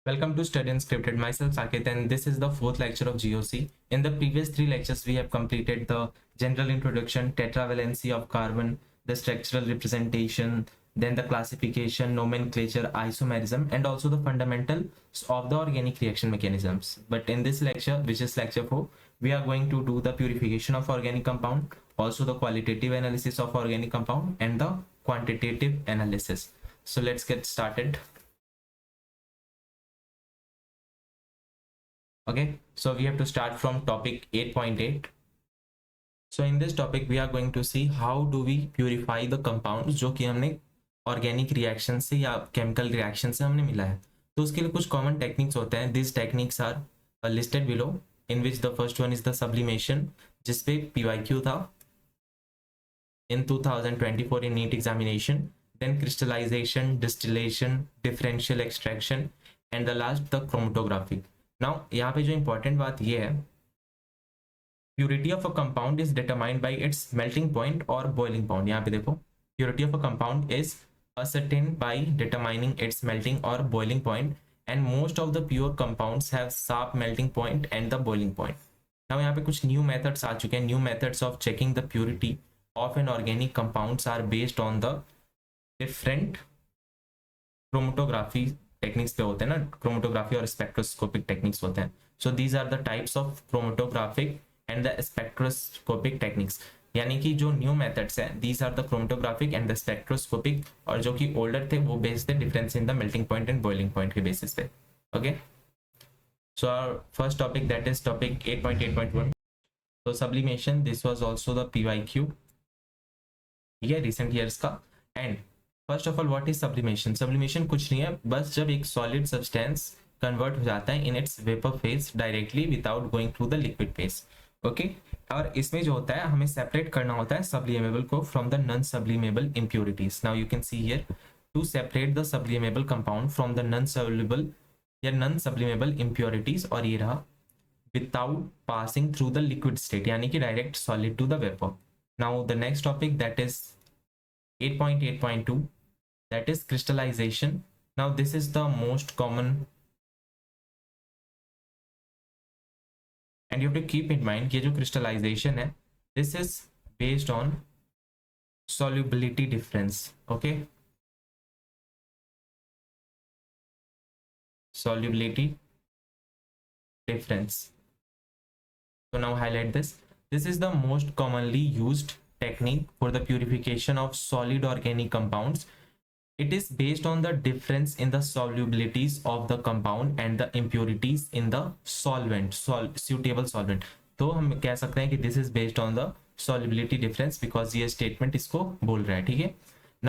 Welcome to Study Unscripted. Myself Saket, and this is the fourth lecture of GOC. In the previous three lectures, we have completed the general introduction, tetravalency of carbon, the structural representation, then the classification, nomenclature, isomerism, and also the fundamentals of the organic reaction mechanisms. But in this lecture, which is lecture 4, we are going to do the purification of organic compound, also the qualitative analysis of organic compound, and the quantitative analysis. So let's get started. Okay, so we have to start from topic 8.8. So in this topic we are going to see how do we purify the compounds जो कि हमने organic reaction से या chemical reaction से हमने मिला है. तो उसके लिए कुछ common techniques होते हैं. These techniques are listed below, in which the first one is the sublimation, जिस पे PYQ था in 2024 in NEET examination. Then crystallization, distillation, differential extraction, and the last the chromatography. Now यहाँ पे जो important बात ये है, purity of a compound is determined bye it's melting point और बॉइलिंग पॉइंट. यहाँ पे देखो, purity of a compound is ascertained by determining its melting or boiling point, and most of the pure compounds have sharp melting point and the boiling point. Now यहाँ पे कुछ new methods आ चुके हैं. New methods of checking the purity of an organic compounds are based on the different chromatography techniques पे होते हैं ना, chromatography और स्पेक्ट्रोस्कोपिक टेक्निक्स होते हैं. So these are the types of chromatographic and the spectroscopic techniques. यानी कि जो न्यू मेथड्स हैं, these are the chromatographic and the spectroscopic, और जो कि ओल्डर थे वो बेस्ड थे difference in the melting point and boiling point के बेसिस पे. Okay, so our first topic that is topic 8.8.1. so sublimation, this was also the PYQ, ठीक है, रिसेंट ईयर्स का. And first of all what is sublimation. Sublimation कुछ नहीं है, बस जब एक सॉलिड सब्सटेंस कन्वर्ट हो जाता है in its vapour phase directly without going through the liquid phase. Okay, और इसमें जो होता है हमें सेपरेट करना होता है सब्लिमेबल को from the non sublimable impurities. Now you can see here, to separate the sublimable compound from the non soluble या नॉन सब्लिमेबल इम्प्योरिटीज, और ये रहा without passing through the liquid state, यानी कि direct solid to the vapour. Now the next topic that is 8.8.2, that is crystallization. Now this is the most common, and you have to keep in mind कि जो crystallization है, this is based on solubility difference. Okay, solubility difference. So now highlight this. This is the most commonly used technique for the purification of solid organic compounds. It is based on the difference in the solubilities of the compound and the impurities in the solvent, suitable solvent. तो हम कह सकते हैं कि this is based on the solubility difference because ये statement इसको बोल रहा है, ठीक है.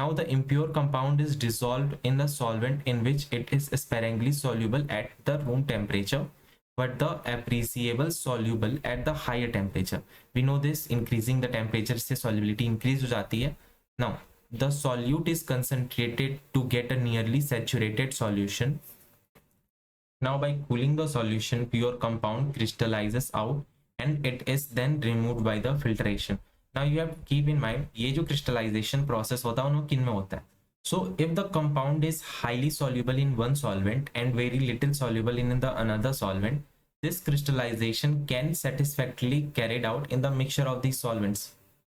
Now the impure compound is dissolved in the solvent in which it is sparingly soluble at the room temperature, but the appreciable soluble at the higher temperature. We know this, increasing the temperature से solubility increase हो जाती है. Now the solute is concentrated to get a nearly saturated solution. Now by cooling the solution, pure compound crystallizes out and it is then removed by the filtration. Now you have to keep in mind, ये जो crystallization process होता है, उन्होंने किन में होता है. So if the compound is highly soluble in one solvent and very little soluble in the another solvent, this crystallization can satisfactorily carried out in the mixture of these solvents.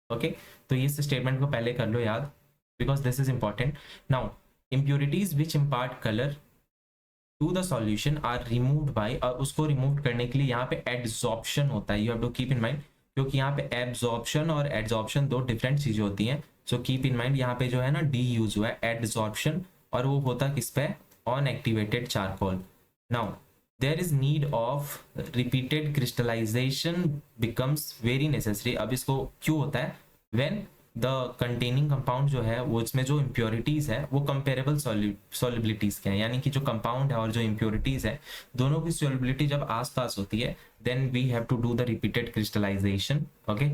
Okay, तो ये statement को पहले कर लो याद, because this is important. Now impurities which impart color to the solution are removed by, और उसको remove करने के लिए यहाँ पे adsorption होता है. You have to keep in mind, क्योंकि यहाँ पे absorption और adsorption दो डिफरेंट चीजें होती हैं. So keep in mind, यहाँ पे जो है ना D यूज हुआ है adsorption, और वो होता किस पे, on activated charcoal. Now there is need of repeated crystallization becomes very necessary. अब इसको क्यों होता है, when द कंटेनिंग कंपाउंड जो है वो, इसमें जो इम्प्योरिटीज है वो कंपेरेबल सॉल्युबिलिटीज के हैं, यानी कि जो कंपाउंड है और जो इम्प्योरिटीज है दोनों की सॉल्युबिलिटी जब आसपास होती है, then we have to do the repeated crystallisation. Okay,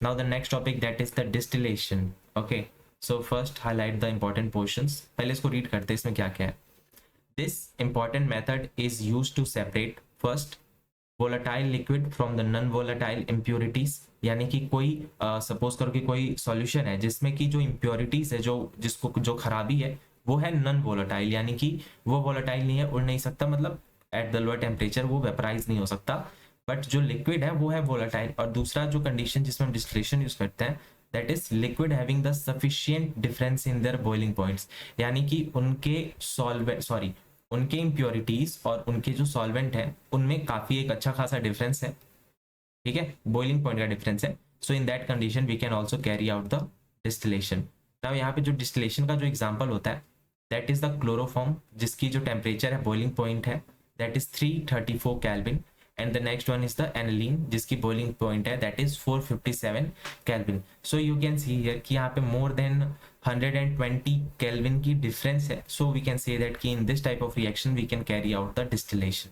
now the next topic that is the distillation. Okay, so first highlight the important portions. पहले इसको रीड करते हैं, इसमें क्या क्या है. This important method is use to separate first volatile liquid from the non volatile impurities. यानी कि कोई सपोज करो कि कोई सॉल्यूशन है जिसमें कि जो इम्प्योरिटीज है, जो जिसको जो खराबी है वो है नॉन वोलेटाइल, यानी कि वो वोलेटाइल नहीं है, उड़ नहीं सकता, मतलब एट द लोअर टेम्परेचर वो वेपराइज नहीं हो सकता। बट जो लिक्विड है वो है वोलेटाइल। और दूसरा जो कंडीशन जिसमें हम डिस्टिलेशन यूज करते हैं, that is liquid having the sufficient difference in their boiling points, यानी कि उनके इम्प्योरिटीज और उनके जो सॉल्वेंट है उनमें काफी एक अच्छा खासा डिफरेंस है, ठीक है, बॉइलिंग पॉइंट का डिफरेंस है। So in that condition we can also carry out the distillation. Now यहाँ पे जो डिस्टिलेशन का जो एग्जाम्पल होता है दैट इज द क्लोरोफॉर्म, जिसकी जो टेम्परेचर है बॉइलिंग पॉइंट है that is 334 kelvin, and the next one is the aniline जिसकी बॉइलिंग पॉइंट है that is 457 kelvin. So you can see here कि यहाँ पे मोर देन 120 केल्विन की डिफरेंस है। So we can say that कि in this type of reaction we can carry out the distillation.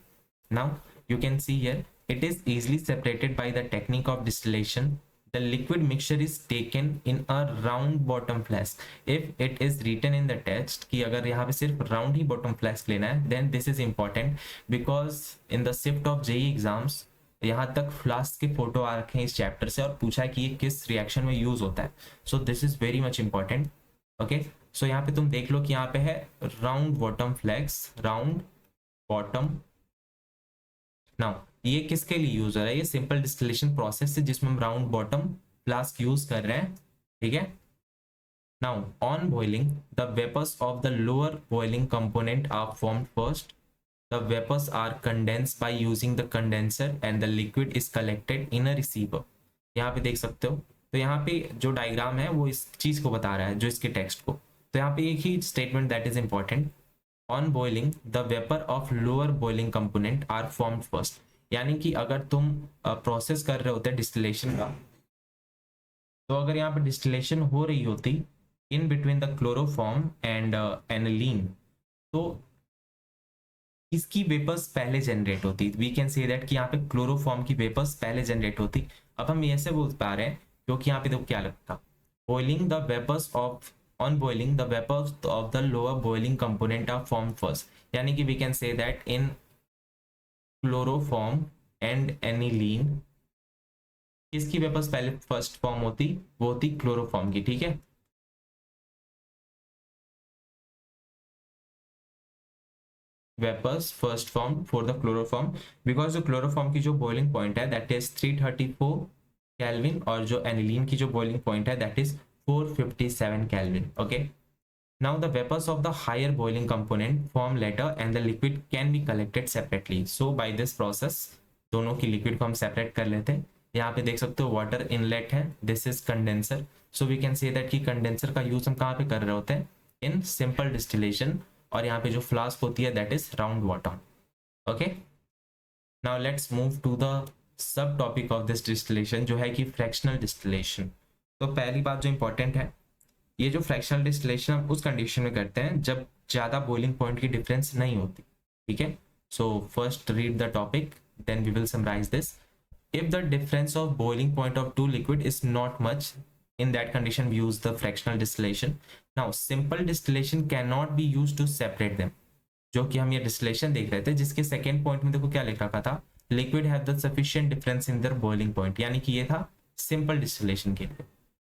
Now you can see here it is easily separated by the technique of distillation. The liquid mixture is taken in a round bottom flask. If it is written in the text कि अगर यहाँ पे सिर्फ round ही bottom flask लेना है, then this is important because in the shift of JEE exams यहाँ तक flask के फोटो आ रखे हैं इस चैप्टर से और पूछा है कि ये किस रिएक्शन में यूज होता है। So this is very much important. Okay, so यहाँ पे तुम देख लो कि यहाँ पे है round bottom flask, round bottom. Now ये किसके लिए यूज हो रहा है, ये सिंपल डिस्टिलेशन प्रोसेस है जिसमें हम राउंड बॉटम फ्लास्क यूज कर रहे हैं, ठीक है। Now on boiling the vapours of the lower boiling component are formed first, the vapours are condensed by using the condenser and the liquid is collected in a receiver. यहाँ पे देख सकते हो, तो यहाँ पे जो डायग्राम है वो इस चीज को बता रहा है, जो इसके टेक्स्ट को। तो यहाँ पे एक ही statement that is important, on boiling the vapour of lower boiling component are formed first, यानी कि अगर तुम प्रोसेस कर रहे होते डिस्टिलेशन का, तो अगर यहाँ पे डिस्टिलेशन हो रही होती in between the chloroform and aniline, तो इसकी वेपर्स पहले जनरेट होती। वी कैन से दैट कि यहाँ पे क्लोरोफॉर्म की वेपर्स पहले जनरेट होती। अब हम ऐसे बोल पा रहे हैं क्योंकि यहाँ पे देखो क्या लगता, boiling the vapours of on boiling the vapors of the lower boiling component are formed first, यानी कि we can say that in chloroform and aniline किसकी वेपर्स पहले फर्स्ट फॉर्म होती, वो होती क्लोरोफॉर्म की, ठीक है। Vapours first form for the chloroform, because जो क्लोरोफॉर्म की जो बॉइलिंग पॉइंट है दैट इज 334 केल्विन और जो एनिलीन की जो बॉइलिंग पॉइंट है that is 457 Kelvin. Okay. Now the vapors of the higher boiling component form later and the liquid can be collected separately. So by this process दोनों की liquid को हम separate कर लेते हैं। यहाँ पे देख सकते हो वाटर इनलेट है, this is condenser. So we can say that कि कंडेंसर का यूज हम कहाँ पे कर रहे होते हैं, इन सिंपल डिस्टिलेशन। और यहाँ पे जो फ्लास्क होती है that is round bottom. Okay, now let's move to the subtopic of this distillation जो है कि फ्रैक्शनल डिस्टिलेशन। तो पहली बात जो इंपॉर्टेंट है, ये जो फ्रैक्शनल डिस्टिलेशन हम उस कंडीशन में करते हैं जब ज्यादा बॉइलिंग पॉइंट की डिफरेंस नहीं होती, ठीक है। So first read the topic then we will summarise this. If the difference of boiling point of two liquid is not much, in that condition we use the fractional distillation. Now simple distillation cannot be used to separate them, जो कि हम ये distillation देख रहे थे जिसके second point में देखो क्या लिख रखा था, liquid have the sufficient difference in their boiling point, यानी कि ये था सिंपल डिस्टिलेशन के लिए।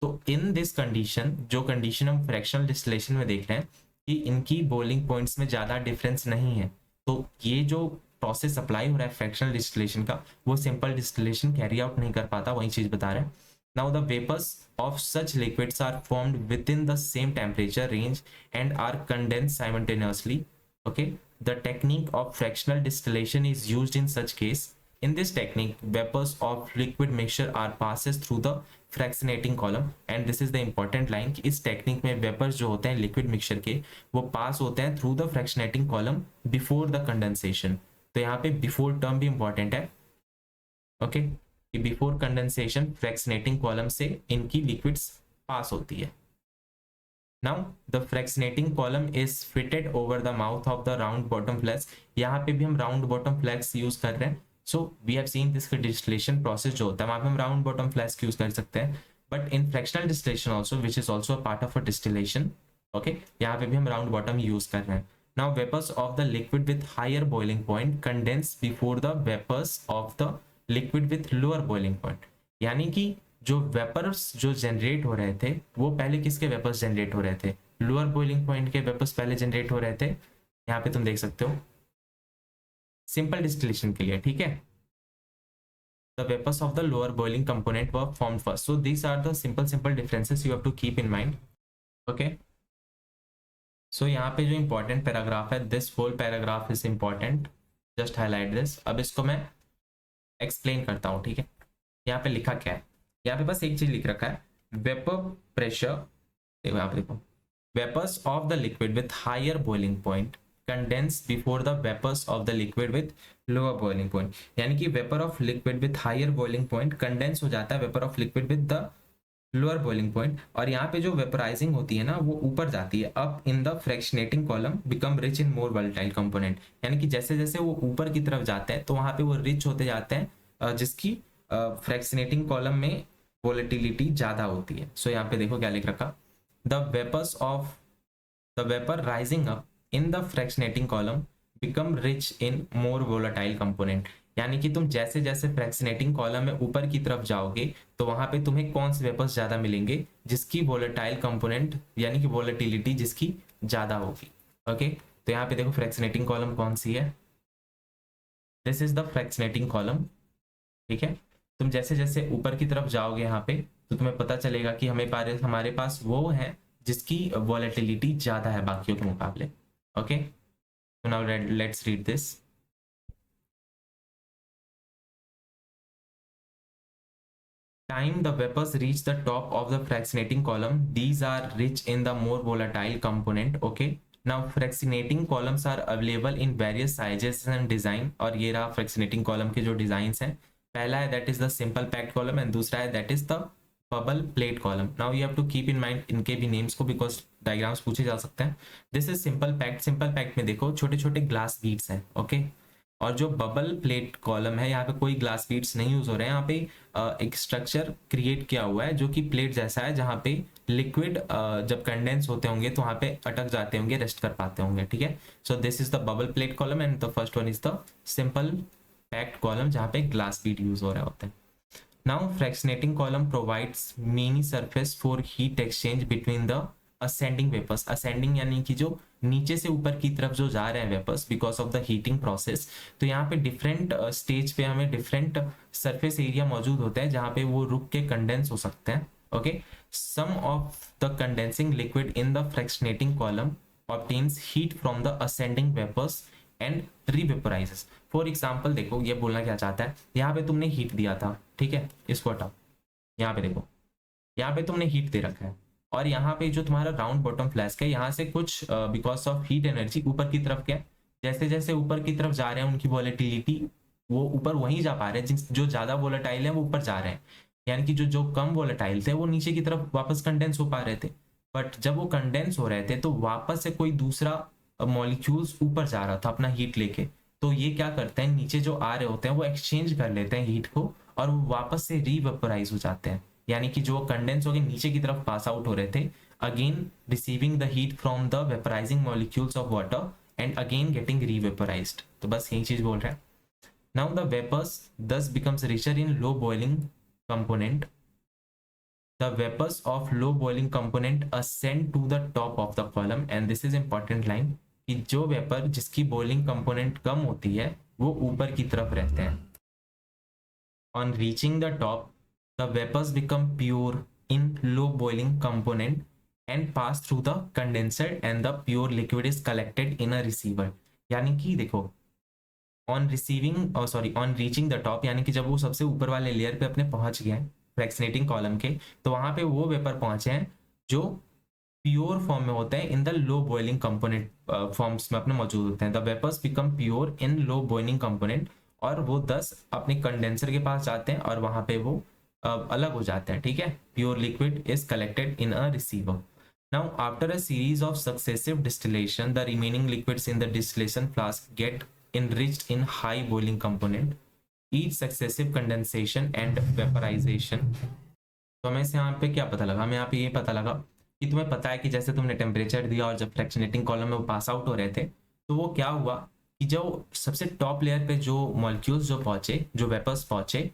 तो इन दिस कंडीशन, जो कंडीशन हम फ्रैक्शनल डिस्टिलेशन में देख रहे हैं कि इनकी बॉइलिंग पॉइंट्स में ज्यादा डिफरेंस नहीं है, तो ये जो प्रोसेस अप्लाई हो रहा है फ्रैक्शनल डिस्टिलेशन का वो सिंपल डिस्टिलेशन कैरी आउट नहीं कर पाता, वही चीज बता रहे हैं। Now the vapors of such liquids are formed within the same temperature range and are condensed simultaneously. Okay, the technique of fractional distillation is used in such case. In this technique, vapors of liquid mixture are passes through the fractionating column, and this is the important line कि इस technique में vapours जो होते हैं liquid mixture के वो पास होते हैं through the fractionating column before the condensation. तो यहाँ पे बिफोर टर्म भी इंपॉर्टेंट है, ओके, कि बिफोर कंडेंसेशन फ्रैक्शनेटिंग कॉलम से इनकी लिक्विड्स पास होती है। Now the fractionating column is fitted over the mouth of the round bottom flask, यहाँ पे भी हम राउंड बॉटम फ्लैस्क यूज कर रहे हैं। So we have seen this distillation process जो होता है वहां पे हम राउंड बॉटम फ्लैस्क यूज कर सकते हैं, but in fractional distillation also which is also a part of a distillation, okay, यहाँ पे भी हम राउंड बॉटम यूज कर रहे हैं। Now vapours of the liquid with higher boiling point condense before the vapours of the liquid with lower boiling point, यानी कि जो वेपर्स जो जनरेट हो रहे थे वो पहले किसके वेपर्स जनरेट हो रहे थे, लोअर बॉइलिंग पॉइंट के वेपर्स पहले जनरेट हो रहे थे, यहाँ पे तुम देख सकते हो सिंपल डिस्टिलेशन के लिए, ठीक है। The vapors of the lower boiling component were formed first. So these are the simple differences you have to keep in mind. Okay. So यहाँ पे जो important paragraph है, this whole paragraph is important. Just highlight this. अब इसको मैं explain करता हूँ, ठीक है। यहाँ पे लिखा क्या है, यहाँ पे बस एक चीज लिख रखा है, वेपर प्रेशर, देखो यहाँ पे देखो, vapours of the liquid with higher boiling point condense before the vapours of the liquid with lower boiling point. यानी कि vapour of liquid with higher boiling point condense हो जाता है vapour of liquid with the lower boiling point, और यहाँ पे जो वेपराइजिंग होती है ना वो ऊपर जाती है, up in the fractionating column become rich in more volatile component. यानी कि जैसे जैसे वो ऊपर की तरफ जाते हैं तो वहाँ पे वो रिच होते जाते हैं, जिसकी फ्रैक्शनेटिंग कॉलम में वोलेटिलिटी ज्यादा होती है। सो यहाँ पे देखो क्या लिख रखा, the vapours of the vapour rising up in the fractionating column become rich in more volatile component. यानी कि तुम जैसे जैसे फ्रैक्शनेटिंग कॉलम में ऊपर की तरफ जाओगे तो वहां पे तुम्हें कौन से वेपर्स ज्यादा मिलेंगे, जिसकी वोलेटाइल कंपोनेंट यानी कि वोलेटिलिटी जिसकी ज्यादा होगी। ओके, तो यहाँ पे देखो फ्रैक्शनेटिंग कॉलम कौन सी है, this is the fractionating column, ठीक है। तुम जैसे जैसे ऊपर की तरफ जाओगे यहाँ पे तो तुम्हें पता चलेगा कि हमारे पास वो है जिसकी वॉलेटिलिटी ज्यादा है बाकियों के मुकाबले। Okay, so now let's read this. Time the vapors reach the top of the fractionating column, these are rich in the more volatile component. Okay, now fractionating columns are available in various sizes and design, और ये रहा fractionating column के जो designs हैं, पहला है that is the simple packed column and दूसरा है that is the bubble plate column. Now you have to keep in mind इनके भी names को because diagrams पूछे जा सकते हैं। This is simple packed में देखो छोटे छोटे ग्लास बीड्स हैं, ओके। और जो बबल प्लेट कॉलम है यहाँ पे कोई ग्लास बीड्स नहीं यूज हो रहे हैं, यहाँ पे एक स्ट्रक्चर क्रिएट किया हुआ है जो कि प्लेट जैसा है, जहाँ पे लिक्विड जब कंडेंस होते होंगे तो वहाँ पे अटक जाते होंगे, रेस्ट कर पाते होंगे, ठीक है। So this is the bubble plate column and the first one is the simple packed column जहाँ पे ग्लास बीड यूज हो रहे होते हैं। Now fractionating column provides mini surface for heat exchange between the ascending vapours. Ascending यानी कि जो नीचे से ऊपर की तरफ जो जा रहे हैं vapours because of the heating process, तो यहाँ पे डिफरेंट स्टेज पे हमें डिफरेंट सरफेस एरिया मौजूद होता है जहाँ पे वो रुक के कंडेंस हो सकते हैं। Okay, some of the condensing liquid in the fractionating column obtains heat from the ascending vapours and revaporises. For example देखो ये बोलना क्या चाहता है, यहाँ पे तुमने हीट दिया था, ठीक है, इसको हटाओ, यहाँ पे देखो, यहाँ पे तुमने हीट दे रखा है और यहाँ पे जो तुम्हारा राउंड बॉटम फ्लास्क है यहाँ से कुछ बिकॉज ऑफ हीट एनर्जी ऊपर की तरफ क्या, जैसे जैसे ऊपर की तरफ जा रहे हैं उनकी वॉलेटिलिटी वो ऊपर वहीं जा पा रहे हैं, जो ज्यादा वॉलेटाइल है वो ऊपर जा रहे हैं, यानी कि जो जो कम वॉलेटाइल थे वो नीचे की तरफ वापस कंडेंस हो पा रहे थे। बट जब वो कंडेंस हो रहे थे तो वापस से कोई दूसरा मॉलिक्यूल्स ऊपर जा रहा था अपना हीट लेके, तो ये क्या करते हैं, नीचे जो आ रहे होते हैं वो एक्सचेंज कर लेते हैं हीट को और वो वापस से रीवेपराइज हो जाते हैं, यानी कि जो कंडेंस होकर नीचे की तरफ पास आउट हो रहे थे, again receiving the heat from the vaporising molecules of water and again getting revaporised. तो बस यही चीज बोल रहे हैं। Now the vapours thus becomes richer in low boiling component, the vapours of low boiling component ascend to the top of the column, and this is important line कि जो vapour जिसकी बॉइलिंग कंपोनेंट कम होती है वो ऊपर की तरफ रहते हैं। On reaching the top the vapors become pure in low boiling component and pass through the condenser and the pure liquid is collected in a receiver। यानी कि देखो on reaching the top यानी कि जब वो सबसे ऊपर वाले लेयर पे अपने पहुंच गए हैं फ्रैक्शनेटिंग कॉलम के, तो वहां पे वो वेपर पहुंचे हैं जो प्योर फॉर्म में होते हैं in the low boiling component forms में अपने मौजूद होते हैं। The vapours become pure in low boiling component, और वो 10 अपने कंडेंसर के पास जाते हैं और वहां पे वो अलग हो जाते हैं, ठीक है। Pure liquid is collected in a receiver. Now after a series of successive distillation the remaining liquids in the distillation flask get enriched in high boiling component, each successive condensation and vaporization। तो हमें यहाँ पे क्या पता लगा, हमें यहाँ पे ये पता लगा कि तुम्हें पता है कि जैसे तुमने टेम्परेचर दिया और जब फ्रैक्शनेटिंग कॉलम में वो पास आउट हो रहे थे तो वो क्या हुआ कि जो सबसे टॉप लेयर पे जो मॉलिक्यूल्स जो पहुंचे, जो वेपर्स पहुंचे,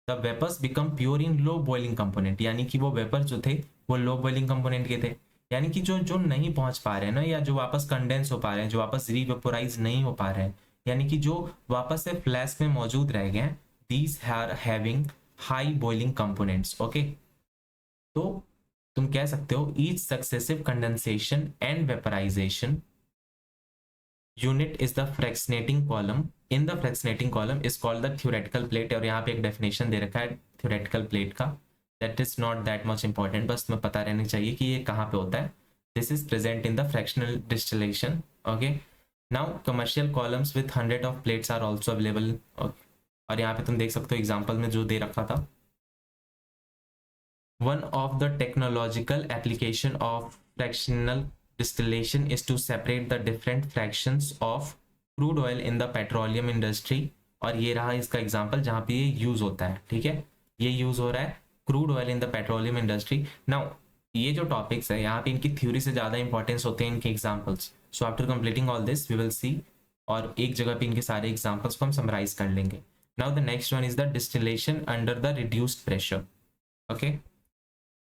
the vapours become pure in low boiling component, यानी कि वो वेपर जो थे वो लो बॉइलिंग कंपोनेंट के थे, यानी कि जो जो नहीं पहुंच पा रहे हैं ना, या जो वापस कंडेंस हो पा रहे हैं, जो वापस रीवेपोराइज नहीं हो पा रहे हैं, यानी कि जो वापस से फ्लैस्क में मौजूद रह गए हैं, these are having high boiling components. Okay, तो तुम कह सकते हो each successive condensation and vaporisation unit is the fractionating column. In the fractionating column is called the theoretical plate, और यहाँ पे एक definition दे रखा है theoretical plate का, that is not that much important, बस तुम्हें पता रहनी चाहिए कि ये कहाँ पे होता है. This is present in the fractional distillation. Okay, now commercial columns with 100 of plates are also available. Okay. और यहाँ पे तुम देख सकते हो एग्जाम्पल में जो दे रखा था, one of the technological application of fractional distillation is to separate the different fractions of crude oil in the petroleum industry. और ये रहा इसका एग्जांपल जहां पे ये यूज होता है, ठीक है, ये यूज हो रहा है crude oil in the petroleum industry. Now ये जो टॉपिक्स है यहाँ पे इनकी थ्योरी से ज़्यादा इंपॉर्टेंस होते हैं इनके examples. So after completing all this we will see, और एक जगह पे इनके सारे एग्जाम्पल्स को हम समराइज कर लेंगे. Now the next one is the distillation under the reduced pressure. Okay,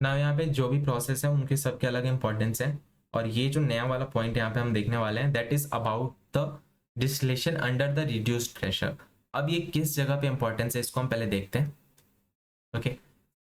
ना यहाँ पे जो भी प्रोसेस है उनके सबके अलग इंपॉर्टेंस है, और ये जो नया वाला पॉइंट यहाँ पे हम देखने वाले हैं that is about the distillation under the reduced pressure. अब ये किस जगह पे इंपॉर्टेंस है इसको हम पहले देखते हैं. Okay,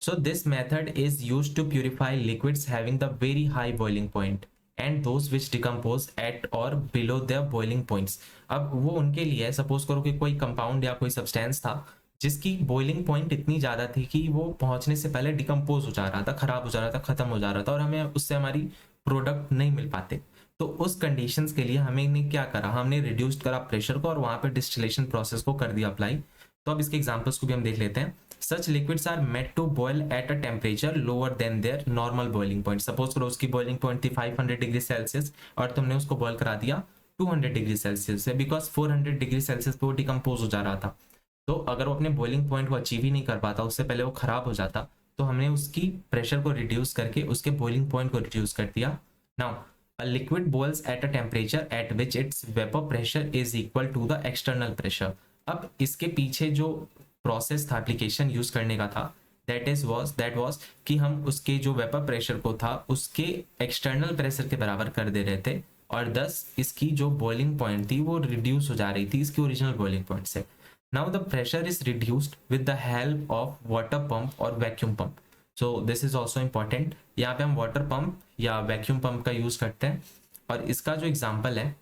so this method is used to purify liquids having the very high boiling point and those which decompose at और बिलो द बॉइलिंग पॉइंट्स. अब वो उनके लिए है, सपोज करो कि कोई कंपाउंड या कोई सब्सटेंस था जिसकी बॉइलिंग पॉइंट इतनी ज़्यादा थी कि वो पहुंचने से पहले डिकम्पोज हो जा रहा था, खराब हो जा रहा था, खत्म हो जा रहा था, और हमें उससे हमारी प्रोडक्ट नहीं मिल पाते. तो उस कंडीशंस के लिए हमें क्या करा, हमने रिड्यूस्ड करा प्रेशर को और वहाँ पे डिस्टिलेशन प्रोसेस को कर दिया अप्लाई. तो अब इसके एग्जाम्पल्स को भी हम देख लेते हैं. Such liquids are made to boil at a temperature lower than their normal boiling point. Suppose करो उसकी बॉइलिंग पॉइंट थी 500 डिग्री सेल्सियस और तुमने उसको बॉयल करा दिया 200 डिग्री सेल्सियस से, बिकॉज 400 डिग्री सेल्सियस पे वो डिकम्पोज हो जा रहा था. तो अगर वो अपने बॉइलिंग पॉइंट को अचीव ही नहीं कर पाता, उससे पहले वो खराब हो जाता, तो हमने उसकी प्रेशर को रिड्यूस करके उसके बॉइलिंग पॉइंट को रिड्यूस कर दिया. Now a liquid boils at a temperature at which its vapour pressure is equal to the external pressure. अब इसके पीछे जो प्रोसेस था, एप्लीकेशन यूज करने का था, दैट वाज कि हम उसके जो वेपर प्रेशर को था उसके एक्सटर्नल प्रेशर के बराबर कर दे रहे थे, और thus इसकी जो बॉइलिंग पॉइंट थी वो रिड्यूस हो जा रही थी इसकी ओरिजिनल बॉइलिंग पॉइंट से. Now the pressure is reduced with the help of water pump or vacuum pump. So this is also important. यहाँ पे हम water pump या vacuum pump का यूज करते हैं, और इसका जो एग्जाम्पल है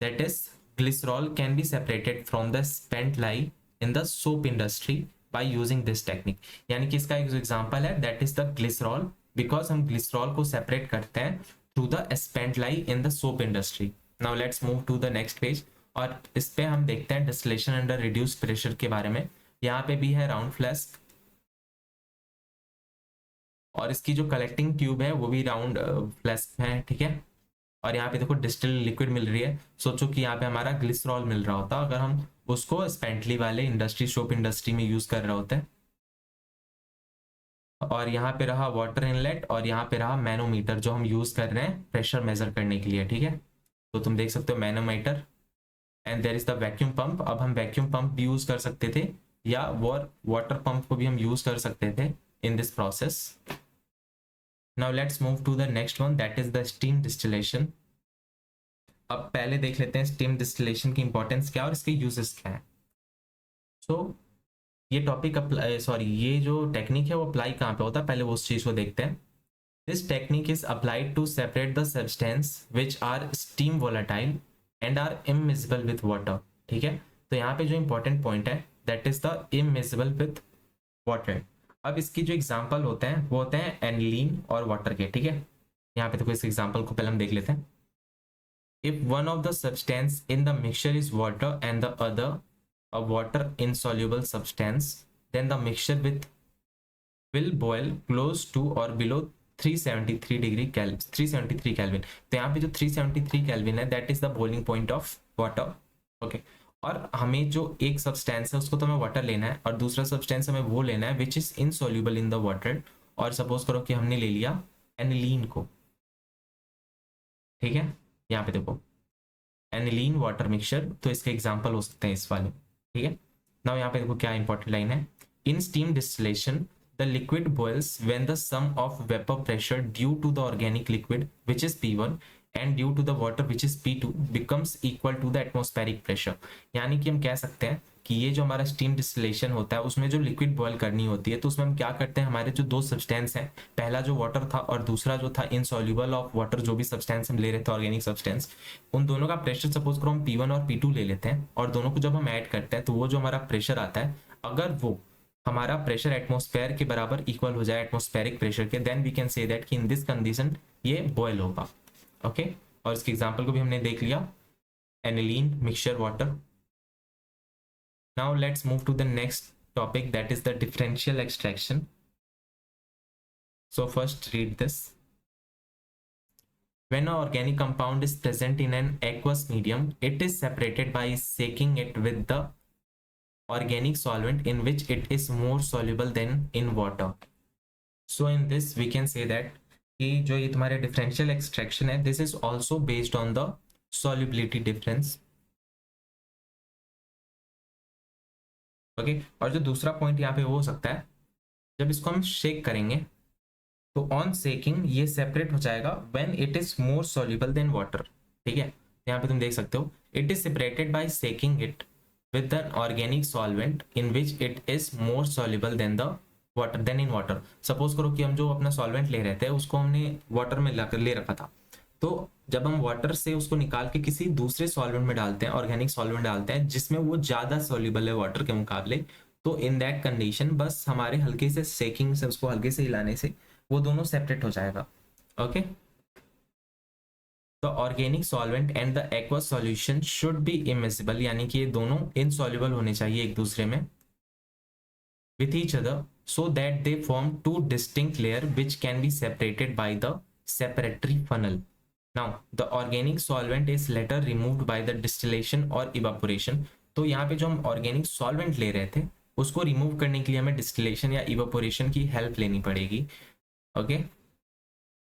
that is glycerol can be separated from the spent lye in the soap industry by using this technique. यानी कि इसका एक एग्जाम्पल है that is the glycerol, because हम glycerol को separate करते हैं through the spent lye in the soap industry. Now let's move to the next page. और इस पे हम देखते हैं डिस्टिलेशन अंडर रिड्यूस्ड प्रेशर के बारे में. यहाँ पे भी है राउंड फ्लास्क, और इसकी जो कलेक्टिंग ट्यूब है वो भी राउंड फ्लास्क है, ठीक है. और यहाँ पे देखो डिस्टिल लिक्विड मिल रही है. सोचो कि यहाँ पे हमारा ग्लिसरॉल मिल रहा होता अगर हम उसको स्पेंटली वाले इंडस्ट्री, सोप इंडस्ट्री में यूज कर रहे होते हैं. और यहाँ पे रहा वाटर इनलेट, और यहाँ पे रहा मैनोमीटर जो हम यूज कर रहे हैं प्रेशर मेजर करने के लिए, ठीक है. तो तुम देख सकते हो manometer, and there is the vacuum pump. अब हम वैक्यूम पंप भी यूज कर सकते थे या वाटर पंप को भी हम यूज कर सकते थे in this process. Now let's move to the next one, that is the steam distillation. अब पहले देख लेते हैं स्टीम डिस्टिलेशन की इंपॉर्टेंस क्या और इसके यूजेस क्या है. सो ये टॉपिक ये जो टेक्निक है वो अप्लाई कहाँ पे होता है, पहले वो उस चीज को देखते हैं. This technique is applied to separate the substance which are steam volatile and are immiscible with water, ठीक है. तो यहाँ पे जो इंपॉर्टेंट पॉइंट है that is the immiscible with water. अब इसकी जो एग्जांपल होते हैं वो होते हैं एनिलीन और वाटर के, ठीक है. यहाँ पे तो इस एग्जांपल को पहले हम देख लेते हैं. If one of the substance in the mixture is water and the other a water insoluble substance, then the mixture with will boil close to और बिलो 373 डिग्री 373 केल्विन. तो यहाँ पे जो 373 केल्विन है that is the boiling point of water. Okay, और हमें जो एक सब्सटेंस है उसको तो हमें वाटर लेना है, और दूसरा सब्सटेंस हमें वो लेना है which is insoluble in the water. और सपोज करो कि हमने ले लिया एनिलीन को, ठीक है. यहाँ पे देखो एनिलीन वाटर मिक्सचर, तो इसके एग्जाम्पल हो सकते हैं इस वाले, ठीक है. नाउ यहाँ पे देखो क्या इंपॉर्टेंट लाइन है. In steam distillation the liquid boils when the sum of vapor pressure due to the organic liquid which is P1 and due to the water which is P2 becomes equal to the atmospheric pressure। यानी कि हम कह सकते हैं कि ये जो हमारा स्टीम डिस्टिलेशन होता है उसमें जो लिक्विड बॉयल करनी होती है तो उसमें हम क्या करते हैं, हमारे जो दो सब्सटेंस हैं, पहला जो वाटर था और दूसरा जो था इनसॉल्युबल ऑफ वाटर, जो भी सब्सटेंस हम ले रहे थे ऑर्गेनिक सब्सटेंस, उन दोनों का प्रेशर सपोज करो हम P1 और P2 ले लेते हैं और दोनों को जब हम ऐड करते हैं तो वो जो हमारा प्रेशर आता है, अगर वो हमारा प्रेशर एटमॉस्फेयर के बराबर इक्वल हो जाए एटमॉस्फेरिक प्रेशर के, then we can say that कि इन दिस कंडीशन ये बॉयल होगा। ओके, और इसके एग्जांपल को भी हमने देख लिया, aniline mixture water. Now let's move to the next topic, that is the differential extraction. So first read this. When an organic compound is present in an aqueous medium, it is separated by shaking it with the organic solvent in which it is more soluble than in water. So in this we can say that कि जो ये तुम्हारे differential extraction है, this is also based on the solubility difference. Okay और जो दूसरा point यहाँ पे वो हो सकता है, जब इसको हम शेक करेंगे तो ऑन शेकिंग ये सेपरेट हो जाएगा when it is more soluble than water. ठीक है, यहाँ पे तुम देख सकते हो it is separated by shaking it with an organic solvent in which it is more soluble than the water than in water. Suppose करो कि हम जो अपना सॉल्वेंट ले रहे थे उसको हमने वाटर में ले रखा था, तो जब हम वाटर से उसको निकाल के किसी दूसरे सॉल्वेंट में डालते हैं, ऑर्गेनिक सॉल्वेंट डालते हैं जिसमें वो ज्यादा सॉल्युबल है वाटर के मुकाबले, तो इन दैट कंडीशन बस हमारे हल्के से शेकिंग से, उसको हल्के से हिलाने से वो दोनों सेपरेट हो जाएगा। Okay, the organic solvent and the aqueous solution should be immiscible, यानी कि ये दोनों इनसॉल्युबल होने चाहिए एक दूसरे में with each other, so that they form two distinct layer which can be separated by the separatory funnel. Now the organic solvent is later removed by the distillation or evaporation। तो यहाँ पे जो हम organic solvent ले रहे थे उसको remove करने के लिए हमें डिस्टिलेशन या इवेपोरेशन की हेल्प लेनी पड़ेगी। Okay,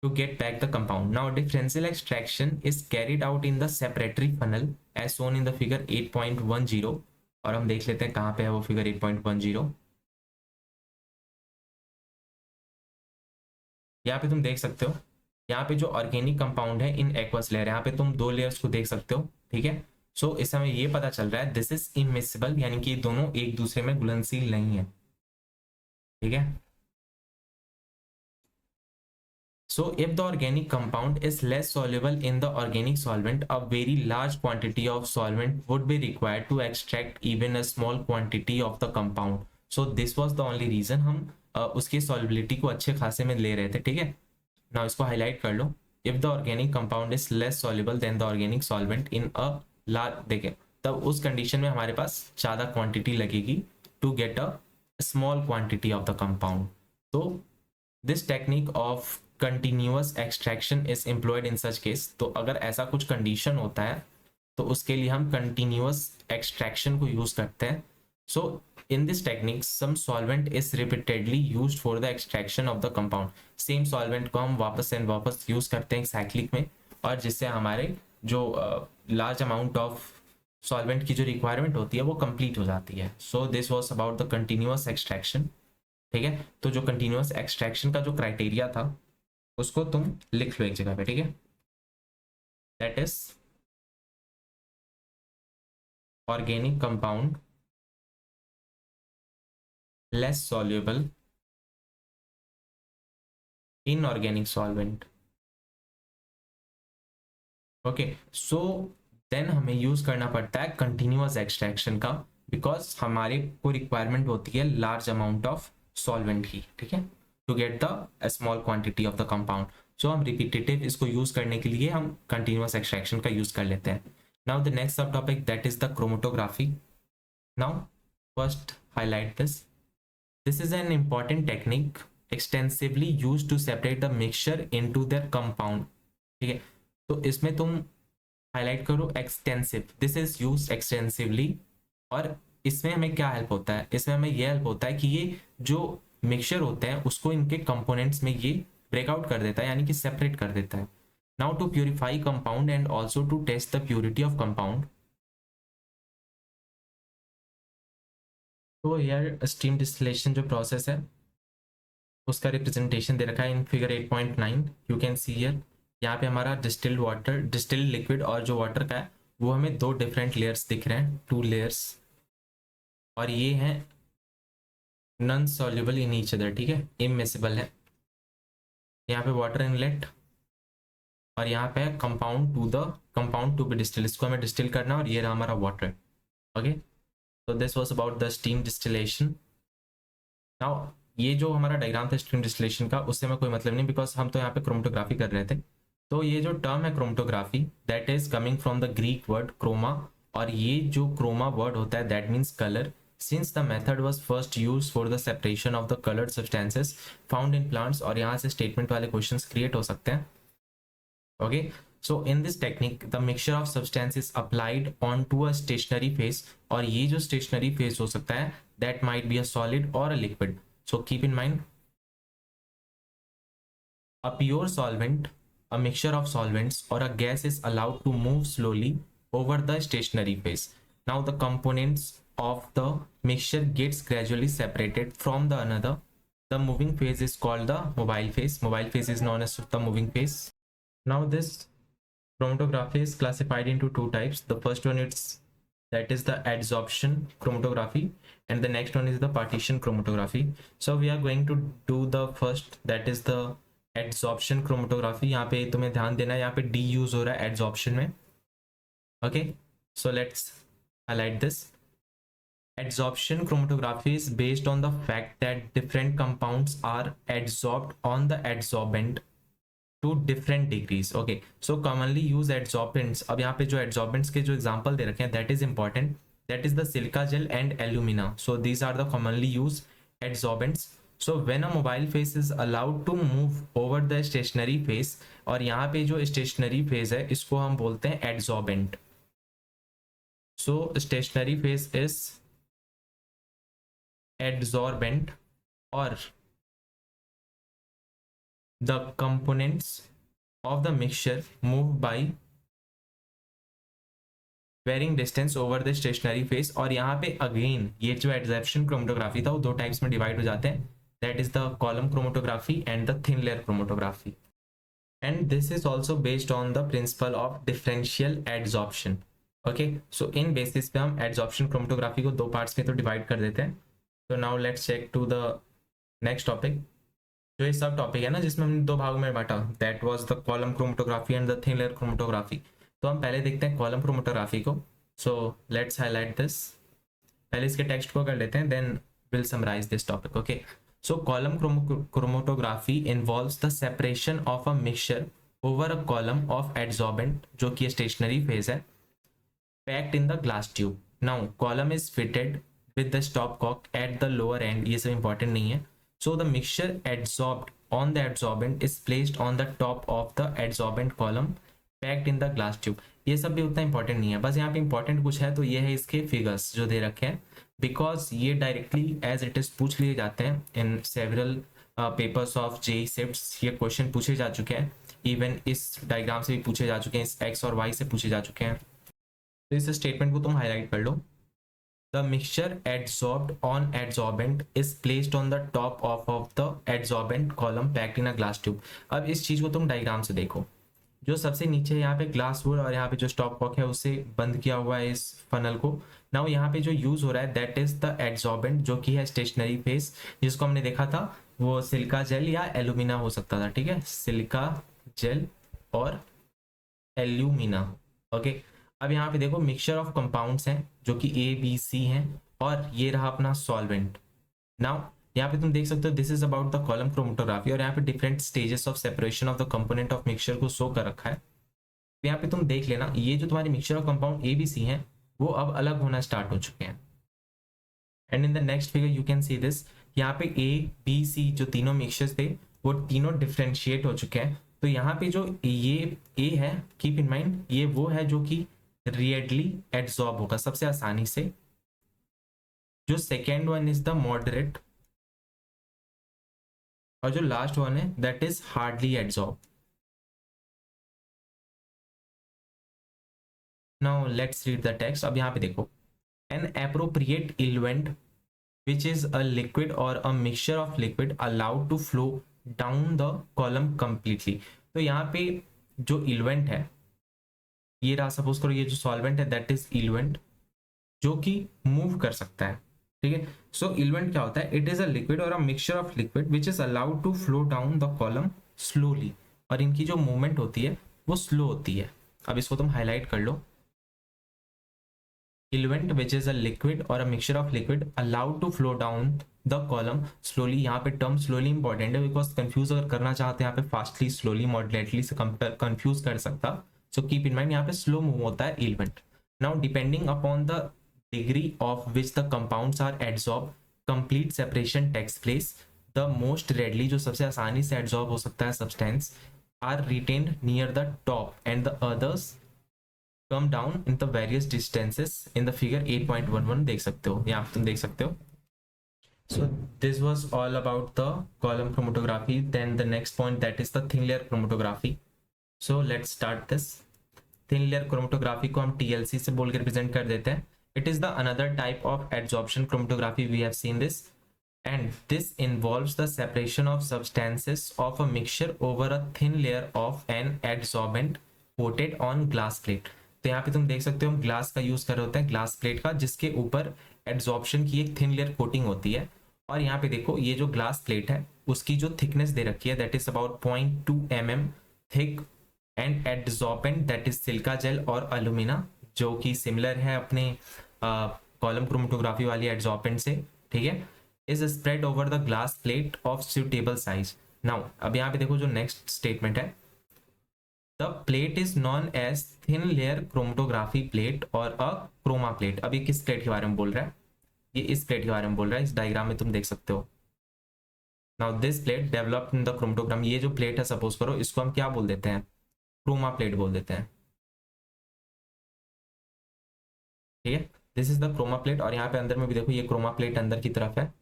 to get back the compound. Now differential extraction is carried out in the separatory funnel as shown in the figure 8.10। और हम देख लेते हैं कहाँ पे है वो फिगर 8.10। यहाँ पे तुम देख सकते हो, यहाँ पे जो ऑर्गेनिक कंपाउंड है इन एक्वस लेयर, यहाँ पे तुम दो लेयर्स को देख सकते हो। ठीक है, सो इस समय ये पता चल रहा है दिस इज इमिसिबल, यानी कि दोनों एक दूसरे में घुलनशील नहीं है। ठीक है, so if the organic compound is less soluble in the organic solvent, a very large quantity of solvent would be required to extract even a small quantity of the compound. So this was the only reason हम उसकी solubility को अच्छे खासे में ले रहे थे। ठीक है, ना इसको हाईलाइट कर लो, if the organic compound is less soluble than the organic solvent in a large, देखें तब उस कंडीशन में हमारे पास ज़्यादा क्वांटिटी लगेगी to get a small quantity of the compound. तो this technique of continuous extraction is employed in such case. तो अगर ऐसा कुछ कंडीशन होता है तो उसके लिए हम कंटिन्यूअस एक्सट्रैक्शन को यूज करते हैं। सो in this technique some solvent is repeatedly used for the extraction of the compound। Same solvent को हम वापस एंड वापस यूज करते हैं साइक्लिक में, और जिससे हमारे जो लार्ज अमाउंट ऑफ सॉल्वेंट की जो रिक्वायरमेंट होती है वो कंप्लीट हो जाती है। So this was about the continuous extraction. ठीक है, तो जो कंटिन्यूअस एक्सट्रैक्शन का जो क्राइटेरिया था उसको तुम लिख लो एक जगह पे। ठीक है, that is organic compound less soluble in organic solvent। Okay, so then हमें यूज करना पड़ता है कंटिन्यूअस एक्सट्रैक्शन का, बिकॉज हमारे को रिक्वायरमेंट होती है लार्ज अमाउंट ऑफ सॉल्वेंट की। ठीक है, to get the small quantity of the compound. So हम रिपीटेटिव इसको यूज करने के लिए हम कंटिन्यूअस एक्सट्रैक्शन का यूज कर लेते हैं। नाउ द नेक्स्ट सब topic that is the chromatography. Now first highlight this. This is an important technique extensively used to separate the mixture into their compound। ठीक है, तो इसमें तुम हाईलाइट करो extensive, this is use extensively. और इसमें हमें क्या हेल्प होता है, इसमें हमें यह हेल्प होता है कि ये जो मिक्सचर होते हैं उसको इनके कंपोनेंट्स में ये ब्रेकआउट कर देता है, यानी कि सेपरेट कर देता है। Now to purify compound and also to test the purity of compound. तो यार स्टीम डिस्टिलेशन जो प्रोसेस है उसका रिप्रेजेंटेशन दे रखा है in figure 8.9। You can see here, यहाँ पे हमारा डिस्टिल्ड वाटर, डिस्टिल्ड लिक्विड और जो वाटर का है वो हमें दो डिफरेंट लेयर्स दिख रहे हैं, टू लेयर्स, और ये हैं non soluble in each other, ठीक है, इमिसिबल है। यहाँ पे वाटर इनलेट और यहाँ पे कंपाउंड टू बी डिस्टिल, इसको हमें डिस्टिल करना है और ये रहा हमारा वाटर। ओके, तो this was about the steam distillation. Now ये जो हमारा डायग्राम था स्टीम डिस्टिलेशन का, उससे हमें कोई मतलब नहीं, बिकॉज हम तो यहाँ पे क्रोमेटोग्राफी कर रहे थे। तो ये जो टर्म है chromatography, that is coming from the Greek word chroma, और ये जो क्रोमा वर्ड होता है that means colour. Since the method was first use for the separation of the coloured substances found in plants, और यहाँ से statement वाले questions create हो सकते हैं। Okay, so in this technique the mixture of substance is applied onto a stationary phase, और ये जो stationary phase हो सकता है that might be a solid or a liquid. So keep in mind, a pure solvent, a mixture of solvents or a gas is allowed to move slowly over the stationary phase. Now the components of the mixture gets gradually separated from the another. The moving phase is called the mobile phase. Mobile phase is known as the moving phase. Now this chromatography is classified into two types. The first one is that is the adsorption chromatography, and the next one is the partition chromatography. So we are going to do the first, that is the adsorption chromatography. यहाँ पे तुम्हें ध्यान देना है, यहाँ पे D use हो रहा है adsorption में। Okay, so let's highlight this. Adsorption chromatography is based on the fact that different compounds are adsorbed on the adsorbent to different degrees. Okay, so commonly use adsorbents. अब यहाँ पे जो एडजॉर्बेंट्स के जो एग्जांपल दे रखे हैं that is important, that is the silica gel and alumina. So these are the commonly use adsorbents. So when a mobile phase is allowed to move over the stationary phase, और यहाँ पे जो stationery phase है इसको हम बोलते हैं adsorbent. So stationary phase is adsorbent, और the components of the mixture move by varying distance over the stationary phase। और यहाँ पे अगेन ये जो एडजॉर्प्शन क्रोमेटोग्राफी था वो दो टाइप्स में डिवाइड हो जाते हैं, that is the column chromatography and the thin layer chromatography, and this is also based on the principle of differential adsorption. Okay, so in basis पे हम एडजॉर्प्शन क्रोमेटोग्राफी को दो पार्ट्स में तो डिवाइड कर देते हैं। तो now let's check to the next topic. जो ये सब टॉपिक है ना जिसमें हमने दो भागों में बांटा, that was the column chromatography and the thin layer chromatography. तो हम पहले देखते हैं कॉलम क्रोमेटोग्राफी को। सो लेट्स हाईलाइट दिस, पहले इसके टेक्स्ट को कर लेते हैं, then will summarise this topic. Okay, so column chromatography involves the separation of a mixture over a column of adsorbent, जो कि स्टेशनरी फेज है, packed in the glass tube. Now column is fitted with the stopcock at the lower end, ये सब important नहीं है। So the mixture adsorbed on the adsorbent is placed on the top of the adsorbent column packed in the glass tube. ये सब भी उतना important नहीं है, बस यहाँ पे इंपॉर्टेंट कुछ है तो ये है इसके फिगर्स जो दे रखे हैं, बिकॉज ये डायरेक्टली एज इट इज पूछ लिए जाते हैं in several papers of JEE shifts. ये क्वेश्चन पूछे जा चुके हैं, इवन इस डायग्राम से भी पूछे जा चुके हैं, इस एक्स और वाई से पूछे जा चुके हैं। तो इस स्टेटमेंट को तुम हाईलाइट कर लो। The mixture adsorbed on adsorbent is placed on the top of the adsorbent column packed in a glass tube। अब इस चीज को तुम डायग्राम से देखो, जो सबसे नीचे यहाँ पे ग्लास वुड और यहाँ पे जो स्टॉप कॉक है उससे बंद किया हुआ है इस फनल को। नाउ यहाँ पे जो यूज हो रहा है दैट इज द एडसॉर्बेंट, जो कि है स्टेशनरी फेस, जिसको हमने देखा था वो सिलिका जेल या एल्यूमिना हो सकता था, ठीक है, सिलिका जेल और एल्यूमिना। ओके, अब यहाँ पे देखो मिक्सचर ऑफ कंपाउंड्स हैं जो कि ए बी सी हैं, और ये रहा अपना सॉल्वेंट। नाउ यहाँ पे तुम देख सकते हो this is about the column chromatography, और यहाँ पे different stages of separation of the component of mixture को शो कर रखा है। तो यहाँ पे तुम देख लेना ये जो तुम्हारी mixture of compound A B C हैं वो अब अलग होना स्टार्ट हो चुके हैं। And in the next figure you can see this, यहाँ पे ए बी सी जो तीनों मिक्सचर्स थे वो तीनों डिफ्रेंशिएट हो चुके हैं। तो यहाँ पे जो ये ए है, कीप इन माइंड ये वो है जो कि रिएडली एड्सॉर्ब होगा सबसे आसानी से। जो second one is the moderate, और जो लास्ट वन है that is hardly adsorb. Now let's read the text. अब यहाँ पे देखो, an appropriate eluent which is a liquid or a mixture of liquid allowed to flow down the column completely. तो यहाँ पे जो इल्वेंट है ये रहा, सपोज करो ये जो सॉल्वेंट है दैट इज इल्वेंट जो कि मूव कर सकता है, ठीक है। सो इल्वेंट क्या होता है, इट इज अ लिक्विड और a mixture of liquid which is allowed to flow down the column slowly, और इनकी जो मूवमेंट होती है वो स्लो होती है। अब इसको तुम हाईलाइट कर लो, इल्वेंट विच इज अ लिक्विड और a mixture of liquid allowed to flow down the column slowly. यहाँ पे टर्म स्लोली इंपॉर्टेंट है बिकॉज कंफ्यूज अगर करना चाहते हैं यहाँ पे फास्टली स्लोली मॉडरेटली से कंफ्यूज कर सकता, सो कीप इन माइंड यहाँ पे स्लो मूव होता है eluent. Now depending upon the degree of which the compounds are adsorb complete separation takes place. The most readily जो सबसे आसानी से एड्सॉर्ब हो सकता है substance are retained near the top and the others come down in the various distances in the figure 8.11 देख सकते हो, यहाँ तुम देख सकते हो। So this was all about the column chromatography. Then the next point, that is the thin layer chromatography. So let's start this. Thin layer chromatography को हम TLC से बोल के represent कर देते हैं. It is the another type of adsorption chromatography. We have seen this, and this involves the separation of substances of a mixture over a thin layer of an adsorbent coated on glass plate. तो यहाँ पे तुम देख सकते हो हम glass का use कर रहे होते हैं, ग्लास प्लेट का, जिसके ऊपर एड्सॉर्प्शन की एक थिन लेयर कोटिंग होती है। और यहाँ पे देखो ये जो ग्लास प्लेट है उसकी जो थिकनेस दे रखी है that is about 0.2 mm thick, and adsorbent that is silica gel और अलुमिना, जो कि सिमिलर है अपने कॉलम क्रोमेटोग्राफी वाली एड्सॉर्बेंट से, ठीक है, is spread over the glass plate of suitable size. Now अब यहाँ पे देखो जो नेक्स्ट स्टेटमेंट है, the plate is known as thin layer chromatography plate और अ क्रोमा प्लेट। अब ये किस प्लेट के बारे में बोल रहा है, ये इस प्लेट के बारे में बोल रहा है, इस डायग्राम में तुम देख सकते हो। Now this plate developed in the chromatogram, ये जो प्लेट है सपोज करो इसको हम क्या बोल देते हैं, क्रोमा प्लेट बोल देते हैं, ठीक है। This is the chroma plate, और यहाँ पे अंदर में भी देखो ये क्रोमा प्लेट अंदर की तरफ है।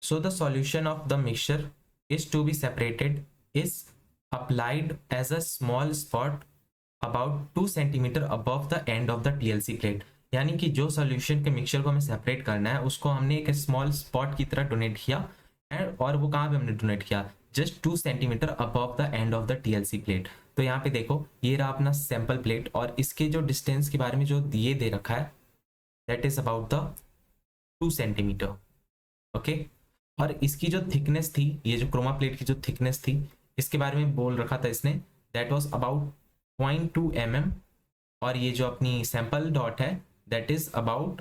So the solution of the mixture is to be separated is applied as a small spot about 2 centimeter above the end of the TLC plate। यानी कि जो सॉल्यूशन के मिक्सचर को हमें सेपरेट करना है उसको हमने एक स्मॉल स्पॉट की तरह डोनेट किया, एंड और वो कहाँ पे हमने डोनेट किया, just 2 centimetre above the end of the TLC plate. तो यहाँ पे देखो ये रहा अपना सैंपल प्लेट, और इसके जो डिस्टेंस के बारे में जो ये दे रखा है that is about the 2 centimetre, okay. और इसकी जो थिकनेस थी, ये जो क्रोमा प्लेट की जो थिकनेस थी इसके बारे में बोल रखा था इसने, दैट वाज अबाउट 0.2 mm, और ये जो अपनी सैंपल डॉट है that is about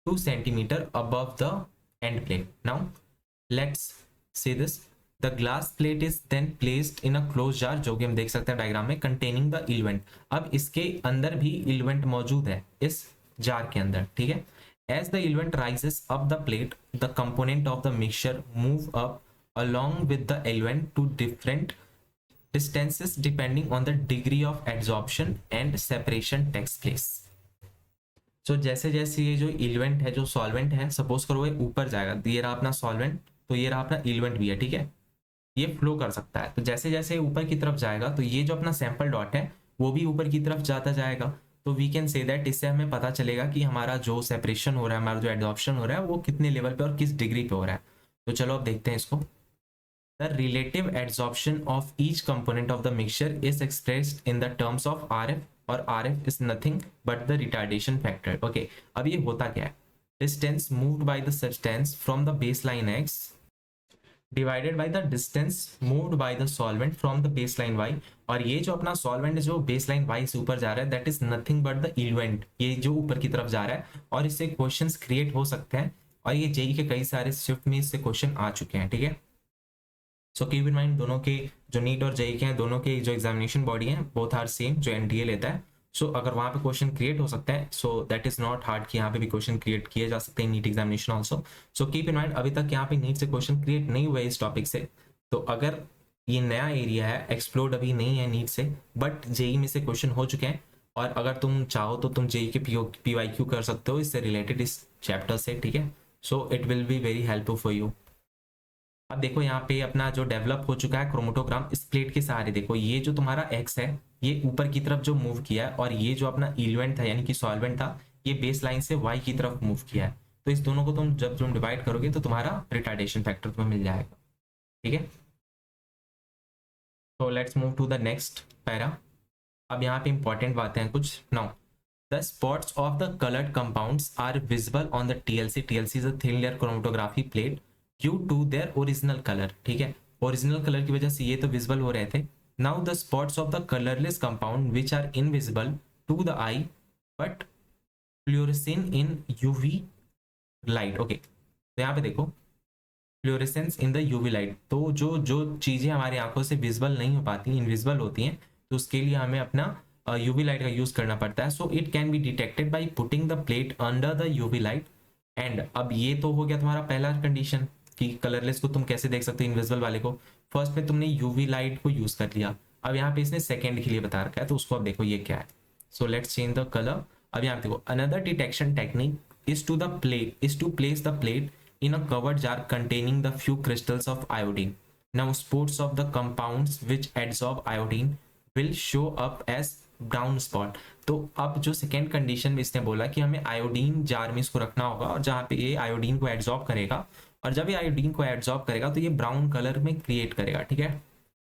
2 centimetre above the end plate. Now let's see this, the glass plate is then placed in a close jar, जो कि हम देख सकते हैं डायग्राम में, कंटेनिंग द इल्वेंट। अब इसके अंदर भी इल्वेंट मौजूद है इस जार के अंदर, ठीक है। As the eluent rises up the plate the component of the mixture move up along with the element to different distances depending on the degree of adsorption and separation takes place। so जैसे जैसे ये जो इल्वेंट है, जो solvent है, suppose करो ये ऊपर जाएगा, ये रहा अपना सॉल्वेंट, तो ये रहा अपना इल्वेंट भी है, ठीक है, ये फ्लो कर सकता है। तो जैसे जैसे ऊपर की तरफ जाएगा तो ये जो अपना सैंपल डॉट है वो भी ऊपर की तरफ जाता जाएगा। तो वी कैन से दैट, इससे हमें पता चलेगा कि हमारा जो सेपरेशन हो रहा है, हमारा जो एडॉप्शन हो रहा है वो कितने लेवल पे और किस डिग्री पे हो रहा है। तो चलो अब देखते हैं इसको। The relative adsorption of each component of the mixture is expressed in the terms of RF, और RF is nothing but the retardation factor, okay। अब ये होता क्या है, distance moved by the substance from the baseline X divided by the distance moved by the solvent from the baseline Y, और ये जो अपना solvent जो baseline Y से ऊपर जा रहा है that is nothing but the eluent, ये जो ऊपर की तरफ जा रहा है, और इससे क्वेश्चंस क्रिएट हो सकते हैं, और ये जेई के कई सारे शिफ्ट में इससे क्वेश्चन आ चुके हैं, ठीक है। सो कीप इन माइंड दोनों के जो नीट और जेई के हैं, दोनों के जो एग्जामिनेशन बॉडी है बोथ आर सेम, जो एनटीए लेता है। सो अगर वहाँ पे क्वेश्चन क्रिएट हो सकता है, so that is not hard कि यहाँ पे भी क्वेश्चन क्रिएट किए जा सकते हैं NEET examination also. So keep in mind अभी तक यहाँ पे नीट से क्वेश्चन क्रिएट नहीं हुए इस टॉपिक से, तो अगर ये नया एरिया है, एक्सप्लोर्ड अभी नहीं है नीट से, बट जेई में से क्वेश्चन हो चुके हैं, और अगर तुम चाहो तो तुम जेई के PYQ कर सकते हो इससे रिलेटेड इस चैप्टर से, ठीक है। सो it will be very helpful for you. अब देखो यहाँ पे अपना जो डेवलप हो चुका है क्रोमेटोग्राम इस प्लेट के सहारे, देखो ये जो तुम्हारा एक्स है ये ऊपर की तरफ जो मूव किया है, और ये जो अपना इल्वेंट था यानी कि सॉल्वेंट था ये बेस लाइन से वाई की तरफ मूव किया है। तो इस दोनों को तुम जब तुम डिवाइड करोगे तो तुम्हारा रिटार्डेशन फैक्टर तुम्हें मिल जाएगा, ठीक है। तो let's move to the next para. अब यहाँ पे इंपॉर्टेंट बातें हैं कुछ। Now the spots of the coloured compounds are visible on the TLC. TLC is a thin layer chromatography plate due to their original colour, ठीक है। Original colour की वजह से ये तो विजिबल हो रहे थे। Now the spots of the colourless compound which are invisible to the eye but fluorescent in UV light. Okay, तो यहाँ पे देखो fluorescence in the UV light, तो जो जो चीजें हमारी आंखों से विजिबल नहीं हो पाती, इनविजिबल होती हैं, तो उसके लिए हमें अपना यूवी लाइट का यूज करना पड़ता है। So it can be detected by putting the plate under the UV light. And अब ये तो हो गया तुम्हारा पहला कंडीशन कि कलरलेस को तुम कैसे देख सकते हो, इनविजिबल वाले को। फर्स्ट में तुमने यूवी लाइट को यूज कर लिया। अब यहाँ पे इसने सेकेंड के लिए बता रखा है, तो उसको अब देखो ये क्या है। So let's change the colour. अब यहाँ पे देखो another detection technique is to place the plate in a covered jar containing the few crystals of iodine. Now spots of the compounds which adsorb iodine will show up as brown spot. तो अब जो second condition में इसने बोला कि हमें iodine jar में इसको रखना होगा और जहाँ पे ये आयोडीन को एड्सॉर्ब करेगा, और जब ये आयोडीन को एड्सॉर्ब करेगा तो ये ब्राउन कलर में क्रिएट करेगा, ठीक है।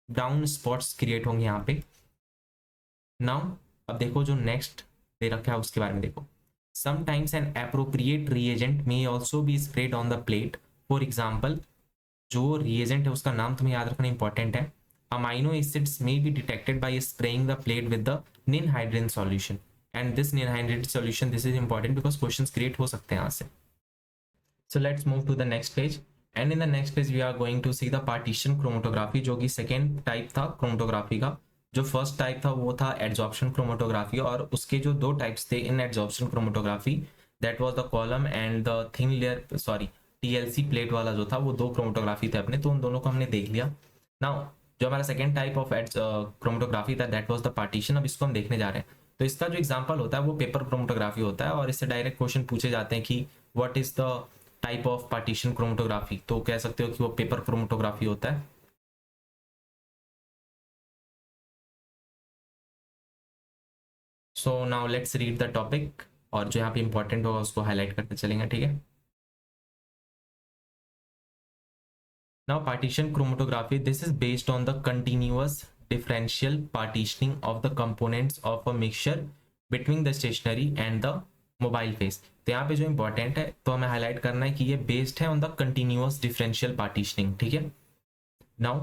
ब्राउन स्पॉट्स क्रिएट होंगे यहाँ पे। नाउ अब देखो जो नेक्स्ट दे रखा है उसके बारे में देखो। Sometimes an appropriate reagent may also be sprayed on the plate. For example, जो reagent है उसका नाम तुम्हें याद रखना इंपॉर्टेंट है। Amino acids may be detected by spraying the plate with the ninhydrin solution. And this ninhydrin solution, this is important because questions create हो सकते हैं यहाँ से। So let's move to the next page. And in the next page we are going to see the partition chromatography, जो कि second type था chromatography का। जो फर्स्ट टाइप था वो था एड्सॉर्प्शन क्रोमेटोग्राफी, और उसके जो दो टाइप्स थे in adsorption chromatography, that was the column and the thin layer, sorry TLC plate वाला जो था, वो दो क्रोमेटोग्राफी थे अपने, तो उन दोनों को हमने देख लिया। नाउ जो हमारा सेकेंड टाइप ऑफ क्रोमेटोग्राफी था दैट वाज द पार्टीशन। अब इसको हम देखने जा रहे हैं। तो इसका जो एग्जाम्पल होता है वो पेपर क्रोमेटोग्राफी होता है, और इससे डायरेक्ट क्वेश्चन पूछे जाते हैं कि what is the type of partition chromatography, तो कह सकते हो कि वो पेपर क्रोमेटोग्राफी होता है। So now let's read the topic, और जो यहाँ पे इंपॉर्टेंट होगा उसको हाईलाइट करते चलेंगे, ठीक है। Now partition chromatography, this is based on the continuous differential partitioning of the components of a mixture between the stationary and the mobile phase. तो यहाँ पे जो इंपॉर्टेंट है तो हमें हाईलाइट करना है कि ये बेस्ड है on the continuous differential partitioning, ठीक है। Now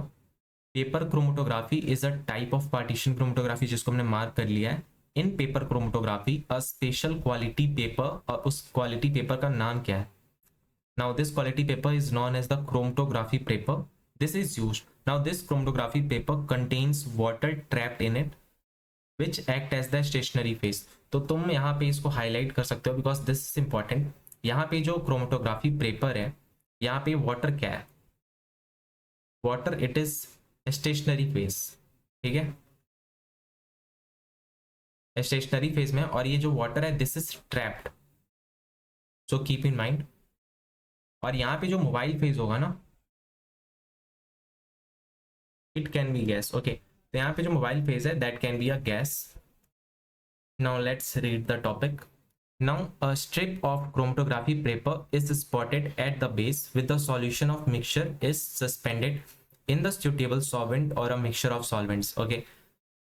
paper chromatography is a type of partition chromatography, जिसको हमने मार्क कर लिया है। In paper chromatography a special quality paper, और उस क्वालिटी पेपर का नाम क्या है। Now this quality paper is known as the chromatography paper. This is used, now this chromatography paper contains water trapped in it which act as the stationary phase. तो तुम यहाँ पे इसको हाईलाइट कर सकते हो बिकॉज दिस इज इंपॉर्टेंट। यहाँ पे जो क्रोमेटोग्राफी पेपर है, यहाँ पे वाटर क्या है, water it is stationary face, ठीक है, स्टेशनरी फेज में, और ये जो वाटर है this is trapped, so keep in mind. और यहाँ पे जो मोबाइल फेज होगा ना, it can be gas, okay. तो यहाँ पे जो मोबाइल फेज है that can be a gas. Now let's read the topic. Now a strip of chromatography paper is spotted at the base with the solution of mixture is suspended in the suitable solvent or a mixture of solvents, okay।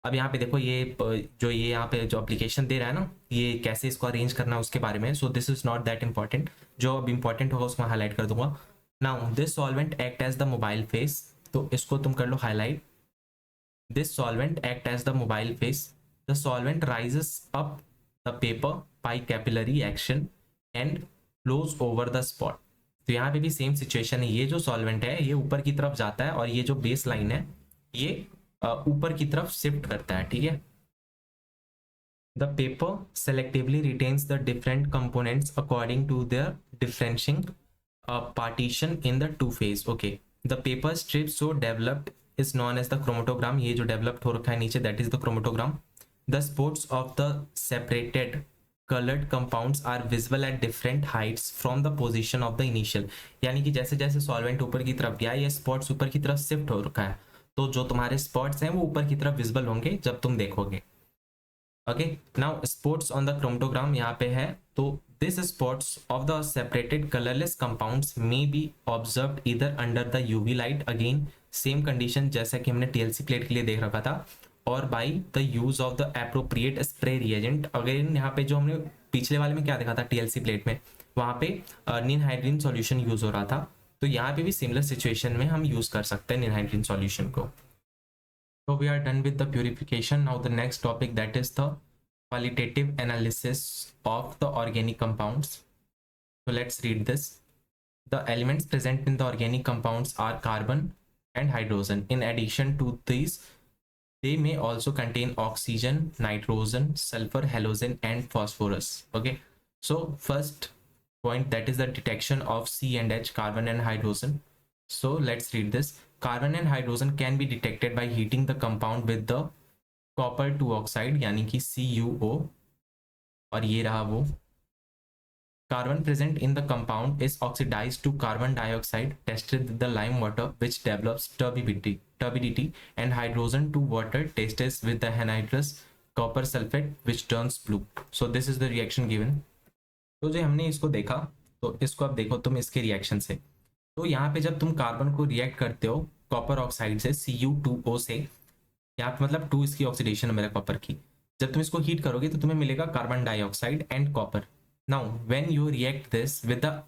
अब यहाँ पे देखो ये जो ये यहाँ पे जो एप्लीकेशन दे रहा है ना, ये कैसे इसको अरेंज करना है उसके बारे में। So this is not that important, जो अब इंपॉर्टेंट होगा उसको हाईलाइट कर दूंगा। Now this solvent act as the mobile phase, तो इसको तुम कर लो highlight. This solvent act as the mobile phase, the solvent rises up the paper by capillary action and flows over the spot. तो यहाँ पे भी सेम सिचुएशन है, ये जो सॉल्वेंट है ये ऊपर की तरफ जाता है, और ये जो बेस लाइन है ये ऊपर की तरफ शिफ्ट करता है, ठीक है। The paper selectively retains the different components according to their differencing partition in the two phase, okay. The paper strip so developed is known as the chromatogram, ये जो डेवलप्ड हो रखा है नीचे that is the chromatogram. The spots of the separated colored compounds are visible at different heights from the position of the initial, यानी कि जैसे जैसे सॉल्वेंट ऊपर की तरफ गया ये स्पॉट्स ऊपर की तरफ शिफ्ट हो रखा है, तो जो तुम्हारे स्पॉट्स हैं वो ऊपर की तरफ विजिबल होंगे जब तुम देखोगे। Okay, now spots on the chromatogram यहाँ पे है, तो this spots of the separated colourless compounds may be observed either under the UV light, again same condition जैसा कि हमने टीएलसी प्लेट के लिए देख रखा था, और by the use of the appropriate spray reagent. Again यहाँ पे जो हमने पिछले वाले में क्या देखा था टीएलसी प्लेट में, वहाँ पे निनहाइड्रीन सॉल्यूशन यूज हो रहा था, तो यहाँ पे भी सिमिलर सिचुएशन में हम यूज कर सकते हैं निनहाइड्रीन सॉल्यूशन को। So we are done with the purification. Now the next topic, that is the qualitative analysis of the organic compounds. So let's read this. The elements present in the organic compounds are carbon and hydrogen. In addition to these, they may also contain oxygen, nitrogen, sulfur, halogen, and phosphorus. Okay. So first point, that is the detection of C and H, carbon and hydrogen. So let's read this. Carbon and hydrogen can be detected by heating the compound with the copper 2 oxide यानी कि CuO, और ये रहा वो। Carbon present in the compound is oxidized to carbon dioxide tested with the lime water which develops turbidity, and hydrogen to water tested with the anhydrous copper sulfate which turns blue. So this is the reaction given. तो जो हमने इसको देखा, तो इसको अब देखो तुम इसके रिएक्शन से। तो यहाँ पे जब तुम कार्बन को रिएक्ट करते हो कॉपर ऑक्साइड से Cu2O से, यहाँ पे मतलब 2 इसकी ऑक्सीडेशन है मेरा कॉपर की, जब तुम इसको हीट करोगे तो तुम्हें मिलेगा carbon dioxide and copper. Now when you react this with the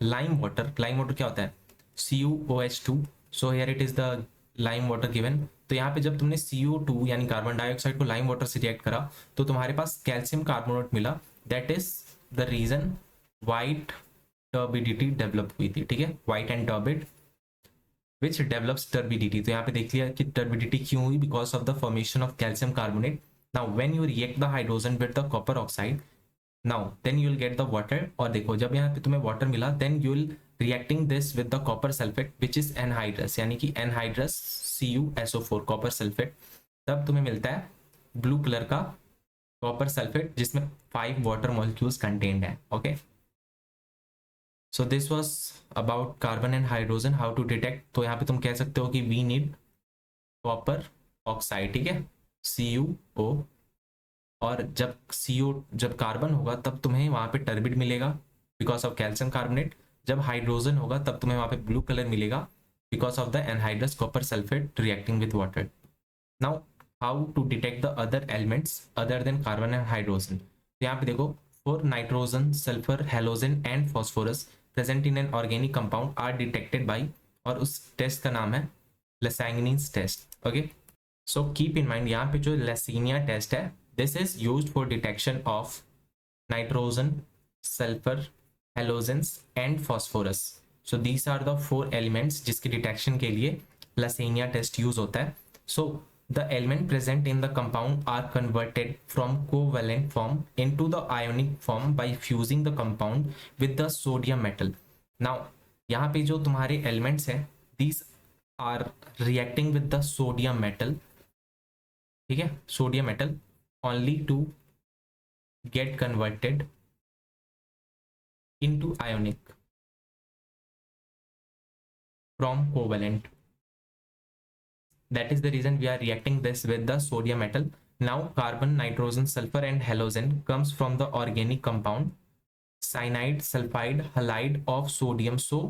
lime water क्या होता है, CuOH2, so here it is the lime water given. तो यहाँ पे जब तुमने CO2 यानी कार्बन डाइऑक्साइड को लाइम वाटर से रिएक्ट करा तो तुम्हारे पास कैल्शियम कार्बोनेट मिला, that is the reason white turbidity develop हुई थी। ठीक है, white and turbid which develops turbidity. तो यहाँ पे देख लिया कि टर्बिडिटी क्यों हुई, because of the formation of calcium carbonate. Now when you react the hydrogen with the copper oxide, now then you will get the water, और देखो जब यहाँ पे तुम्हें वाटर मिला then you will reacting this with the copper sulphate which is anhydrous, यानी कि anhydrous CuSO4 copper sulphate, तब तुम्हें मिलता है ब्लू कलर का कॉपर सल्फेट जिसमें 5 वाटर मॉलिक्यूल्स कंटेन्ड है। Okay, so this was about carbon and hydrogen, how to detect. तो यहाँ पे तुम कह सकते हो कि वी नीड कॉपर ऑक्साइड, ठीक है, CuO, और जब कार्बन होगा तब तुम्हें वहाँ पे टर्बिड मिलेगा बिकॉज ऑफ कैल्शियम कार्बोनेट, जब हाइड्रोजन होगा तब तुम्हें वहाँ पे ब्लू कलर मिलेगा because of the anhydrous copper sulphate reacting with water. Now how to detect the other elements other than carbon and hydrogen. तो यहाँ पे देखो, for nitrogen, sulphur, halogen and phosphorus present in an organic compound are detected by, और उस test का नाम है Lassaigne's test. Okay, so keep in mind यहाँ पे जो लेसिनिया टेस्ट है, this is used for detection of nitrogen, sulphur, halogens and phosphorus. So these are the 4 elements जिसकी डिटेक्शन के लिए लेसिनिया टेस्ट यूज होता है। सो the element present in the compound are converted from covalent form into the ionic form by fusing the compound with the sodium metal. Now यहाँ पे जो तुम्हारे elements हैं, these are reacting with the sodium metal, ठीक है, sodium metal only to get converted into ionic from covalent. That is the reason we are reacting this with the sodium metal. Now carbon, nitrogen, sulfur and halogen comes from the organic compound cyanide, sulfide, halide of sodium, so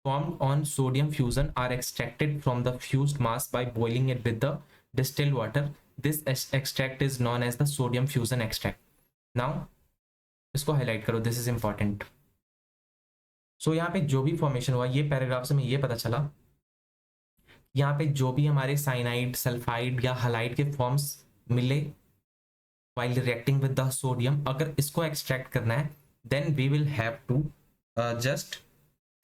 formed on sodium fusion are extracted from the fused mass by boiling it with the distilled water. This extract is known as the sodium fusion extract. Now इसको highlight करो, this is important. सो यहाँ पे जो भी formation हुआ, ये paragraph से हमें ये पता चला, यहाँ पे जो भी हमारे साइनाइड, सल्फाइड या हलाइड के फॉर्म्स मिले while reacting with the sodium, अगर इसको एक्सट्रैक्ट करना है then we will have to just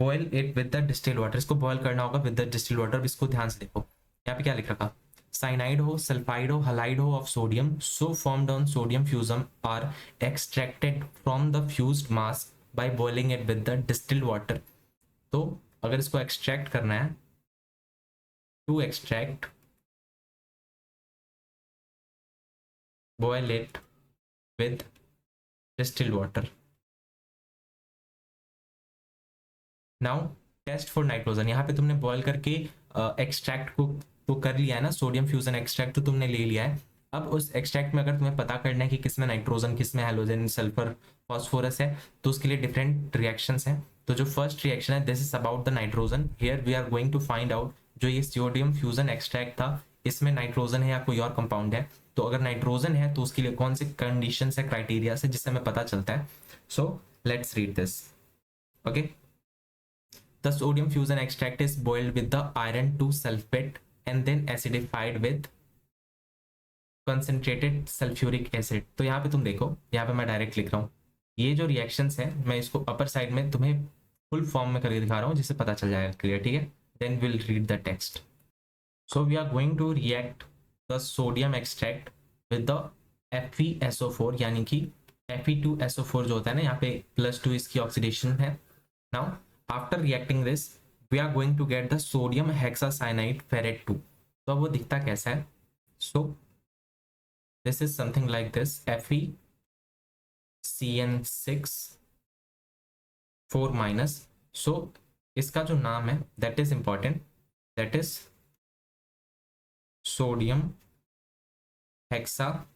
boil it with the distilled water. इसको बॉयल करना होगा with the distilled water। इसको ध्यान से देखो, यहाँ पे क्या लिख रखा, साइनाइड हो, सल्फाइड हो, हलाइड हो of sodium, so formed on sodium fusion are extracted from the fused mass by boiling it with the distilled water। तो अगर इसको एक्सट्रैक्ट करना है, to extract, boil it with distilled water. Now test for nitrogen, यहाँ पे तुमने boil करके extract को तो कर लिया है ना, सोडियम फ्यूजन एक्सट्रैक्ट तो तुमने ले लिया है, अब उस एक्सट्रैक्ट में अगर तुम्हें पता करना है कि किसमें नाइट्रोजन, किसमें हेलोजन, सल्फर, फॉस्फोरस है, तो उसके लिए डिफरेंट रिएक्शंस हैं। तो जो फर्स्ट रिएक्शन है, this is about the nitrogen. Here we are going to find out जो ये सोडियम फ्यूजन एक्सट्रैक्ट था, इसमें नाइट्रोजन है या कोई और कंपाउंड है। तो अगर नाइट्रोजन है तो उसके लिए कौन से कंडीशन है, क्राइटेरिया से, जिससे हमें पता चलता है। So let's read this. Okay, the sodium fusion extract is boiled with the iron 2 sulfate and then acidified with concentrated sulfuric acid। तो यहाँ पे तुम देखो, यहाँ पे मैं डायरेक्ट लिख रहा हूँ, ये जो रिएक्शंस है मैं इसको अपर साइड में तुम्हें फुल फॉर्म में करके दिखा रहा हूँ जिससे पता चल जाएगा क्लियर, ठीक है। Then will read the text. So we are going to react the sodium extract with the FeSO4, यानी कि Fe2SO4 जो होता है ना, यहाँ पे +2 इसकी ऑक्सीडेशन है। Now after reacting this we are going to get the sodium hexacyanide ferrate 2। तो अब वो दिखता कैसा है? सो this is something like this, FeCN6 4 minus। so इसका जो नाम है that is important, that is sodium hexacyanido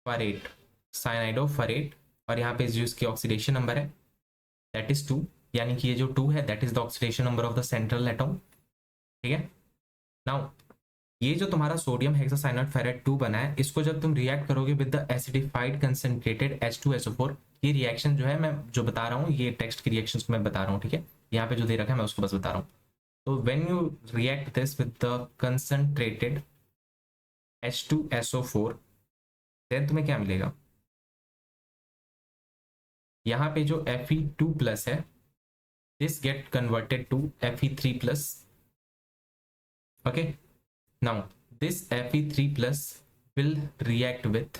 ferrate, cyanido ferrate. और यहाँ पे जो इसकी ऑक्सीडेशन नंबर है दैट इज 2, यानी कि ये जो 2 है that is the oxidation number of the central atom, ठीक है। नाउ ये जो तुम्हारा सोडियम हेक्सासाइनाइड फेरेट 2 बना है, इसको जब तुम रिएक्ट करोगे with the acidified concentrated H2SO4, ये रिएक्शन जो है मैं जो बता रहा हूँ, ये टेक्स्ट की रिएक्शंस को मैं बता रहा हूँ, ठीक है। यहाँ पे जो दे रखा है मैं उसको बस बता रहा हूँ। तो when you react this with the concentrated H2SO4, then तुम्हें क्या मिलेगा? यहाँ पे जो Fe2 प्लस है, this get converted to Fe3 plus. Okay, now this Fe3 plus will react with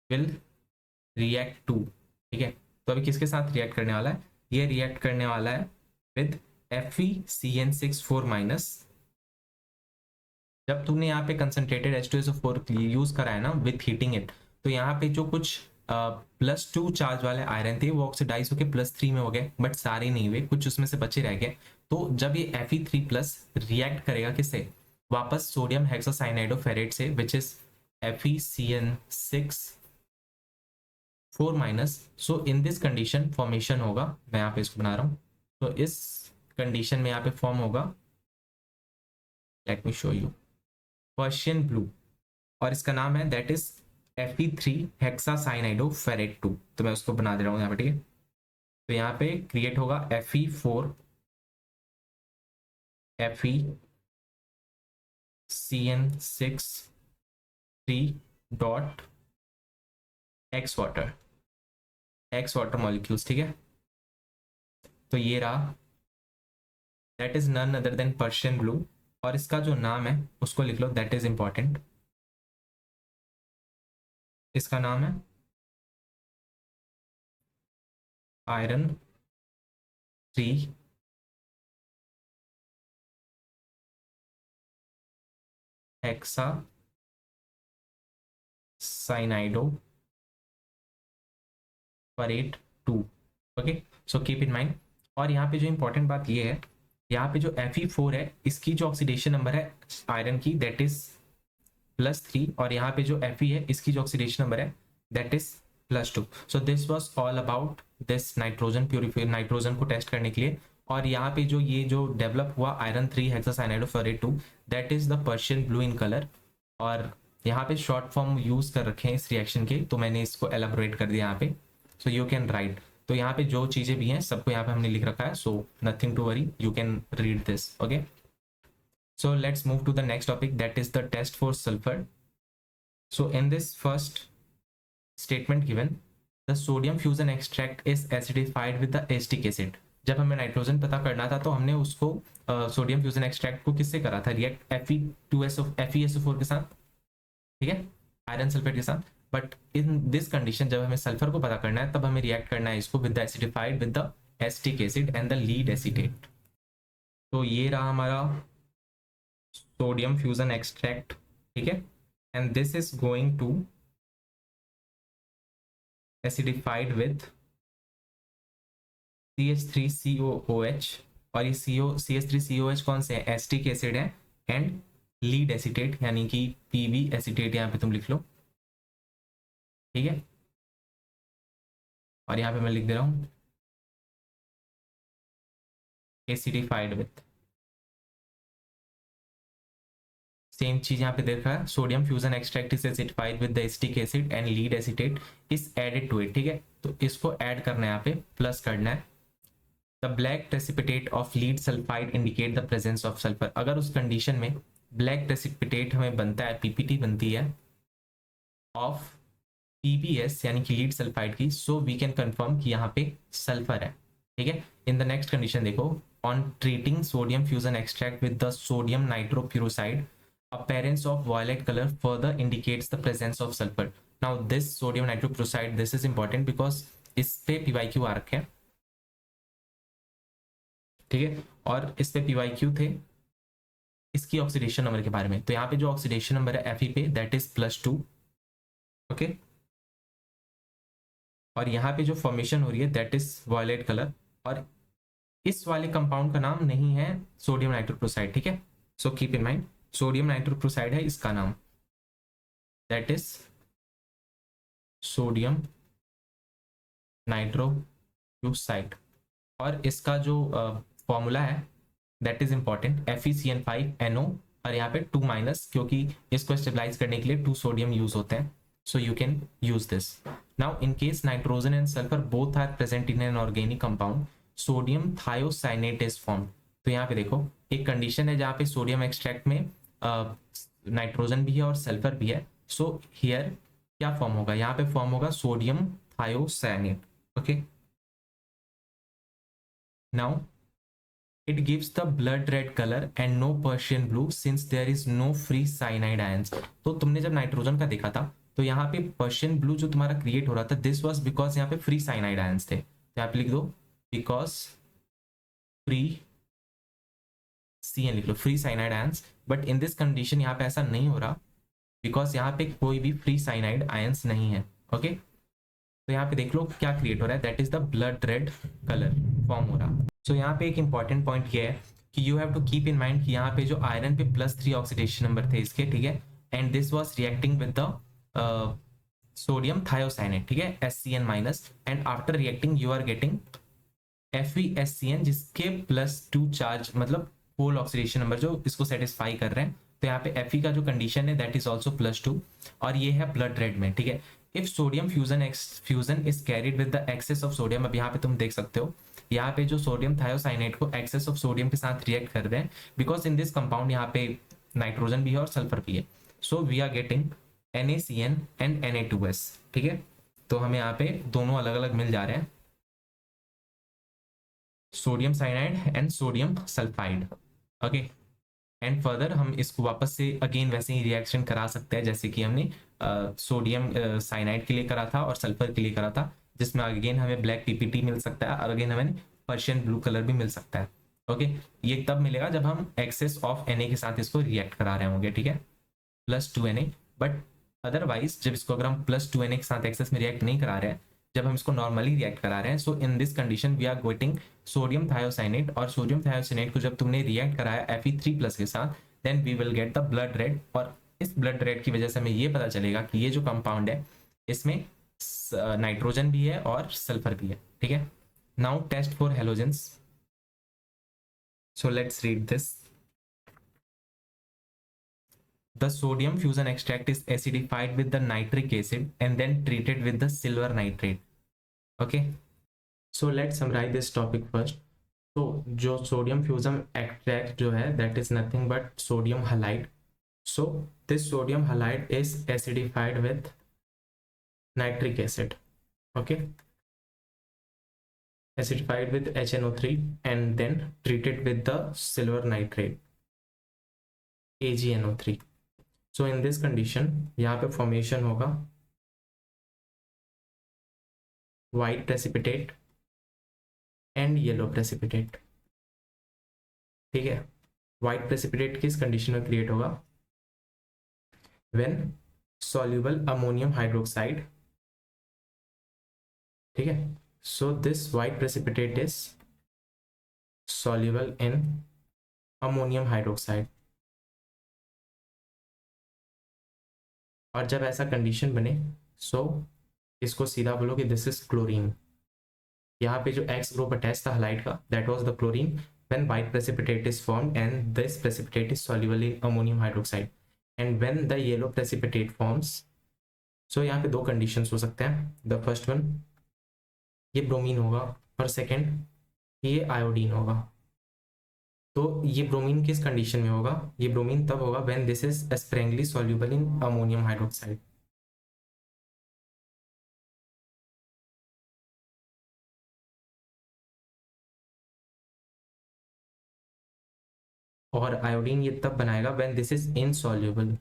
will react to, ठीक है। तो अभी किसके साथ रिएक्ट करने वाला है? ये रिएक्ट करने वाला है विद FeCN6 4 माइनस। जब तुमने यहाँ पे कंसंट्रेटेड H2SO4 यूज करा है ना विद हीटिंग इट, तो यहाँ पे जो कुछ +2 चार्ज वाले आयरन थे वो ऑक्सीडाइज होकर +3 में हो गए, बट सारे नहीं हुए, कुछ उसमें से बचे रह गए। तो जब ये Fe3 प्लस रिएक्ट करेगा किससे? वापस सोडियम हेक्सासाइनाइडो फेरेट से, which is FeCN6 4 minus. So in this condition formation होगा, मैं यहाँ पे इसको बना रहा हूँ, तो इस कंडीशन में यहाँ पे फॉर्म होगा, let me show you, Persian blue, और इसका नाम है दैट इज Fe3 हेक्सासाइनाइडो फेरेट 2। तो मैं उसको बना दे रहा हूँ यहाँ पे, ठीक है। तो यहाँ पे क्रिएट होगा Fe4 FeCN6 3 dot x water molecules, ठीक है। तो ये रहा, that is none other than Persian blue, और इसका जो नाम है उसको लिख लो, दैट इज इंपॉर्टेंट। इसका नाम है iron 3 hexa cyanido ferrate 2। Okay, so keep in mind. और यहाँ पे जो इंपॉर्टेंट बात ये है, यहाँ पे जो Fe4 है इसकी जो ऑक्सीडेशन नंबर है आयरन की दैट इज +3, और यहाँ पे जो Fe है इसकी जो ऑक्सीडेशन नंबर है that is +2। So this was all about this nitrogen purifier, nitrogen को टेस्ट करने के लिए। और यहाँ पे जो ये जो डेवलप हुआ iron 3 हेक्सासाइनाइडोफेरेट 2, that is the Persian blue in colour. और यहाँ पे शॉर्ट फॉर्म यूज कर रखे हैं इस रिएक्शन के, तो मैंने इसको एलाबोरेट कर दिया यहाँ पे, सो यू कैन राइट। तो यहाँ पे जो चीजें भी हैं सबको यहाँ पे हमने लिख रखा है, so nothing to worry, you can read this. Okay, so let's move to the next topic, that is the test for sulfur. So in this first statement given, the sodium fusion extract is acidified with the acetic acid। जब हमें nitrogen पता करना था तो हमने उसको sodium fusion extract को किससे करा था? रिएक्ट FeSO4 के साथ, ठीक है, आयरन सल्फेट के साथ। बट इन दिस कंडीशन जब हमें सल्फर को पता करना है तब हमें रिएक्ट करना है इसको with the acidified with the acetic acid and the lead acetate. तो ये रहा हमारा सोडियम फ्यूजन एक्सट्रैक्ट, ठीक है, and this is going to acidified with CH3COOH और ये CH3COH कौन से है, एसिटिक एसिड है, एंड लीड एसीटेट यानी कि PB एसीटेट यहाँ पे तुम लिख लो, ठीक है। और यहाँ पे मैं लिख दे रहा हूँ एसिडिफाइड विथ, सेम चीज यहाँ पे देखा है, sodium fusion extract is acidified with the acetic acid and lead acetate is added to it, ठीक है। तो इसको ऐड करना है यहाँ पे, प्लस करना है। The black precipitate of lead sulphide indicate the presence of sulphur. अगर उस कंडीशन में ब्लैक प्रेसिपिटेट हमें बनता है, PPT बनती है ऑफ PbS यानी कि लीड सल्फाइड की, सो वी कैन कंफर्म कि यहाँ पे सल्फर है, ठीक है। इन द नेक्स्ट कंडीशन देखो, on treating sodium fusion extract with the sodium nitroprusside appearance of violet color further indicates the presence of sulfur. Now this sodium nitroprusside, this is important because इस पे PYQ आ रखे हैं, ठीक है। और इस पे PYQ थे इसकी ऑक्सीडेशन नंबर के बारे में। तो यहाँ पे जो ऑक्सीडेशन नंबर है Fe पे दैट इज +2, ओके। और यहाँ पे जो फॉर्मेशन हो रही है दैट इज वायलेट कलर, और इस वाले कंपाउंड का नाम नहीं है सोडियम नाइट्रोक्लोराइड, ठीक है। So keep in mind sodium nitrochloride है इसका नाम, दैट इज सोडियम नाइट्रोक्लोराइड। और इसका जो फॉर्मूला है दैट इज इंपॉर्टेंट, FeCN5NO, और यहाँ पे 2- क्योंकि इसको स्टेबलाइज करने के लिए 2 सोडियम यूज होते हैं, so you can use this. Now in case nitrogen and sulfur both are present in an organic compound, sodium thiocyanate is formed. तो यहाँ पे देखो एक कंडीशन है जहाँ पे सोडियम एक्सट्रैक्ट में नाइट्रोजन भी है और सल्फर भी है, सो हियर क्या फॉर्म होगा, यहाँ पे फॉर्म होगा sodium thiocyanate, okay. Now it gives the blood red color and no Persian blue since there is no free cyanide ions. तो तुमने जब नाइट्रोजन का देखा था तो यहाँ पे पर्शियन ब्लू जो तुम्हारा क्रिएट हो रहा था, दिस वाज बिकॉज यहाँ पे फ्री साइनाइड आयंस थे। यहाँ पे लिख दो बिकॉज फ्री, CN लिख लो, free cyanide ions. But in this condition यहाँ पे ऐसा नहीं हो रहा बिकॉज यहाँ पे कोई भी फ्री साइनाइड आयंस नहीं है, ओके। तो यहाँ पे देख लो क्या क्रिएट हो रहा है, that is the blood red colour form हो रहा। सो यहाँ पे एक इंपॉर्टेंट पॉइंट ये है कि you have to keep in mind कि यहाँ पे जो आयरन पे +3 ऑक्सीडेशन नंबर थे इसके, ठीक है, and this was reacting with the sodium thiocyanate, ठीक है, SCN-, and after reacting you are getting FeSCN जिसके +2 चार्ज, मतलब पोल ऑक्सीडेशन नंबर जो इसको सेटिस्फाई कर रहे हैं। तो यहाँ पे Fe का जो कंडीशन है दैट इज ऑल्सो +2, और ये है ब्लड रेड में, ठीक है। If sodium fusion is carried with the excess of sodium, अब यहाँ पे तुम देख सकते हो यहाँ पे जो सोडियम थायोसाइनेट को एक्सेस ऑफ सोडियम के साथ रिएक्ट कर रहे हैं, बिकॉज इन दिस कंपाउंड यहाँ पे नाइट्रोजन भी है और सल्फर भी है, so we are getting NaCN and Na2S, ठीक है। तो हमें यहाँ पे दोनों अलग अलग मिल जा रहे हैं, sodium cyanide and sodium sulphide, okay. And further हम इसको वापस से अगेन वैसे ही रिएक्शन करा सकते हैं जैसे कि हमने सोडियम साइनाइड के लिए करा था और सल्फर के लिए करा था, जिसमें अगेन हमें ब्लैक PPT मिल सकता है और अगेन हमें पर्शियन ब्लू कलर भी मिल सकता है, ओके। ये तब मिलेगा जब हम एक्सेस ऑफ Na के साथ इसको रिएक्ट करा रहे होंगे, ठीक है, +2 Na। बट अदरवाइज जब इसको अगर हम +2 Na के साथ एक्सेस में रिएक्ट नहीं करा रहे हैं, जब हम इसको नॉर्मली रिएक्ट करा रहे हैं, so in this condition we are getting sodium thiocyanate, और सोडियम थायोसाइनेट को जब तुमने रिएक्ट कराया Fe3+ के साथ, then we will get the blood red. और इस ब्लड रेड की वजह से हमें ये पता चलेगा कि ये जो कंपाउंड है इसमें नाइट्रोजन भी है और सल्फर भी है, ठीक है। Now test for halogens, so let's read this. The sodium fusion extract is acidified with the nitric acid and then treated with the silver nitrate, okay. So let's summarize this topic first. So जो sodium fusion extract जो है that is nothing but sodium halide. So this sodium halide is acidified with nitric acid, okay, acidified with HNO3 and then treated with the silver nitrate, AgNO3. So in this condition यहाँ पे formation होगा white precipitate and yellow precipitate, ठीक है। White precipitate किस condition में create होगा, when soluble ammonium hydroxide, ठीक है। So this white precipitate is soluble in ammonium hydroxide. और जब ऐसा कंडीशन बने सो इसको सीधा बोलो कि दिस इज क्लोरीन। यहाँ पे जो एक्स ग्रुप अटैच था हलाइड का, that was the chlorine. when white precipitate is formed and this precipitate is soluble in ammonium hydroxide and when the yellow precipitate forms, so यहाँ पे दो conditions हो सकते हैं। द फर्स्ट वन ये bromine होगा और सेकंड ये आयोडीन होगा। तो ये ब्रोमीन किस कंडीशन में होगा? ये ब्रोमीन तब होगा when this is sparingly soluble in ammonium hydroxide. और आयोडीन ये तब बनाएगा when this is insoluble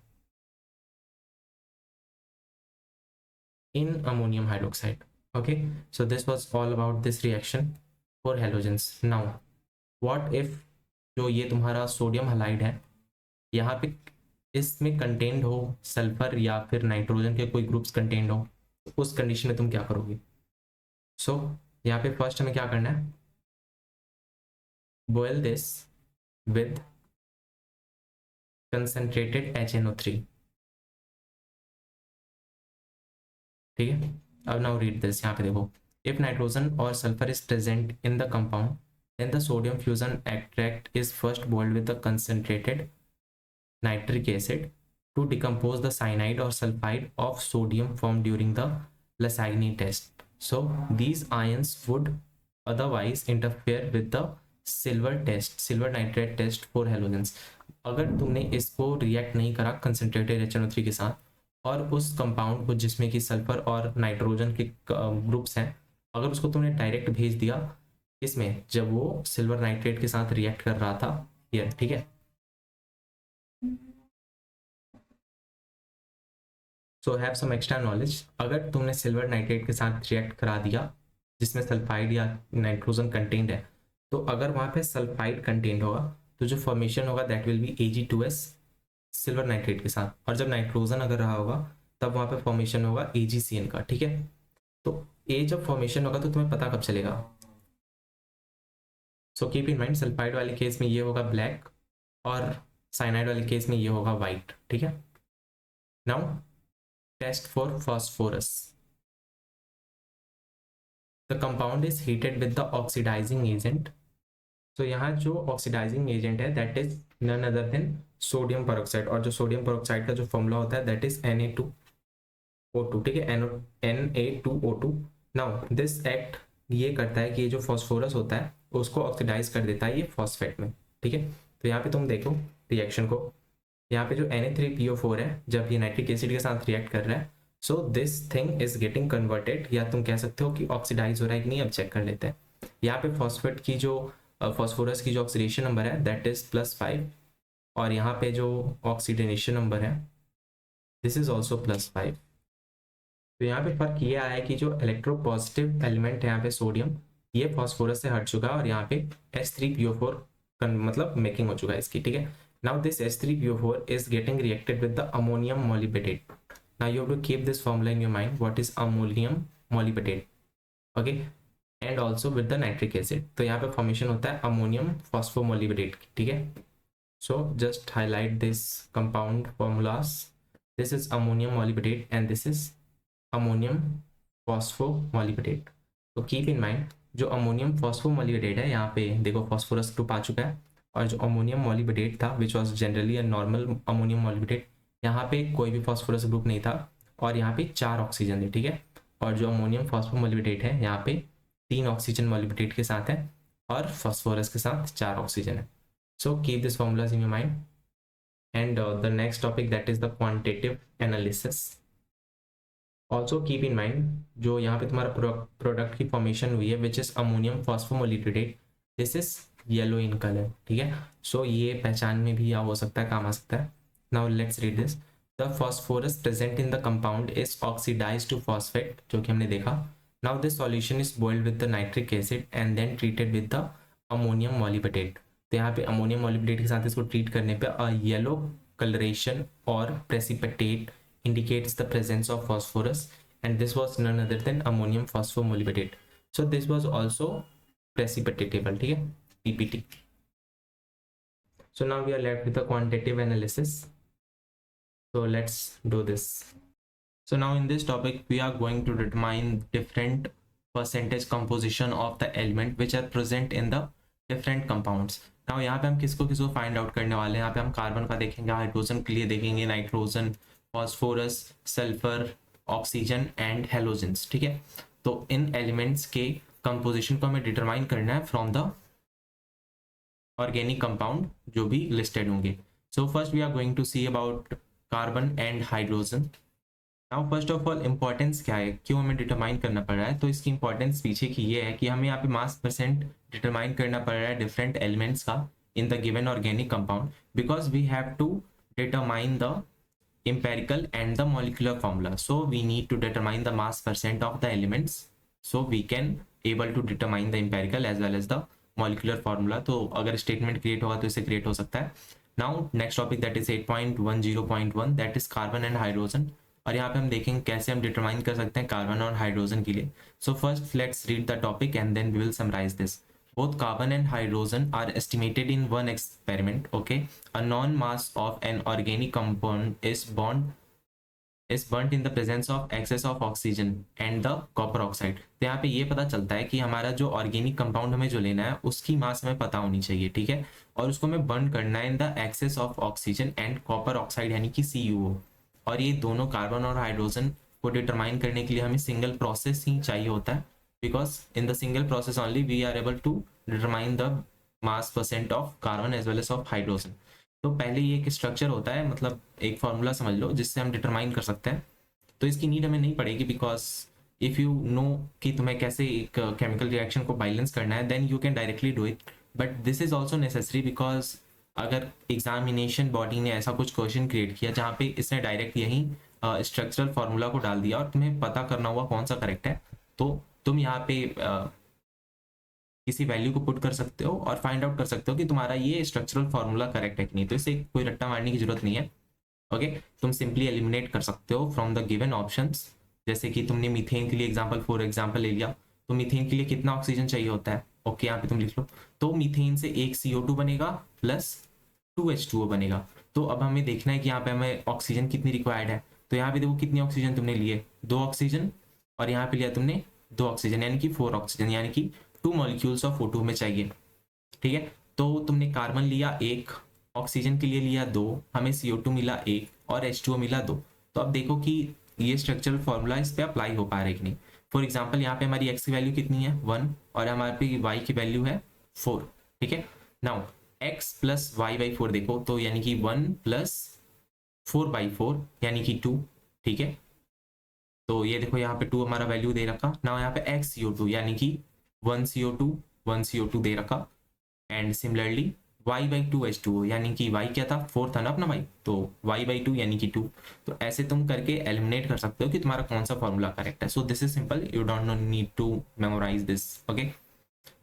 in ammonium hydroxide. Okay, so this was all about this reaction for halogens. Now what if जो ये तुम्हारा सोडियम हलाइड है यहाँ पे इसमें कंटेन्ड हो सल्फर या फिर नाइट्रोजन के कोई ग्रुप्स कंटेन्ड हो, तो उस कंडीशन में तुम क्या करोगे? सो यहाँ पे फर्स्ट हमें क्या करना है, boil this with concentrated HNO3। ठीक है, अब नाउ रीड दिस। यहाँ पे देखो, इफ नाइट्रोजन और sulphur is present in the compound then the sodium fusion extract is first boiled with the concentrated nitric acid to decompose the cyanide or sulfide of sodium formed during the Lassagne test. So these ions would otherwise interfere with the silver nitrate test for halogens. अगर तुमने इसको react नहीं करा concentrated HNO3 के साथ और उस compound को जिसमें कि सल्फर और नाइट्रोजन के ग्रुप्स हैं, अगर उसको तुमने डायरेक्ट भेज दिया इसमें जब वो सिल्वर नाइट्रेट के साथ रिएक्ट कर रहा था हियर, ठीक है। So have some extra knowledge, अगर तुमने सिल्वर नाइट्रेट के साथ रिएक्ट करा दिया जिसमें सल्फाइड या नाइट्रोजन कंटेंट है, तो अगर वहां पे सल्फाइड कंटेंट होगा तो जो फॉर्मेशन होगा that will B Ag2S silver nitrate के साथ, और जब नाइट्रोजन अगर रहा होगा तब वहां पे फॉर्मेशन होगा AgCN का। ठीक है, तो ए जब फॉर्मेशन होगा तो तुम्हें पता कब चलेगा? सो कीप इन माइंड, सल्फाइड वाले केस में ये होगा ब्लैक और साइनाइड वाले केस में ये होगा वाइट। ठीक है, now test for phosphorus. The compound is heated with the oxidising agent. तो यहाँ जो ऑक्सीडाइजिंग एजेंट है that is none other than sodium peroxide, और जो सोडियम पेरोक्साइड का जो फॉर्मूला होता है दैट इज Na2O2। ठीक है, Na2O2। नाउ दिस एक्ट ये करता है कि ये जो फॉस्फोरस होता है उसको ऑक्सीडाइज कर देता है ये फॉस्फेट में। ठीक है, तो यहाँ पे तुम देखो रिएक्शन को, यहाँ पे जो Na3PO4 है जब ये नाइट्रिक एसिड के साथ रिएक्ट कर रहा है, so this thing is getting converted, या तुम कह सकते हो कि ऑक्सीडाइज हो रहा है कि नहीं, अब चेक कर लेते हैं। यहाँ पे फॉस्फेट की जो फॉस्फोरस की जो ऑक्सीडेशन नंबर है दैट इज +5, और यहाँ पे जो ऑक्सीडेशन नंबर है दिस इज ऑल्सो +5। तो यहाँ पे फर्क ये आया है कि जो इलेक्ट्रोपॉजिटिव एलिमेंट है यहाँ पे सोडियम, ये फॉस्फोरस से हट चुका है और यहाँ पे H3PO4 मतलब मेकिंग हो चुका है इसकी। ठीक है, now this H3PO4 is getting reacted with the ammonium molybdate. Now you have to keep this formula in your mind, what is ammonium molybdate, okay, and also with the nitric acid. तो यहाँ पे formation होता है ammonium phosphomolybdate. ठीक है, so just highlight this compound formulas, this is ammonium molybdate and this is ammonium phosphomolybdate. तो keep in mind जो ammonium phosphomolybdate है यहाँ पे देखो फॉस्फोरस ग्रुप आ चुका है, और जो अमोनियम मोलिबेटेट था which was generally a normal ammonium molybdate, यहाँ पे कोई भी फॉस्फोरस ग्रुप नहीं था और यहाँ पे 4 ऑक्सीजन थे। ठीक है, और जो अमोनियम फॉस्फोमोलिबेटेट है यहाँ पे 3 ऑक्सीजन मोलिबेटेट के साथ है और फॉस्फोरस के साथ 4 ऑक्सीजन है। So keep this formulas in your mind and the next topic that is the quantitative analysis. Also keep in mind जो यहाँ पे तुम्हारा प्रोडक्ट की फॉर्मेशन हुई है which is ammonium phosphomolybdate, this is yellow in colour. ठीक है, सो ये पहचान में भी हो सकता है, काम आ सकता है। Now let's read this, the phosphorus present in the compound is oxidise to phosphate, जो कि हमने देखा। Now this solution is boiled with the nitric acid and then treated with the ammonium molybdate. तो यहाँ पे अमोनियम मोलिबेटेट के साथ इसको ट्रीट करने पे अ येलो कलरेशन और precipitate indicates the presence of phosphorus, and this was none other than ammonium phosphomolybdate. So this was also precipitatable. ठीक है, PPT. So now we are left with the quantitative analysis. So let's do this. So now in this topic we are going to determine different percentage composition of the element which are present in the different compounds. Now यहाँ पे हम किसको किसको find out करने वाले हैं. यहाँ पे हम कार्बन का देखेंगे, हाइड्रोजन के लिए देखेंगे nitrogen, phosphorus, sulphur, oxygen and halogens. ठीक है, तो इन एलिमेंट्स के कंपोजिशन को हमें डिटरमाइन करना है फ्रॉम द ऑर्गेनिक कंपाउंड जो भी लिस्टेड होंगे. So first we are going to see about carbon and hydrogen. Now first of all importance क्या है, क्यों हमें डिटरमाइन करना पड़ रहा है. तो इसकी इंपॉर्टेंस पीछे की ये है कि हमें यहाँ पे मास परसेंट डिटरमाइन करना पड़ रहा है डिफरेंट एलिमेंट्स का in the given organic compound, because we have to determine the empirical and the molecular formula. So we need to determine the mass percent of the elements so we can able to determine the empirical as well as the molecular formula. तो अगर statement create होगा तो इसे create हो सकता है. Now next topic that is 8.10.1 that is carbon and hydrogen. और यहाँ पे हम देखेंगे कैसे हम डिटरमाइन कर सकते हैं कार्बन और हाइड्रोजन के लिए. So first let's read the topic and then we will summarise this. Both carbon and hydrogen are estimated in one experiment. Okay, a non-mass of an organic compound is burnt in the presence of excess of oxygen and the copper oxide. तो यहाँ पे ये पता चलता है कि हमारा जो ऑर्गेनिक कंपाउंड हमें जो लेना है उसकी मास हमें पता होनी चाहिए. ठीक है, और उसको हमें बर्न करना है in the excess of oxygen and copper oxide यानी कि CuO. और ये दोनों कार्बन और हाइड्रोजन को डिटरमाइन करने के लिए हमें सिंगल प्रोसेस ही चाहिए होता है, because in the single process only we are able to determine the mass percent of carbon as well as of hydrogen. तो पहले ये एक स्ट्रक्चर होता है, मतलब एक फॉर्मूला समझ लो जिससे हम डिटरमाइन कर सकते हैं. तो इसकी नीड हमें नहीं पड़ेगी बिकॉज इफ़ यू नो कि तुम्हें कैसे एक केमिकल रिएक्शन को बैलेंस करना है then you can directly do it. But this is also necessary because अगर एग्जामिनेशन बॉडी ने ऐसा कुछ क्वेश्चन क्रिएट किया जहाँ पे इसने डायरेक्ट यही स्ट्रक्चरल फार्मूला को डाल दिया और तुम्हें पता करना हुआ कौन सा करेक्ट है, तो तुम यहाँ पे किसी वैल्यू को पुट कर सकते हो और फाइंड आउट कर सकते हो कि तुम्हारा ये स्ट्रक्चरल फार्मूला करेक्ट है कि नहीं. तो इसे कोई रट्टा मारने की जरूरत नहीं है. ओके, तुम सिंपली एलिमिनेट कर सकते हो फ्रॉम द गिवन ऑप्शंस. जैसे कि तुमने मीथेन के लिए एग्जांपल फॉर एग्जांपल ले लिया, तो मीथेन के लिए कितना ऑक्सीजन चाहिए होता है. ओके, यहाँ पे तुम लिख लो. तो मीथेन से एक CO2 बनेगा प्लस 2 H2O बनेगा. तो अब हमें देखना है कि यहाँ पे हमें ऑक्सीजन कितनी रिक्वायर्ड है. तो यहाँ पे देखो कितनी ऑक्सीजन तुमने लिए, 2 ऑक्सीजन, और यहाँ पे लिया तुमने 2 ऑक्सीजन यानी कि 4 ऑक्सीजन यानी कि 2 मॉलिक्यूल्स ऑफ O2 में चाहिए. ठीक है, तो तुमने कार्बन लिया 1, ऑक्सीजन के लिए लिया 2, हमें CO2 मिला 1 और H2O मिला 2. तो अब देखो कि ये स्ट्रक्चरल फॉर्मूला इस पर अप्लाई हो पा रहा है कि नहीं. फॉर एग्जाम्पल यहाँ पे हमारी x की वैल्यू कितनी है 1 और हमारे पे y की वैल्यू है 4. ठीक है, now x plus y by 4 देखो तो यानी कि 1 प्लस 4/4 यानी कि 2. ठीक है, तो ये देखो यहाँ पे 2 हमारा वैल्यू दे रखा ना. यहाँ पे x CO2 यानी कि 1 CO2 दे रखा. एंड सिमिलरली y/2 H2O यानी कि y क्या था 4 था ना अपना y, तो y/2 यानी कि 2. तो ऐसे तुम करके एलिमिनेट कर सकते हो कि तुम्हारा कौन सा फॉर्मूला करेक्ट है. So this is simple, you don't need to memorise this. Okay,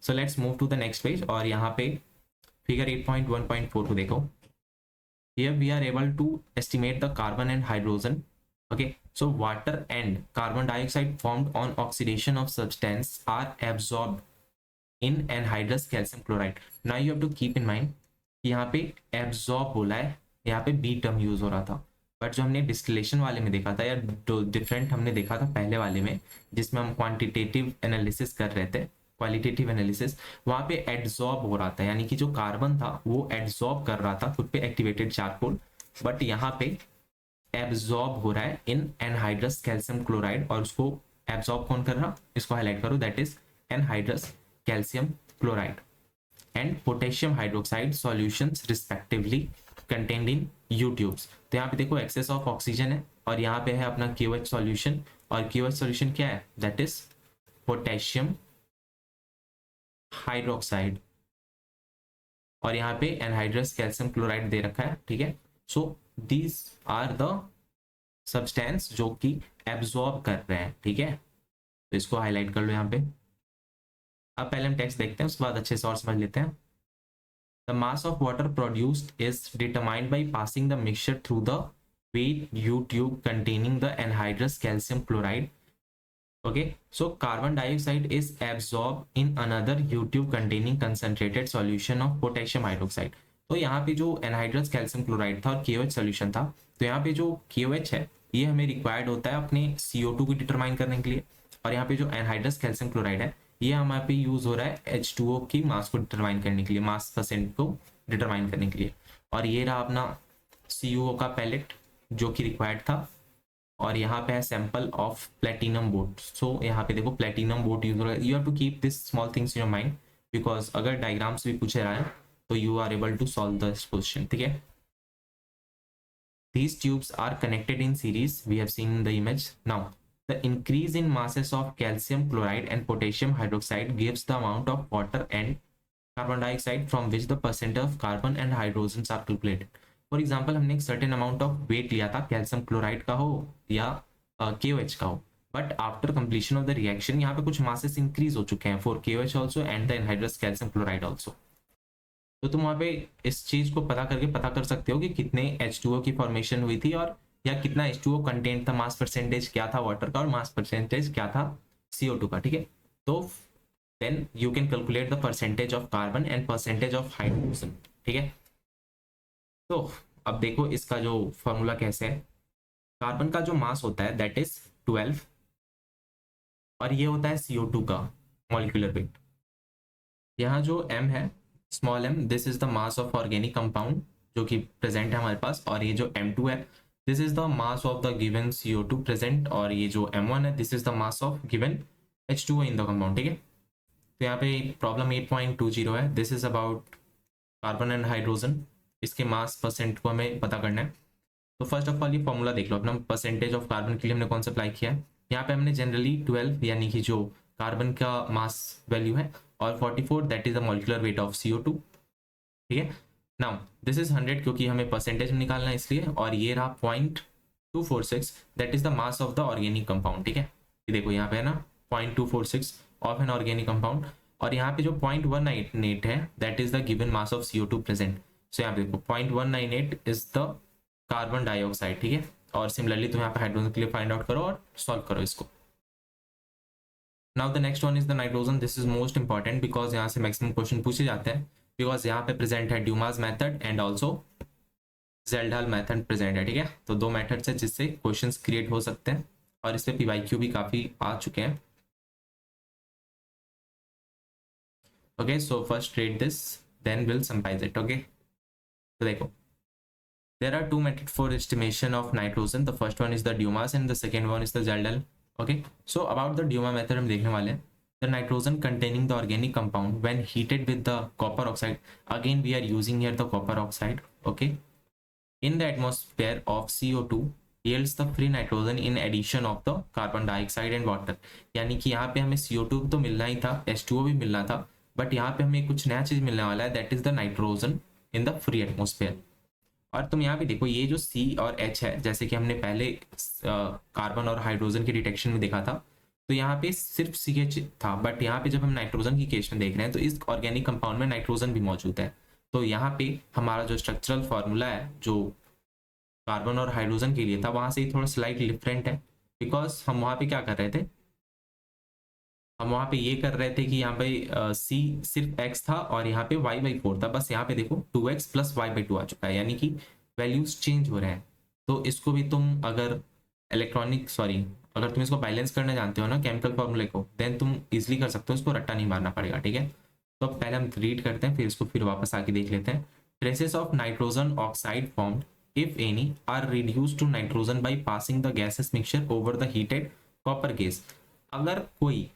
so let's move to the next page. और यहाँ पे फिगर 8.1.4 को देखो. Here we are able to estimate the carbon and hydrogen. Okay, so water and carbon dioxide formed on oxidation of substance are absorbed in anhydrous calcium chloride. Now you have to keep in mind कि यहाँ पे absorb बोला है, यहाँ पे B term use हो रहा था. बट जो हमने डिस्टिलेशन वाले में देखा था या डिफरेंट हमने देखा था पहले वाले में जिसमें हम क्वांटिटेटिव एनालिसिस कर रहे थे, क्वालिटेटिव एनालिसिस, वहाँ पे एड्सॉर्ब हो रहा था यानी कि जो कार्बन था वो एड्सॉर्ब कर रहा था खुद पे एक्टिवेटेड चारकोल. बट यहाँ पे एब्जॉर्ब हो रहा है इन एनहाइड्रस कैल्शियम क्लोराइड. और उसको एब्जॉर्ब कौन कर रहा, इसको हाईलाइट करो, that is anhydrous calcium chloride and potassium hydroxide solutions respectively contained in U tubes. तो यहाँ पे देखो एक्सेस ऑफ ऑक्सीजन है और यहाँ पे है अपना QH सॉल्यूशन. और QH सॉल्यूशन क्या है, दैट इज पोटेशियम हाइड्रोक्साइड. और यहाँ पे एनहाइड्रस कैल्शियम क्लोराइड दे रखा है. ठीक है, so these are the substance जो कि एब्जॉर्ब कर रहे हैं. ठीक है, तो इसको हाईलाइट कर लो यहाँ पे. अब पहले हम टेक्स्ट देखते हैं उसके बाद अच्छे से और समझ लेते हैं. The mass of water produced is determined by passing the mixture through the wet U tube containing the anhydrous calcium chloride. Okay, so carbon dioxide is absorbed in another U tube containing concentrated solution of potassium hydroxide. तो यहाँ पे जो anhydrous calcium chloride था और KOH solution था, तो यहाँ पे जो KOH है ये हमें रिक्वायर्ड होता है अपने CO2 को डिटरमाइन करने के लिए, और यहाँ पे जो एनहाइड्रस कैल्शियम क्लोराइड है ये हमारे पे यूज हो रहा है H2O की मास को डिटरमाइन करने के लिए, मास परसेंट को डिटरमाइन करने के लिए। और ये रहा अपना CuO का पैलेट जो कि रिक्वायर्ड था, और यहाँ पे है सैंपल ऑफ प्लेटिनम बोट। सो यहाँ पे देखो प्लेटिनम बोट यूज हो रहा है। You have to keep this small things in your mind, because अगर डायग्राम्स भी पूछे रहा है तो you are able to solve this question, ठीक है। These tubes are connected in series, we have seen in the image. Now the increase in masses of calcium chloride and potassium hydroxide gives the amount of water and carbon dioxide from which the percent of carbon and hydrogens are calculated. For example हमने एक certain amount of weight लिया था, calcium chloride का हो या KOH का हो, but after completion of the reaction यहाँ पे कुछ मासेस इंक्रीज हो चुके हैं for KOH also and the anhydrous calcium chloride also. तो तुम वहाँ पे इस चीज को पता करके पता कर सकते हो कि कितने H2O की फॉर्मेशन हुई थी, और या कितना H2O कंटेंट था, मास परसेंटेज क्या था वाटर का और मास परसेंटेज क्या था CO2 का, ठीक है। तो then you can calculate the percentage of carbon and percentage of hydrogen, ठीक है। तो अब देखो इसका जो फॉर्मूला कैसे है। कार्बन का जो मास होता है दैट इज 12, और ये होता है CO2 का मॉलिक्यूलर वेट। यहाँ जो m है small m, this is the mass of organic compound जो कि प्रेजेंट है हमारे पास, और ये जो M2 है this is the mass of the given CO2 present, और ये जो M1 है this is the mass of given H2O in the compound, ठीक है। तो यहाँ पे प्रॉब्लम 8.20 है, this is about carbon and hydrogen. इसके मास परसेंट को हमें पता करना है। तो फर्स्ट ऑफ ऑल ये फॉर्मूला देख लो अपना, परसेंटेज ऑफ कार्बन के लिए हमने कौन सा अप्लाई किया है। यहाँ पे हमने जनरली 12 यानी कि जो कार्बन का मास वैल्यू है, और 44 that is the molecular weight of CO2, ठीक है। नाउ दिस इज 100 क्योंकि हमें परसेंटेज निकालना है इसलिए, और ये रहा 0.246 that is the mass of the organic compound, ठीक है। ये देखो यहाँ पे है ना 0.246 ऑफ एन ऑर्गेनिक कंपाउंड, और यहाँ पे जो 0.198 है that is the given mass of CO2 present. सो यहाँ पे देखो 0.198 इज द कार्बन डाइऑक्साइड, ठीक है। और सिमिलरली तो यहाँ पे हाइड्रोजन के लिए फाइंड आउट करो और सॉल्व करो इसको। Now the next one is the nitrogen. This is most important because यहाँ से मैक्सिमम क्वेश्चन पूछे जाते हैं, बिकॉज यहाँ पे प्रेजेंट है Dumas method and also Kjeldahl method present है, ठीक है। तो दो मेथड्स है जिससे क्वेश्चन क्रिएट हो सकते हैं, और इस पे PYQ भी काफी आ चुके हैं। Okay, so first read this then will summarise it, okay. तो देखो there are two methods for estimation of nitrogen. The first one is the Dumas and the second one is the Zeldal. Okay, so about the Duma method हम देखने वाले हैं। The nitrogen containing the organic compound when heated with the copper oxide, again we are using here the copper oxide, okay, in the atmosphere of CO2 yields the free nitrogen in addition of the carbon dioxide and water। यानी कि यहाँ पे हमें CO2 तो मिलना ही था, H2O भी मिलना था, बट यहाँ पे हमें कुछ नया चीज मिलने वाला है that is the nitrogen in the free atmosphere. और तुम यहाँ पे देखो ये जो C और H है, जैसे कि हमने पहले कार्बन और हाइड्रोजन के डिटेक्शन में देखा था, तो यहाँ पे सिर्फ CH था, बट यहाँ पे जब हम नाइट्रोजन की केस में देख रहे हैं तो इस ऑर्गेनिक कंपाउंड में नाइट्रोजन भी मौजूद है। तो यहाँ पे हमारा जो स्ट्रक्चरल फॉर्मूला है जो कार्बन और हाइड्रोजन के लिए था वहां से थोड़ा स्लाइट डिफरेंट है, बिकॉज हम वहाँ पे क्या कर रहे थे, हम वहाँ पे ये कर रहे थे कि यहाँ पे C सिर्फ X था और यहाँ पे Y/4 था, बस यहाँ पे देखो 2X + Y/2 आ चुका है, यानी कि वैल्यूज चेंज हो रहे हैं। तो इसको भी तुम अगर अगर तुम इसको बैलेंस करना जानते हो ना केमिकल फॉर्मूले को, देन तुम इजिली कर सकते हो, इसको रट्टा नहीं मारना पड़ेगा, ठीक है। तो पहले हम रीड करते हैं, फिर इसको फिर वापस आके देख लेते हैं। Traces of nitrogen oxide formed if any are reduced to nitrogen by passing the gases mixture over the heated copper gas. अगर कोई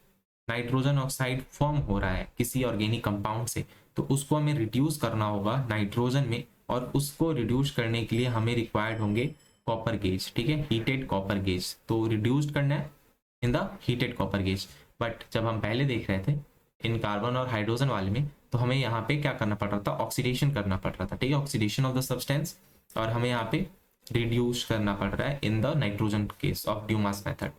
नाइट्रोजन ऑक्साइड फॉर्म हो रहा है किसी ऑर्गेनिक कंपाउंड से, तो उसको हमें रिड्यूस करना होगा नाइट्रोजन में, और उसको रिड्यूस करने के लिए हमें रिक्वायर्ड होंगे कॉपर गेज, ठीक है, हीटेड कॉपर गेज। तो रिड्यूस्ड करना है in the heated copper gauge. But जब हम पहले देख रहे थे इन कार्बन और हाइड्रोजन वाले में, तो हमें यहाँ पे क्या करना पड़ रहा था, ऑक्सीडेशन करना पड़ रहा था, ठीक है, ऑक्सीडेशन ऑफ द सब्सटेंस, और हमें यहाँ पे रिड्यूस करना पड़ रहा है in the nitrogen case of Dumas method.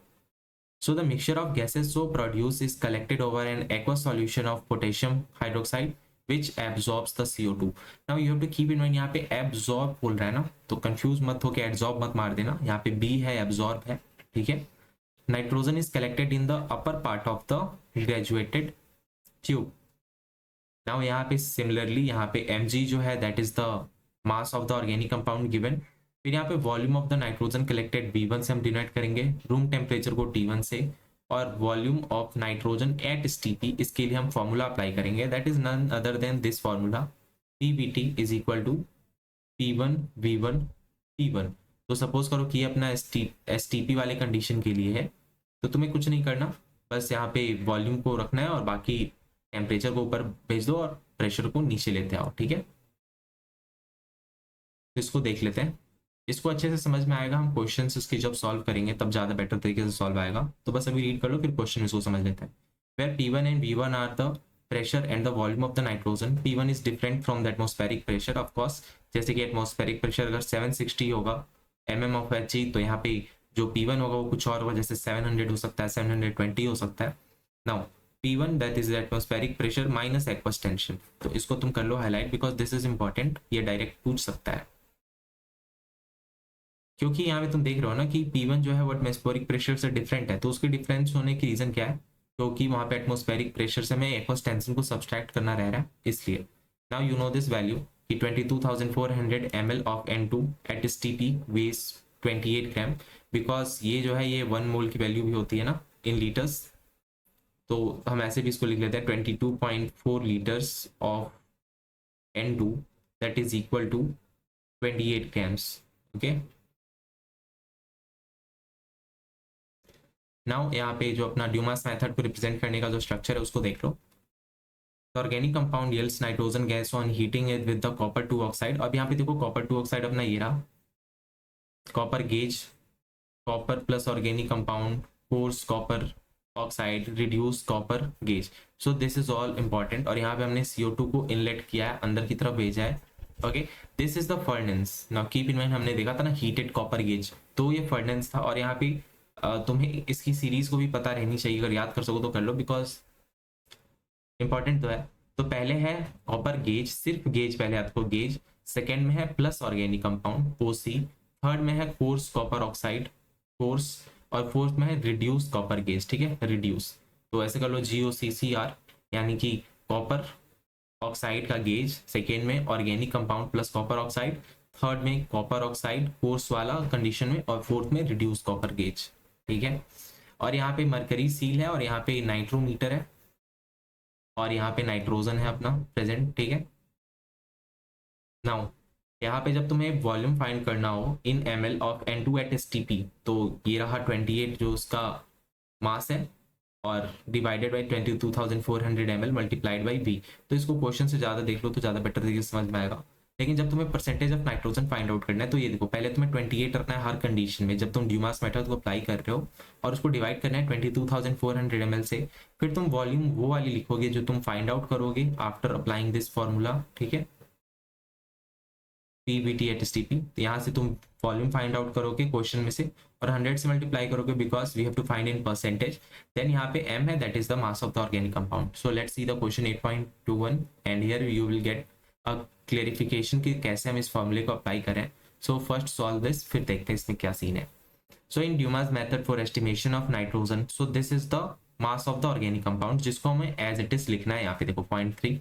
So the mixture of gases so produced is collected over an aqueous solution of potassium hydroxide which absorbs the CO2. Now you have to keep in mind यहाँ पे absorb बोल रहा है ना, तो confuse मत हो के absorb मत मार देना, यहाँ पे B है absorb है, ठीक है। Nitrogen is collected in the upper part of the graduated tube. Now यहाँ पे सिमिलरली यहाँ पे mg जो है that is the mass of the organic compound given. फिर यहाँ पे volume of the nitrogen collected V1 से हम डिनोट करेंगे, रूम टेम्परेचर को T1 से, और volume of nitrogen at Stp, इसके लिए हम फॉर्मूला अप्लाई करेंगे that is none other than this formula PVT is equal to P1 V1 T1। तो सपोज करो कि ये अपना STP वाले कंडीशन के लिए है, तो तुम्हें कुछ नहीं करना, बस यहाँ पे वॉल्यूम को रखना है और बाकी टेम्परेचर को ऊपर भेज दो और प्रेशर को नीचे लेते आओ, ठीक है। तो इसको देख लेते हैं, इसको अच्छे से समझ में आएगा, हम क्वेश्चन इसकी जब सॉल्व करेंगे तब ज़्यादा बेटर तरीके से सॉल्व आएगा। तो बस अभी रीड कर लो फिर क्वेश्चन इसको समझ लेते हैं। Where P1 and V1 are the pressure and the volume of the nitrogen. P1 is different from the atmospheric pressure of course, जैसे कि एटमॉस्फेरिक प्रेशर अगर 760 होगा mm ऑफ Hg, तो यहाँ पे जो P1 होगा वो कुछ और होगा, जैसे 700 हो सकता है, 720 हो सकता है। Now P1 that is atmospheric pressure minus aqueous tension. तो इसको तुम कर लो highlight because this is important, ये डायरेक्ट पूछ सकता है, क्योंकि यहाँ पे तुम देख रहे हो ना कि P1 जो है वो एटमॉस्फेरिक प्रेशर से डिफरेंट है। तो उसके डिफरेंस होने की रीजन क्या है, क्योंकि वहाँ पे एटमॉस्फेरिक प्रेशर से हमें एक्वस टेंशन को सब्सट्रैक्ट करना रह रहा है, इसलिए। Now you know this value कि 22,400 ml of N2 at Stp weighs 28 gram, because ये जो है ये 1 मोल की वैल्यू भी होती है ना इन लीटर्स, तो हम ऐसे भी इसको लिख लेते हैं 22.4 litres of N2 that is equal to 28 grams, okay. Now यहाँ पे जो अपना ड्यूमास मेथड को रिप्रेजेंट करने का जो स्ट्रक्चर है उसको देख लो। The organic compound yields nitrogen gas on heating it with the copper 2 oxide. अब यहाँ पे देखो कॉपर 2 ऑक्साइड अपना ये रहा, copper gauge, copper plus organic compound, course copper oxide, reduce copper gauge. So this is all important. और यहाँ पे हमने CO2 को इनलेट किया है, अंदर की तरफ भेजा है, okay. This is the furnace. Now keep in mind हमने देखा था ना हीटेड कॉपर गेज, तो ये फर्नेंस था। और यहाँ पे तुम्हें इसकी सीरीज को भी पता रहनी चाहिए, अगर याद कर सको तो कर लो बिकॉज इंपॉर्टेंट तो है। तो पहले है कॉपर गेज, सिर्फ गेज पहले आपको गेज, सेकेंड में है plus organic compound OC, third में है कोर्स कॉपर ऑक्साइड कोर्स, और फोर्थ में है रिड्यूस कॉपर गेज, ठीक है, रिड्यूस। तो ऐसे कर लो GOCCR, यानी कि कॉपर ऑक्साइड का गेज, सेकेंड में organic compound plus copper oxide, third में कॉपर ऑक्साइड कोर्स वाला कंडीशन में, और फोर्थ में रिड्यूस कॉपर गेज, ठीक है। और यहाँ पे मरकरी सील है, और यहाँ पे नाइट्रोमीटर है, और यहाँ पे नाइट्रोजन है अपना प्रेजेंट, ठीक है। नाउ यहाँ पे जब तुम्हें वॉल्यूम फाइंड करना हो in ml of N2 at Stp, तो ये रहा 28 जो उसका मास है, और divided by 22,400 ml multiplied by V। तो इसको क्वेश्चन से ज़्यादा देख लो तो ज़्यादा बेटर तरीके से समझ में आएगा। लेकिन जब तुम्हें percentage of nitrogen find out करना है, तो ये देखो पहले तुम्हें 28 रखना है हर कंडीशन में जब तुम ड्यूमास मेथड को अप्लाई कर रहे हो, और उसको डिवाइड करना है 22,400 ml से। फिर तुम वॉल्यूम वो वाली लिखोगे जो तुम फाइंड आउट करोगे आफ्टर अप्लाइंग दिस फॉर्मूला, ठीक है, PVT एट Stp। तो यहाँ से तुम वॉल्यूम फाइंड आउट करोगे क्वेश्चन में से, और 100 से मल्टीप्लाई करोगे because we have to find in percentage. Then यहाँ पे m है that is the mass of the organic compound. So let's see the question 8.21 and here you will get a clarification कि कैसे हम इस फॉर्मूले को अप्लाई करें। सो फर्स्ट सॉल्व दिस, फिर देखते हैं इसमें क्या सीन है। So in Dumas method for estimation of nitrogen, so this is the mass of the organic compound, जिसको हमें एज इट इज लिखना है। यहाँ पे देखो 0.3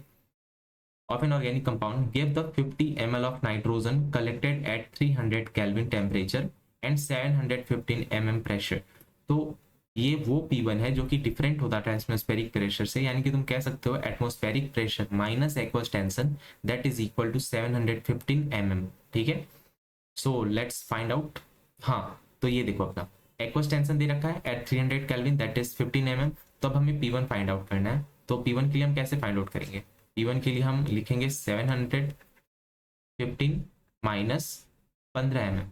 of an organic compound give the 50 ml of nitrogen collected at 300 Kelvin temperature and 715 mm pressure। तो ये वो P1 है जो कि डिफरेंट होता है एटमॉस्फेरिक प्रेशर से, यानी कि तुम कह सकते हो atmospheric pressure minus aqueous tension that is equal to 715 mm, ठीक है। So let's find out. हाँ, तो ये देखो अपना एक्वस टेंशन दे रखा है at 300 kelvin that is 15 mm। तो अब हमें P1 फाइंड आउट करना है। तो P1 के लिए हम कैसे फाइंड आउट करेंगे, P1 के लिए हम लिखेंगे 715 माइनस 15 mm।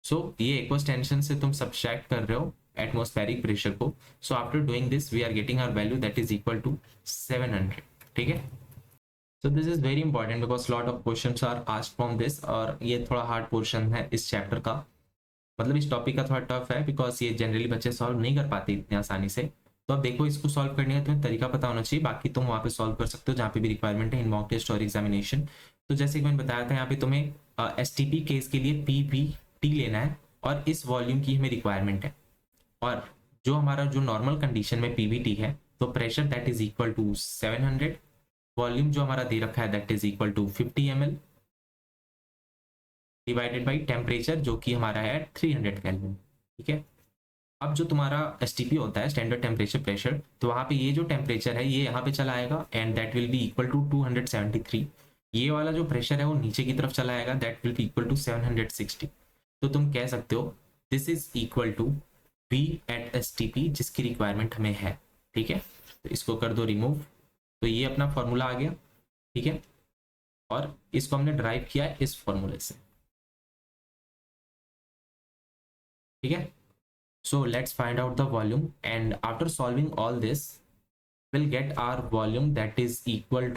सो ये एक्वस टेंशन से तुम सब्ट्रैक्ट कर रहे हो एटमॉस्फेरिक प्रेशर को। So after doing this we are getting our value that is equal to 700, ठीक है। So this is very important because lot of questions are asked from this, और ये थोड़ा हार्ड पोर्शन है इस चैप्टर का, मतलब इस टॉपिक का थोड़ा टफ है बिकॉज ये जनरली बच्चे सॉल्व नहीं कर पाते इतनी आसानी से। तो अब देखो इसको सॉल्व करने का तुम्हें तरीका पता होना चाहिए, बाकी तुम वहाँ पे सॉल्व कर सकते हो जहाँ पे भी रिक्वायरमेंट है इन मॉक टेस्ट और एग्जामिनेशन। तो जैसे कि मैंने बताया था यहाँ पे तुम्हें STP केस के लिए PVT लेना है, और इस वॉल्यूम की हमें रिक्वायरमेंट है, और जो हमारा जो नॉर्मल कंडीशन में पीवीटी है, तो pressure that is equal to 700, volume जो हमारा दे रखा है that is equal to 50 ml divided by temperature जो कि हमारा है 300 केल्विन। ठीक है, अब जो तुम्हारा एसटीपी होता है, स्टैंडर्ड टेम्परेचर प्रेशर, तो वहाँ पे ये जो टेम्परेचर है ये यहाँ पे चला आएगा and that will be equal to 273। ये वाला जो प्रेशर है वो नीचे की तरफ चला आएगा, that will be equal to 760। तो तुम कह सकते हो this is equal to V at STP, जिसकी रिक्वायरमेंट हमें है। ठीक है, तो इसको कर दो रिमूव, तो ये अपना फॉर्मूला आ गया। ठीक है, और इसको हमने ड्राइव किया है इस फॉर्मूले से। ठीक है, so let's find out the volume, and after solving all this we'll get our volume that is equal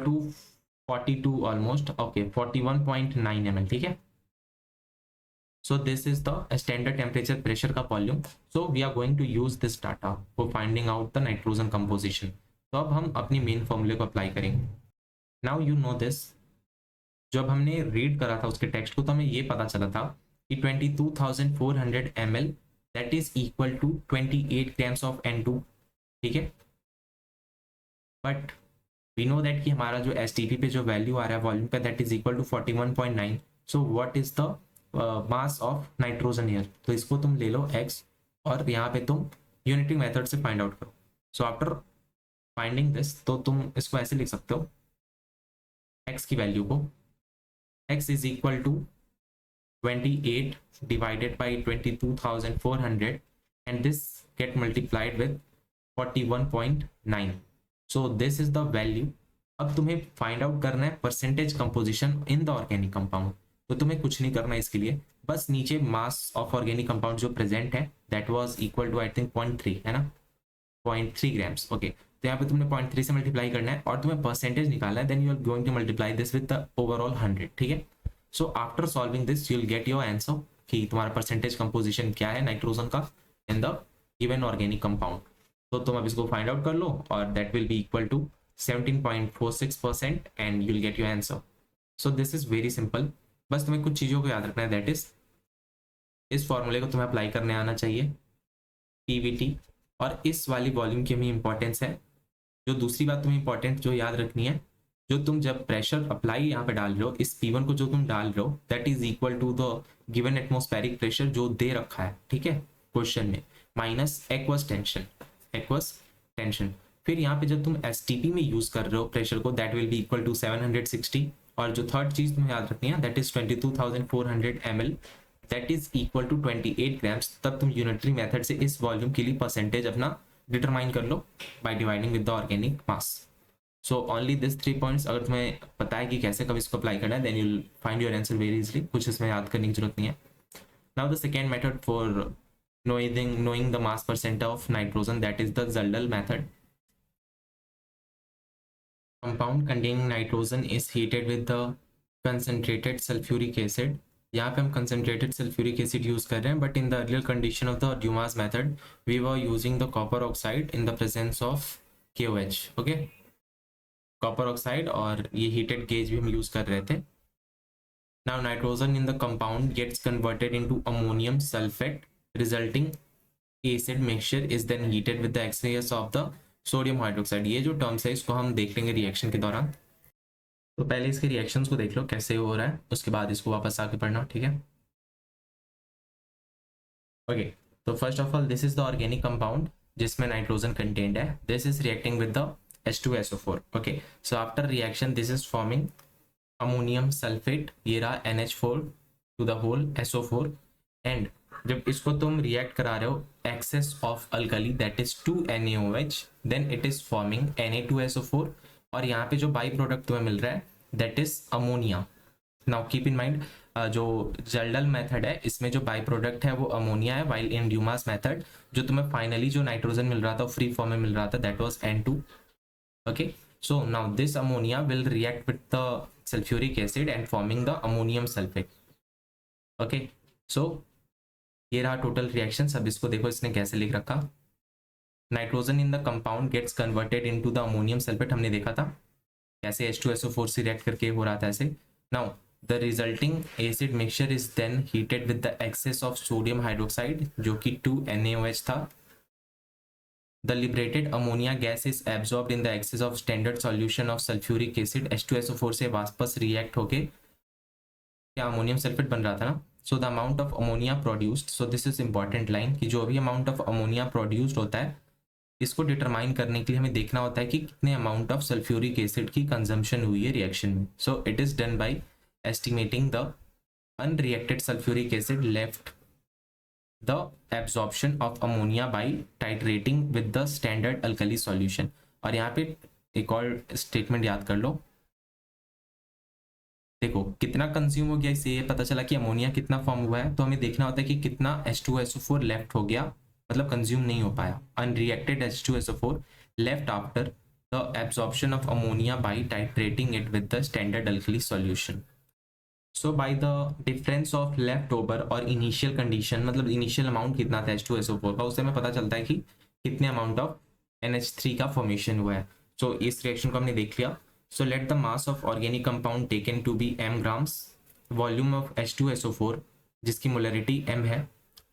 to 42 almost, okay, 41.9 ml। ठीक है, so this is the standard temperature pressure का volume, so we are going to use this data for finding out the nitrogen composition। तो अब हम अपनी main फॉर्मूले को apply करेंगे। now you know this, जब हमने रीड करा था उसके टेक्स्ट को तो हमें ये पता चला था कि 22,400 ml that is equal to 28 grams of N2। ठीक है, बट वी नो दैट कि हमारा जो एसटीपी पे जो वैल्यू आ रहा है वॉल्यूम पे that is equal to 41.9। So what is the mass of nitrogen here, तो इसको तुम ले लो x और यहाँ पे तुम यूनिटी मेथड से फाइंड आउट करो। सो आफ्टर फाइंडिंग दिस, तो तुम इसको ऐसे लिख सकते हो, x की वैल्यू को x is equal to 28 divided by 22,400 and this get multiplied with 41.9। so this is the value। अब तुम्हें फाइंड आउट करना है percentage composition in the organic compound. तो तुम्हें कुछ नहीं करना है इसके लिए, बस नीचे मास ऑफ ऑर्गेनिक कंपाउंड जो प्रेजेंट है that was equal to I think 0.3 है ना, 0.3 ग्राम्स। ओके, तो यहाँ पे तुमने 0.3 से मल्टीप्लाई करना है और तुम्हें परसेंटेज निकालना है, then you are going to multiply this with the overall 100। ठीक है, so after solving this you will get your answer कि तुम्हारा परसेंटेज कंपोजिशन क्या है नाइट्रोजन का in the given organic compound. तो तुम अब इसको फाइंड आउट कर लो और that will be equal to 17.46% and you will get your answer. So this is very simple, बस तुम्हें कुछ चीज़ों को याद रखना है, दैट इज इस फॉर्मूले को तुम्हें अप्लाई करने आना चाहिए पीवीटी, और इस वाली वॉल्यूम की हमें इंपॉर्टेंस है। जो दूसरी बात तुम्हें इंपॉर्टेंट जो याद रखनी है, जो तुम जब प्रेशर अप्लाई यहाँ पे डाल रहे हो, इस P1 को जो तुम डाल रहे हो that is equal to the given atmospheric pressure जो दे रखा है। ठीक है, क्वेश्चन में माइनस एक्वस टेंशन। फिर यहाँ पे जब तुम एसटीपी में यूज कर रहे हो प्रेशर को that will be equal to 760। और जो थर्ड चीज तुम्हें याद रखनी है that is 22,400 ml that is equal to 28 grams. तब तुम यूनिटरी मेथड से इस वॉल्यूम के लिए परसेंटेज अपना डिटरमाइन कर लो by dividing with the organic mass. So only this 3 points अगर तुम्हें पता है कि कैसे कब इसको अप्लाई करना है, then you find your answer very easily, कुछ इसमें याद करने की जरूरत नहीं है। Now the second method for knowing the mass percent of nitrogen, that is the Zeldal method। compound containing nitrogen is heated with the concentrated sulfuric acid। यहाँ पे हम concentrated sulfuric acid यूज कर रहे हैं, but in the earlier condition of the Dumas method we were using the copper oxide in the presence of KOH। okay, copper oxide और ये heated gauge भी हम यूज कर रहे थे। Now nitrogen in the compound gets converted into ammonium sulphate, resulting acid mixture is then heated with the excess of the sodium hydroxide. ये जो terms है इसको हम देख लेंगे रिएक्शन के दौरान। तो पहले इसके रिएक्शंस को देख लो कैसे हो रहा है, उसके बाद इसको वापस आके पढ़ना। ठीक है, ओके, तो first of all this is the organic compound जिसमें नाइट्रोजन कंटेंट है। This is reacting with the H2SO4। okay, so after reaction this is forming ammonium sulfate, ये रहा NH4 to the whole SO4, and जब इसको तुम react करा रहे हो excess of alkali that is 2NaOH, then it is forming Na2SO4 और यहाँ पे जो बाई प्रोडक्ट तुम्हें मिल रहा है that is ammonia। now keep in mind जो जल्डल मेथड है इसमें जो बाई प्रोडक्ट है वो अमोनिया है, while in Dumas मेथड जो तुम्हें फाइनली जो नाइट्रोजन मिल रहा था फ्री फॉर्म में मिल रहा था that was N2। okay, so now this ammonia will react with the sulfuric acid and forming the ammonium sulfate। okay, so ये रहा टोटल रिएक्शन। अब इसको देखो इसने कैसे लिख रखा, nitrogen in the compound gets converted into the ammonium sulphate. हमने देखा था कैसे H2SO4 से रिएक्ट करके हो रहा था ऐसे। Now the resulting acid mixture is then heated with the excess of sodium hydroxide जो कि 2NaOH था. The liberated ammonia gas is absorbed in the excess of standard solution of sulphuric acid H2SO4 से वापस react होके क्या ammonium sulphate बन रहा था ना. So the amount of ammonia produced, so this is important line कि जो भी अमाउंट ऑफ अमोनिया प्रोड्यूस्ड होता है इसको डिटरमाइन करने के लिए हमें देखना होता है कि कितने अमाउंट ऑफ सल्फ्यूरिक एसिड की कंजम्पशन हुई है रिएक्शन में. So it is done by estimating the unreacted sulphuric acid left the absorption of ammonia by titrating with the standard alkali solution. और यहाँ पे एक और स्टेटमेंट याद कर लो. देखो कितना कंज्यूम हो गया, इससे ये पता चला कि अमोनिया कितना फॉर्म हुआ है. तो हमें देखना होता है कि कितना H2SO4 लेफ्ट हो गया, मतलब कंज्यूम नहीं हो पाया. Unreacted H2SO4 left after the absorption of ammonia by titrating it with the standard alkali solution. So by the difference of left over और इनिशियल कंडीशन, मतलब इनिशियल अमाउंट कितना था H2SO4 का, उससे हमें पता चलता है कि कितने अमाउंट ऑफ NH3 का फॉर्मेशन हुआ है. सो इस रिएक्शन को हमने देख लिया. So let the mass of organic compound taken to be m grams, volume of H2SO4 जिसकी मोलरिटी m है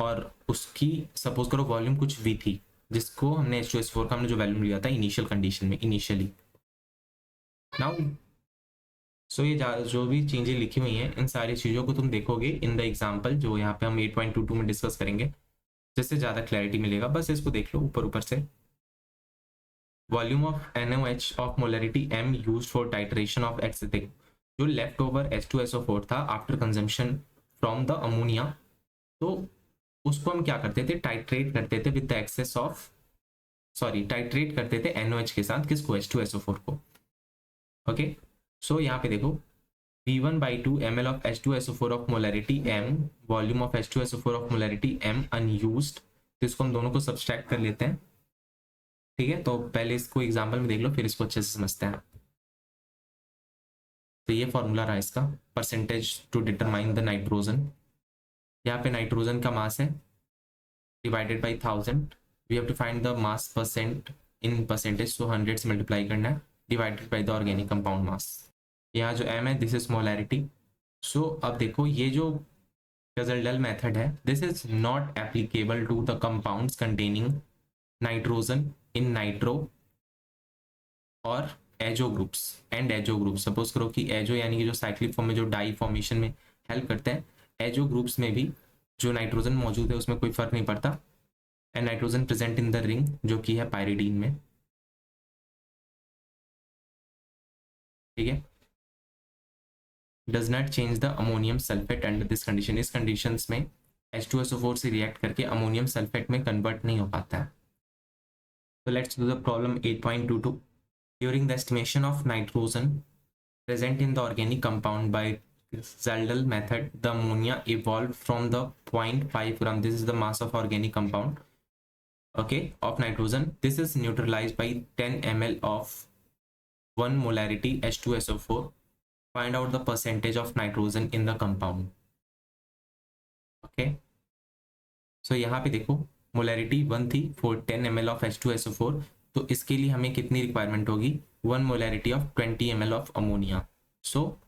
और उसकी सपोज करो वॉल्यूम कुछ v थी जिसको हमने H2SO4 का हमने जो वैल्यूम लिया था इनिशियल कंडीशन में इनिशियली. नाउ सो ये जो भी चीज़ें लिखी हुई हैं इन सारी चीज़ों को तुम देखोगे इन द एग्जाम्पल जो यहाँ पे हम 8.22 में डिस्कस करेंगे, जिससे ज़्यादा क्लैरिटी मिलेगा. बस इसको देख लो ऊपर ऊपर से. Volume of NaOH of molarity m used for titration of X. जो लेफ्ट ओवर H2SO4 था after consumption from the ammonia, तो उसको हम क्या करते थे, टाइट्रेट करते थे with the excess of titrate करते थे NaOH के साथ. किसको, H2SO4 को. ओके सो यहाँ पे देखो V1/2 ml of H2SO4 of molarity m, volume of H2SO4 of molarity m unused. तो इसको हम दोनों को सब्सट्रैक्ट कर लेते हैं. ठीक है, तो पहले इसको एग्जाम्पल में देख लो फिर इसको अच्छे से समझते हैं. तो ये फॉर्मूला रहा इसका, percentage to determine the nitrogen. यहाँ पे नाइट्रोजन का मास है divided by 1000. We have to find the mass percent in percentage, so 100 से मल्टीप्लाई करना है divided by the organic compound mass. यहाँ जो m है दिस इज मोलैरिटी. सो अब देखो ये जो गजलडल मेथड है this is not applicable to the compounds containing nitrogen in nitro और azo groups and azo group. Suppose करो कि एजो यानी कि जो साइक्लिक फॉर्म में जो डाई फॉर्मेशन में हेल्प करते हैं, एजो ग्रुप्स में भी जो नाइट्रोजन मौजूद है उसमें कोई फर्क नहीं पड़ता. And nitrogen present in the ring जो कि है पायरिडीन में. ठीक है, does not change the ammonium sulphate under this condition. इस कंडीशंस में H2SO4 से रिएक्ट करके अमोनियम सल्फेट में कन्वर्ट नहीं हो पाता है. So let's do the problem 8.22. During the estimation of nitrogen present in the organic compound by Zeldal method, the ammonia evolved from the 0.5 gram. This is the mass of organic compound, okay, of nitrogen. This is neutralized by 10 ml of 1 molarity H2SO4. Find out the percentage of nitrogen in the compound. Okay. So यहाँ पे देखो molarity 1 थी for 10 ml of H2SO4. तो इसके लिए हमें कितनी requirement होगी, 1 molarity of 20 ml of ammonia. So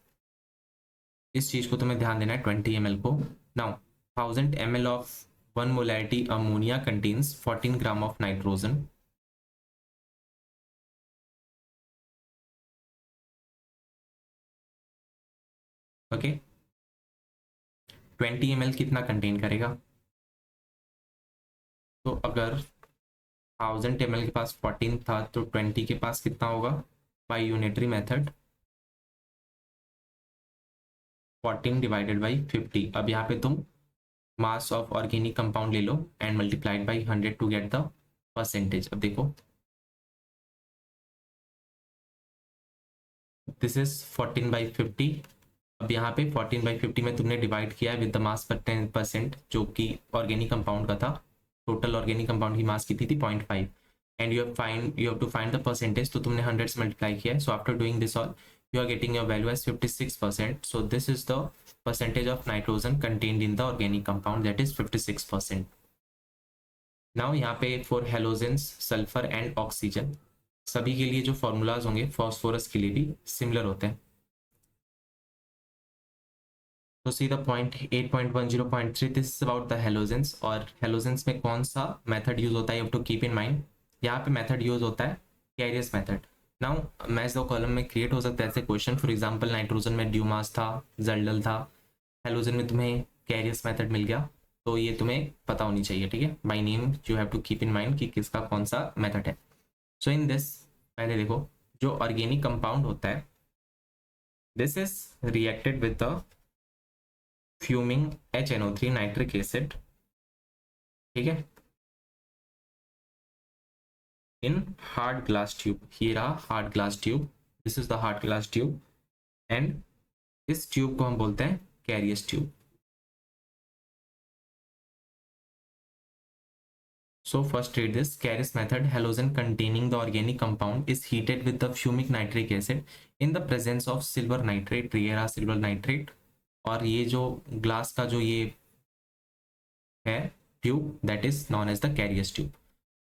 इस चीज़ को तुम्हें ध्यान देना है 20 ml को. Now 1000 ml of 1 molarity ammonia contains 14 gram of nitrogen. Okay 20 ml कितना कंटेन करेगा, तो अगर 1000 ml के पास 14 था तो 20 के पास कितना होगा, by unitary method 14 divided by 50. अब यहाँ पे तुम मास ऑफ ऑर्गेनिक कंपाउंड ले लो and multiplied by 100 to get the percentage. अब देखो दिस इज 14/50. अब यहाँ पे 14/50 में तुमने डिवाइड किया है विद द मास पर 10% जो कि ऑर्गेनिक कंपाउंड का था. टोटल ऑर्गेनिक कंपाउंड की मास कितनी थी 0.5 and you have to find the percentage. तो तुमने 100 से मल्टीप्लाई किया है. So after doing this all you are getting your value as 56%. So this is the percentage of nitrogen contained in the organic compound, that is 56%. now यहाँ पे for halogens, sulfur and oxygen सभी के लिए जो formulas होंगे phosphorus के लिए भी सिमिलर होते हैं. तो see the point 8.10.3 this is about the halogens. और हेलोजेंस में कौन सा मेथड यूज होता है, you have to keep in mind. यहाँ पे मेथड यूज होता है Carius method. Now match the column में क्रिएट हो सकता है ऐसे क्वेश्चन, फॉर एग्जांपल नाइट्रोजन में ड्यूमास था, जल्डल था, हेलोजन में तुम्हें कैरियस मेथड मिल गया, तो ये तुम्हें पता होनी चाहिए, ठीक है। By name you have to keep in mind कि किसका कौन सा मेथड है। सो इन दिस, पहले देखो जो ऑर्गेनिक कंपाउंड होता है, this is reacted with the fuming HNO3 nitric acid, ठीक है, इन हार्ड ग्लास ट्यूब। ये रहा hard glass tube, this is the hard glass tube, and इस ट्यूब को हम बोलते हैं कैरियस tube. So first read this Carris method. Halogen containing the organic compound is heated with the fumic nitric acid in the presence of silver nitrate, ये रहा silver nitrate। और ये जो ग्लास का जो ये है tube, that is known as the Carrier tube.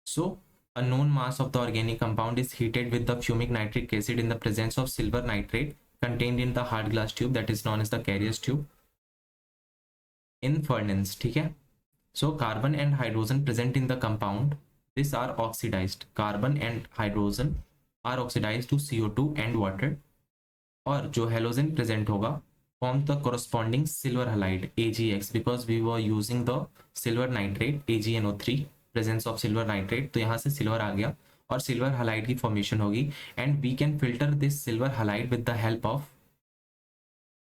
So a known mass of the organic compound is heated with the fumic nitric acid in the presence of silver nitrate contained in the hard glass tube, that is known as the Carrier tube in furnace, ठीक है। So carbon and hydrogen present in the compound, these are oxidized. Carbon and hydrogen are oxidized to CO2 and water. और जो halogen present होगा form the corresponding silver halide AgX, because we were using the silver nitrate AgNO3, presence of silver nitrate, तो यहाँ से silver आ गया और silver halide की formation होगी, and we can filter this silver halide with the help of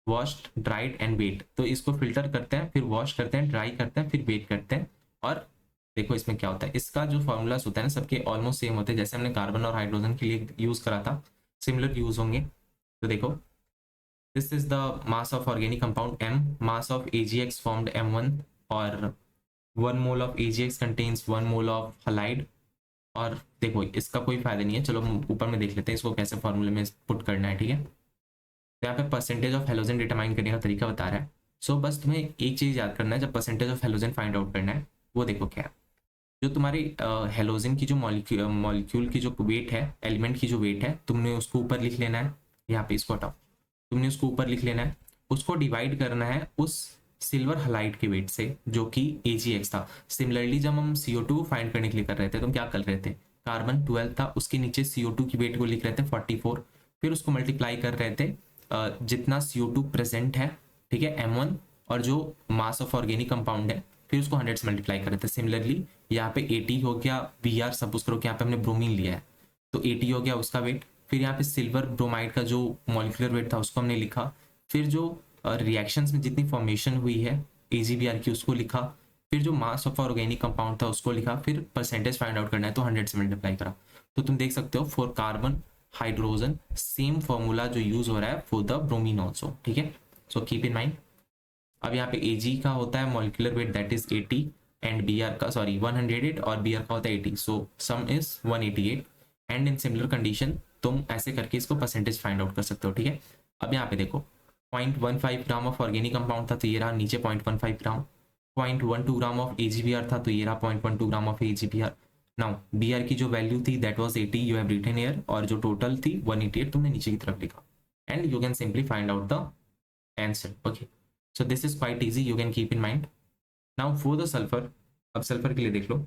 washed, dried and weighed. तो इसको filter करते हैं, फिर वॉश करते हैं, ड्राई करते हैं, फिर वेट करते हैं। और देखो इसमें क्या होता है, इसका जो फॉर्मूलाज होता है ना सबके ऑलमोस्ट सेम होते हैं, जैसे हमने कार्बन और हाइड्रोजन के लिए यूज करा था, सिमिलर यूज होंगे। तो देखो this is the mass of organic compound M, mass of AgX formed M1, और 1 mole of AgX contains 1 mole of halide. और देखो इसका कोई फायदा नहीं है, चलो हम ऊपर में देख लेते हैं इसको कैसे फॉर्मूले में पुट करना है, ठीक है। तो यहाँ पे परसेंटेज ऑफ हेलोजन डिटरमाइन करने का तरीका बता रहा है। सो बस तुम्हें एक चीज याद करना है, जब percentage of halogen find out करना है, वो देखो क्या है। जो तुम्हारी हेलोजन की जो मॉलिक्यूल की जो वेट है, एलिमेंट की जो वेट है, तुमने उसको ऊपर लिख लेना है, यहाँ पे इसको हटाओ, तुमने उसको ऊपर लिख लेना है, उसको डिवाइड करना है उस सिल्वर हलाइड के वेट से जो कि AgX था। सिमिलरली जब हम CO2 फाइंड करने के लिए कर रहे थे तो हम क्या कर रहे थे, कार्बन 12 था, उसके नीचे CO2 की वेट को लिख रहे थे 44, फिर उसको मल्टीप्लाई कर रहे थे जितना CO2 प्रेजेंट है, ठीक है, M1, और जो मास ऑफ ऑर्गेनिक कंपाउंड है फिर उसको 100 से मल्टीप्लाई कर रहे थे। सिमिलरली यहाँ पे 80 हो गया Br, सपोज करो कि यहाँ पे हमने ब्रोमीन लिया है तो 80 हो गया उसका वेट, फिर यहाँ पे सिल्वर ब्रोमाइड का जो मॉलिक्यूलर वेट था उसको हमने लिखा, फिर जो रिएक्शंस में जितनी फॉर्मेशन हुई है AgBr की उसको लिखा, फिर जो मास ऑफ ऑर्गेनिक कंपाउंड था उसको लिखा, फिर परसेंटेज फाइंड आउट करना है तो 100 से मल्टीप्लाई करा। तो तुम देख सकते हो for carbon hydrogen same formula जो यूज हो रहा है फॉर द ब्रोमीन ऑल्सो, ठीक है। So keep in mind. अब यहाँ पे Ag का होता है molecular weight that is 80 and Br का 108 और Br का होता है 80, so sum is 188 and in similar condition तुम ऐसे करके इसको परसेंटेज फाइंड आउट कर सकते हो, ठीक है। अब यहाँ पे देखो 0.15 ग्राम ऑफ ऑर्गेनिक कंपाउंड था तो ये रहा नीचे 0.15 ग्राम, 0.12 ग्राम ऑफ AgBr था तो ये रहा 0.12 gram of AgBr। Now Br की जो वैल्यू थी that was 80, you have written here, और जो टोटल थी 188 तुमने नीचे की तरफ लिखा, and you can simply find out the answer. Okay, so this is quite easy, you can keep in mind. Now for the sulphur, अब सल्फर के लिए देख लो,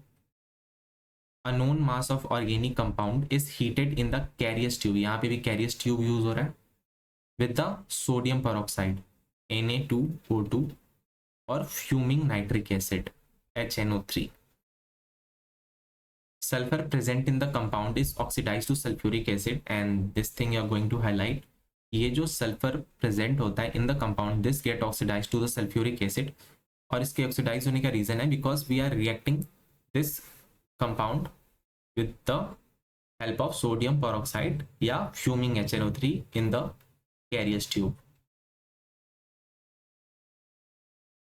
a known mass of organic compound is heated in the Carius tube, यहाँ पे भी कैरियस tube use हो रहा है, with the sodium peroxide Na2O2 और fuming nitric acid HNO3। Sulfur present in the compound is oxidized to sulfuric acid, and this thing you are going to highlight, ये जो sulphur present होता है in the compound this get oxidise to the sulphuric acid, और इसके oxidise होने का reason है because we are reacting this compound with the help of sodium peroxide या fuming HNO3 in the Carius tube.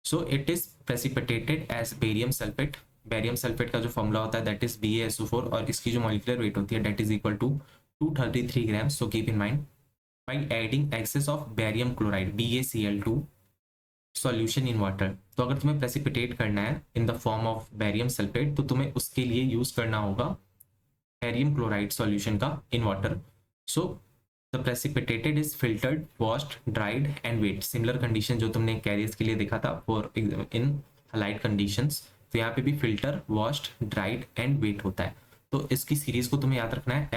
So it is precipitated as barium sulphate. Barium sulphate का जो formula होता है दैट इज BaSO4, और इसकी जो molecular weight होती है that is equal to 233 gram. So keep in mind by adding excess of barium chloride BaCl2 solution in water, तो अगर तुम्हें प्रेसिपिटेट करना है in the form of barium sulphate तो तुम्हें उसके लिए यूज करना होगा बेरियम क्लोराइड सॉल्यूशन का in water. So the precipitated is filtered, washed, dried and weighed. Similar condition जो तुमने कैरियर्स के लिए देखा था फॉर इन हाइलाइट कंडीशंस, तो यहाँ पे भी filter, washed, dried and weighed होता है। तो इसकी सीरीज को तुम्हें याद रखना है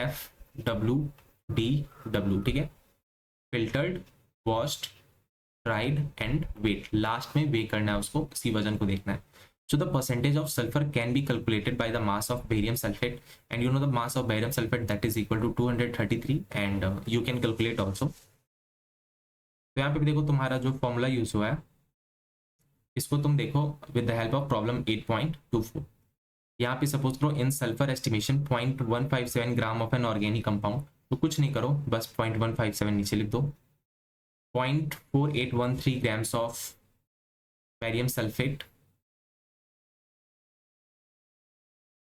FWDW, ठीक है। Filtered, washed, dried and weighed, last में वे करना है उसको, इसी वजन को देखना है। So the percentage of sulfur can be calculated by the mass of barium sulfate, and you know the mass of barium sulfate that is equal to 233, and you can calculate also. तो यहाँ पे भी देखो तुम्हारा जो formula use हुआ है, इसको तुम देखो with the help of problem 8.24। यहाँ पे सपोज करो in sulphur estimation 0.157 gram of an organic compound, तो कुछ नहीं करो, बस 0.157 नीचे लिख दो। 0.4813 ग्राम्स ऑफ बैरियम सल्फेट,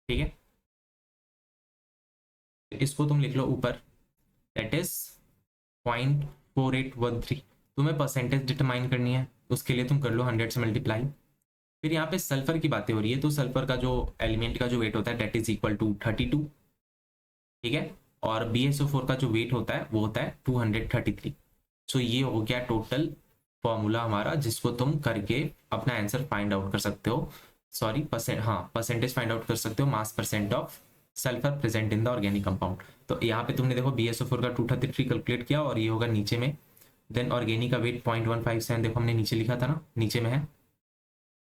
ठीक है, इसको तुम लिख लो ऊपर, दैट इज 0.4813। तुम्हें परसेंटेज डिटरमाइन करनी है, उसके लिए तुम कर लो 100 से मल्टीप्लाई। फिर यहाँ पे सल्फर की बातें हो रही है, तो सल्फर का जो एलिमेंट का जो वेट होता है दैट इज इक्वल टू 32, ठीक है, और BSO4 का जो वेट होता है वो होता है 233। सो ये हो गया टोटल फॉर्मूला हमारा, जिसको तुम करके अपना आंसर फाइंड आउट कर सकते हो, सॉरी परसेंटेज फाइंड आउट कर सकते हो, मास percent of sulphur present in the organic compound. तो यहाँ पे तुमने देखो BSO4 का 233 कैलकुलेट किया, और ये होगा नीचे में। देन ऑर्गेनिक का वेट 0.157, देखो हमने नीचे लिखा था ना, नीचे में है।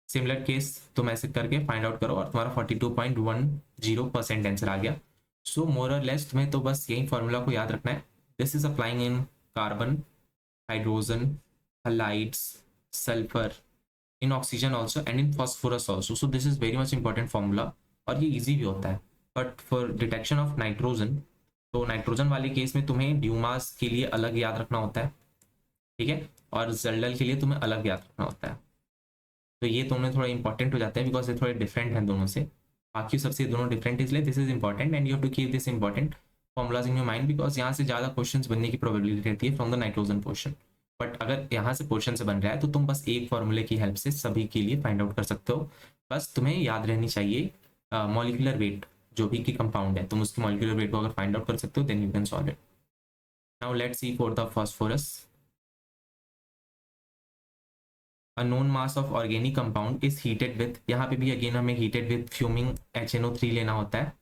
सिमिलर केस तुम ऐसे करके फाइंड आउट करो, और तुम्हारा 42.10% आंसर आ गया। सो मोर और लेस तुम्हें तो बस यही फॉर्मूला को याद रखना है। This is applying in carbon, hydrogen, halides, sulphur, in oxygen also and in phosphorus also. So this is very much important formula, और ये ईजी भी होता है। But for detection of nitrogen, तो नाइट्रोजन वाले केस में तुम्हें ड्यूमास के लिए अलग याद रखना होता है, ठीक है, और जल्डल के लिए तुम्हें अलग याद रखना होता है। तो ये तुम्हें थोड़ा इंपॉर्टेंट हो जाता है, बिकॉज ये थोड़े डिफरेंट हैं दोनों से, बाकी सबसे दोनों डिफरेंट, इसलिए this is important and you have to keep this important formulas in your mind, because यहाँ से ज़्यादा क्वेश्चंस बनने की प्रोबेबिलिटी रहती है from the nitrogen portion. But अगर यहाँ से पोर्शन से बन रहा है, तो तुम बस एक फॉर्मूले की हेल्प से सभी के लिए फाइंड आउट कर सकते हो। बस तुम्हें याद रहनी चाहिए मॉलिक्यूलर वेट, जो भी की कंपाउंड है, तुम उसकी मॉलिक्यूलर वेट को अगर फाइंड आउट कर सकते हो, then you can solve it. Now let's see for the phosphorus. A known mass of organic compound is heated with, यहाँ पे भी अगेन हमें heated with fuming HNO3 लेना होता है,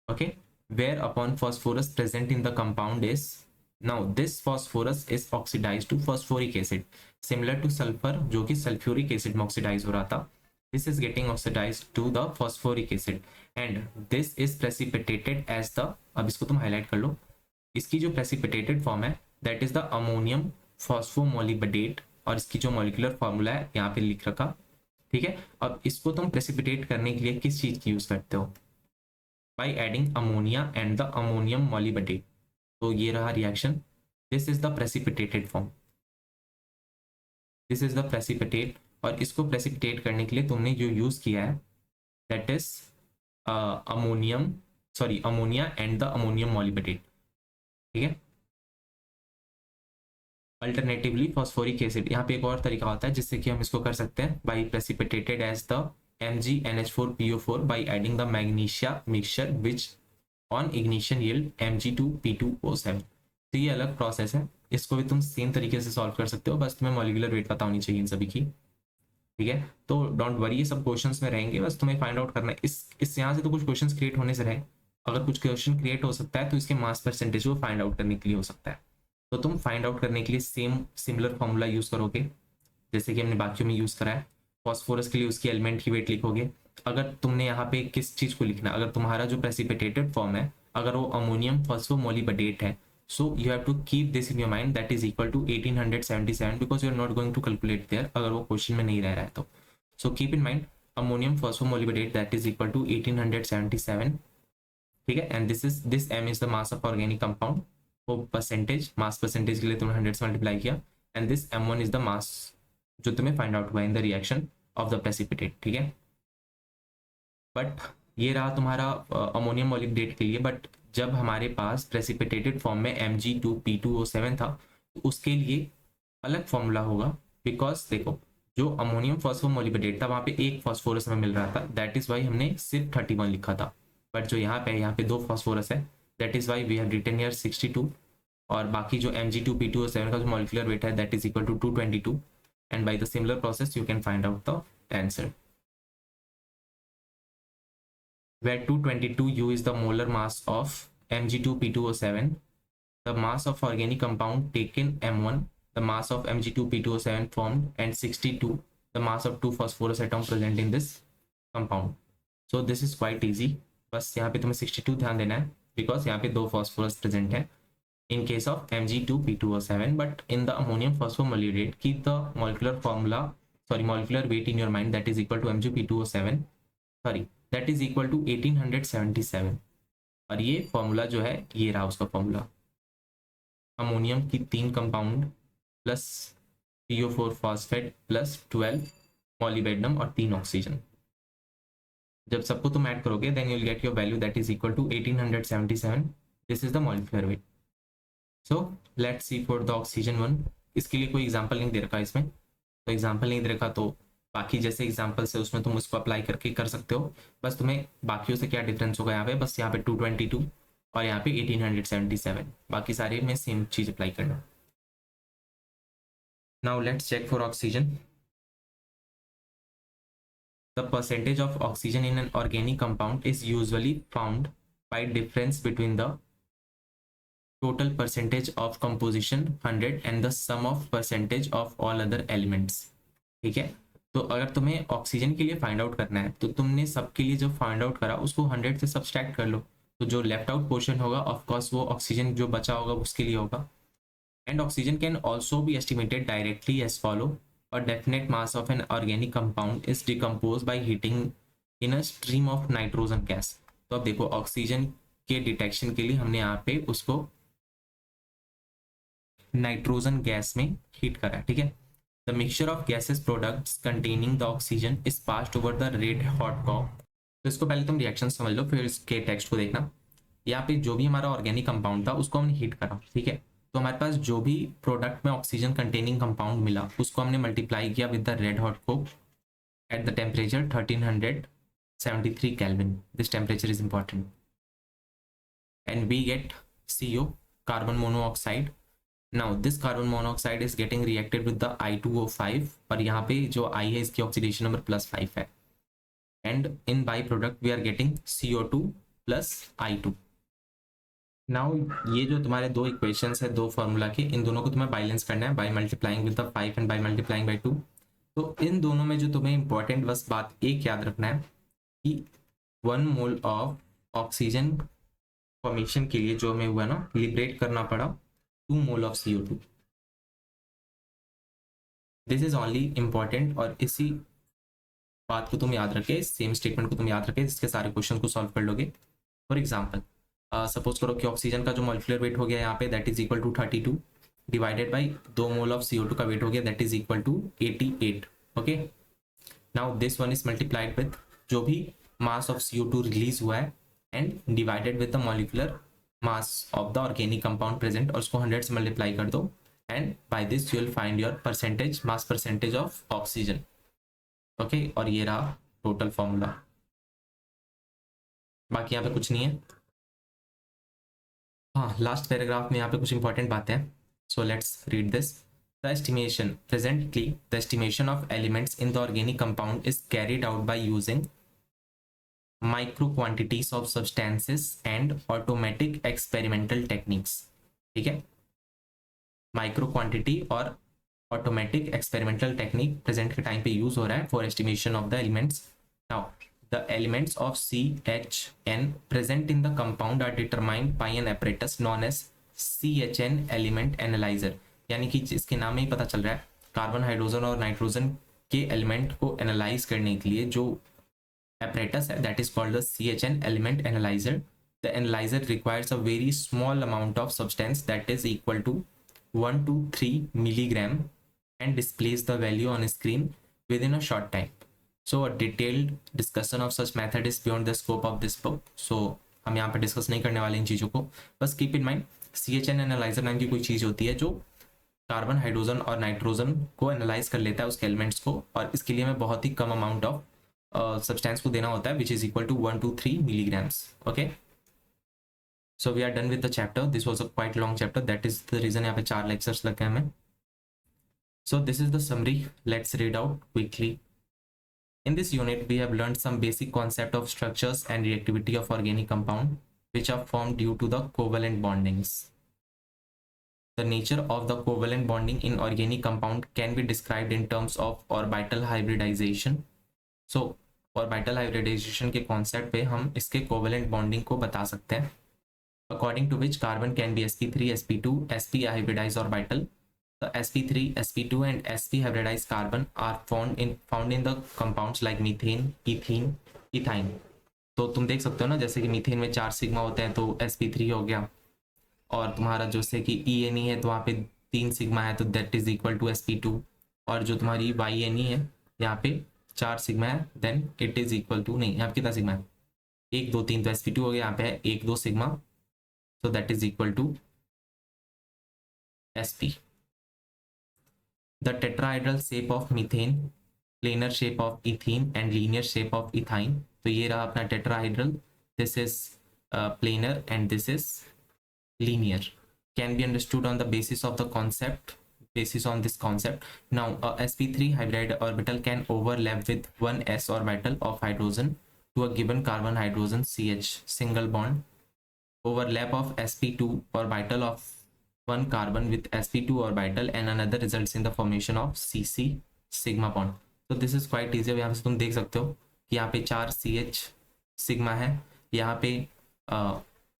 okay, where upon phosphorus present in the compound is, now this phosphorus is oxidized to phosphoric acid, similar to sulfur जो कि sulfuric acid में oxidize हो रहा था, this is getting oxidized to the phosphoric acid and this is precipitated as the, अब इसको तुम highlight कर लो, इसकी जो precipitated form है that is the ammonium phosphomolybdate, और इसकी जो मॉलिक्यूलर फार्मूला है यहाँ पे लिख रखा, ठीक है। अब इसको तुम प्रेसिपिटेट करने के लिए किस चीज की यूज करते हो, by adding ammonia and the ammonium molybdate. तो ये रहा reaction, this is the precipitated form, this is the precipitate, और इसको प्रेसिपिटेट करने के लिए तुमने जो यूज किया है that is ammonia and the ammonium molybdate, ठीक है। अल्टरनेटिवली फॉस्फोरिक एसिड, यहाँ पे एक और तरीका होता है जिससे कि हम इसको कर सकते हैं, by precipitated as the MgNH4PO4 by adding the magnesia mixture which on ignition yield Mg2P2O7। तो ये अलग प्रोसेस है, इसको भी तुम सेम तरीके से सॉल्व कर सकते हो, बस तुम्हें मॉलिक्यूलर वेट पता होनी चाहिए इन सभी की, ठीक है। तो डोंट वरी, ये सब क्वेश्चंस में रहेंगे, बस तुम्हें फाइंड आउट करना है। इस यहाँ से तो कुछ क्वेश्चंस क्रिएट होने से रहे, अगर कुछ क्वेश्चन क्रिएट हो सकता है तो इसके मास परसेंटेज को फाइंड आउट करने के लिए हो सकता है। तो तुम फाइंड आउट करने के लिए सिमिलर फॉर्मूला यूज करोगे जैसे कि हमने बाकियों में यूज करा है। फॉस्फोरस के लिए उसकी एलिमेंट की वेट लिखोगे। अगर तुमने यहाँ पे किस चीज को लिखना, अगर तुम्हारा जो प्रेसिपिटेटेड फॉर्म है अगर वो अमोनियम फॉस्फोमोलिबडेट है, so you have to keep this in your mind, that is equal to 1877, because you are not going to calculate there अगर वो क्वेश्चन में नहीं रह रहा है तो। So keep in mind ammonium phosphomolybdate that is equal to 1877, ठीक है। And this M is the mass of organic compound, वो परसेंटेज, मास परसेंटेज के लिए तुमने 100 से मल्टीप्लाई किया, and this M1 is the मास जो तुम्हें फाइंड आउट हुआ in the reaction of the precipitate, ठीक है। बट ये रहा तुम्हारा अमोनियम मॉलिबडेट के लिए। बट जब हमारे पास प्रेसिपिटेटेड फॉर्म में Mg2P2O7 था, तो उसके लिए अलग फॉर्मूला होगा, बिकॉज देखो जो अमोनियम फॉस्फोमोलिबडेट था वहाँ पे एक फॉस्फोरस में मिल रहा था, दैट इज वाई हमने सिर्फ 31 लिखा था। बट जो यहाँ पे दो फॉस्फोरस है, that is why we have written here 62, और बाकी जो Mg2P2O7 का जो मॉलिक्यूलर वेट है that is equal to 222 and by the similar process you can find out the answer where 222 U is the molar mass of Mg2P2O7. The mass of organic compound taken M1, the mass of Mg2P2O7 formed, and 62 the mass of 2 phosphorus atom present in this compound. So this is quite easy. बस यहाँ पे तुम्हें 62 ध्यान देना है because यहाँ पे 2 phosphorus present है in case of Mg2P2O7, but in the ammonium phosphomolybdate keep the molecular weight in your mind that is equal to Mg2P2O7, sorry, that is equal to 1877. और ये फॉर्मूला जो है ये रहा उसका फॉर्मूला, अमोनियम की 3 compound plus PO4 phosphate plus 12 molybdenum और 3 oxygen. जब सबको तुम ऐड करोगे then you will get your value that is equal to 1877. This is the molecular weight. So let's see for the oxygen one. इसके लिए कोई example नहीं दे रखा इसमें, तो एग्जांपल नहीं दे रखा तो बाकी जैसे एग्जांपल्स है उसमें तुम उसको अप्लाई करके कर सकते हो. बस तुम्हें बाकियों से क्या डिफरेंस होगा यहाँ पे, बस यहाँ पे 222 और यहाँ पे 1877, बाकी सारे में सेम चीज अप्लाई करना. Now let's check for oxygen. The percentage of oxygen in an organic compound is usually found by difference between the total percentage of composition 100 and the sum of percentage of all other elements. ठीक है, तो अगर तुम्हें oxygen के लिए find out करना है तो तुमने सबके लिए जो फाइंड आउट करा उसको 100 से सब्सट्रैक्ट कर लो, तो जो लेफ्ट आउट पोर्शन होगा ऑफ कोर्स वो ऑक्सीजन जो बचा होगा उसके लिए होगा. And oxygen can also be estimated directly as follow. A definite mass of an organic compound is decomposed by heating in a stream of nitrogen gas. तो अब देखो ऑक्सीजन के डिटेक्शन के लिए हमने यहाँ पे उसको नाइट्रोजन गैस में हीट करा, ठीक है. The mixture of gases products containing the oxygen is passed over the red hot coke. तो इसको पहले तुम रिएक्शन समझ लो फिर इसके टेक्स्ट को देखना. यहाँ पे जो भी हमारा ऑर्गेनिक कंपाउंड था उसको हमने हीट करा, ठीक है. तो हमारे पास जो भी प्रोडक्ट में ऑक्सीजन कंटेनिंग कंपाउंड मिला उसको हमने मल्टीप्लाई किया with the red hot coke at the temperature 1373 Kelvin. This temperature is important. And we get CO, carbon monoxide. Now this carbon monoxide is getting reacted with the I2O5 और यहाँ पे जो I है इसकी oxidation number +5 है. And in by product we are getting CO2 + I2. नाउ ये जो तुम्हारे दो इक्वेशंस है दो फार्मूला के, इन दोनों को तुम्हें बैलेंस करना है by multiplying with the 5 and by multiplying by 2. तो इन दोनों में जो तुम्हें इंपॉर्टेंट बस बात एक याद रखना है कि 1 मोल ऑफ ऑक्सीजन फॉर्मेशन के लिए जो हमें हुआ ना लिबरेट करना पड़ा 2 mole of CO2. This is only important और इसी बात को तुम याद रखे, सेम स्टेटमेंट को तुम याद रखे, इसके सारे क्वेश्चन को सॉल्व कर लोगे. फॉर एग्जाम्पल सपोज करो कि ऑक्सीजन का जो मॉलिक्यूलर वेट हो गया यहाँ पे that is equal to 32 divided by 2 mole of CO2 का वेट हो गया that is equal to 88. Okay, now this one is multiplied with जो भी मास ऑफ CO2 रिलीज हुआ है and divided with the molecular mass of the organic compound present और उसको 100 से मल्टीप्लाई कर दो and by this you will find your percentage mass percentage of oxygen. Okay, और ये रहा टोटल फॉर्मूला, बाकी यहाँ पे कुछ नहीं है. हाँ, लास्ट पैराग्राफ में यहाँ पे कुछ इंपॉर्टेंट बातें हैं. सो let's read this. The estimation presently the estimation of elements in the organic compound is carried out by using micro quantities of substances and automatic experimental techniques. ठीक है, माइक्रो क्वांटिटी और automatic experimental technique present के time पे use हो रहा है for estimation of the elements. Now the elements of CHN present in the compound are determined by an apparatus known as CHN element analyzer. यानी कि इसके नाम में ही पता चल रहा है कार्बन हाइड्रोजन और नाइट्रोजन के एलिमेंट को एनालाइज करने के लिए जो apparatus है that is called the CHN element analyzer. The analyzer requires a very small amount of substance that is equal to 1 to 3 milligram and displays the value on screen within a short time. So a detailed discussion of such method is beyond the scope of this book. So हम यहाँ पे discuss नहीं करने वाले इन चीज़ों को. बस keep in mind CHN analyser नाम की कोई चीज़ होती है जो कार्बन हाइड्रोजन और नाइट्रोजन को एनालाइज कर लेता है उसके एलिमेंट्स को, और इसके लिए हमें बहुत ही कम अमाउंट ऑफ सब्सटेंस को देना होता है which is equal to 1 to 3 milligrams. Okay, So we are done with the chapter. This was a quite long chapter. That is the reason यहाँ पे 4 lectures लगे हमें. So this is the summary. Let's read out quickly. In this unit, we have learned some basic concept of structures and reactivity of organic compound, which are formed due to the covalent bondings. The nature of the covalent bonding in organic compound can be described in terms of orbital hybridization. So orbital hybridization के concept पे हम इसके covalent bonding को बता सकते हैं. According to which carbon can be sp3, sp2, sp hybridized orbital. The sp3, sp2 and sp hybridized carbon are found in the compounds like methane, ethene, ethyne. तो तुम देख सकते हो ना, जैसे कि मीथेन में 4 सिग्मा होते हैं तो sp3 हो गया, और तुम्हारा जैसे कि ENE है तो वहाँ पे 3 सिग्मा है तो that is equal to sp2, और जो तुम्हारी YNE है यहाँ पे 4 सिग्मा है then it is equal to, नहीं यहाँ पे कितना सिग्मा है, 1 2 3, तो sp2 हो गया, यहाँ पे है 1 2 sigma, so that is equal to sp. The tetrahedral shape of methane, planar shape of ethene and linear shape of ethyne. तो ये रहा अपना tetrahedral, this is planar and this is linear. Can be understood on the basis of the concept, basis on this concept. Now a sp3 hybrid orbital can overlap with one s orbital of hydrogen to a given carbon hydrogen CH single bond. Overlap of sp2 orbital of one carbon with sp2 orbital and another results in the formation of cc sigma bond. So this is quite easy. यहाँ पे तुम देख सकते हो कि यहाँ पे 4 CH sigma है, यहाँ पे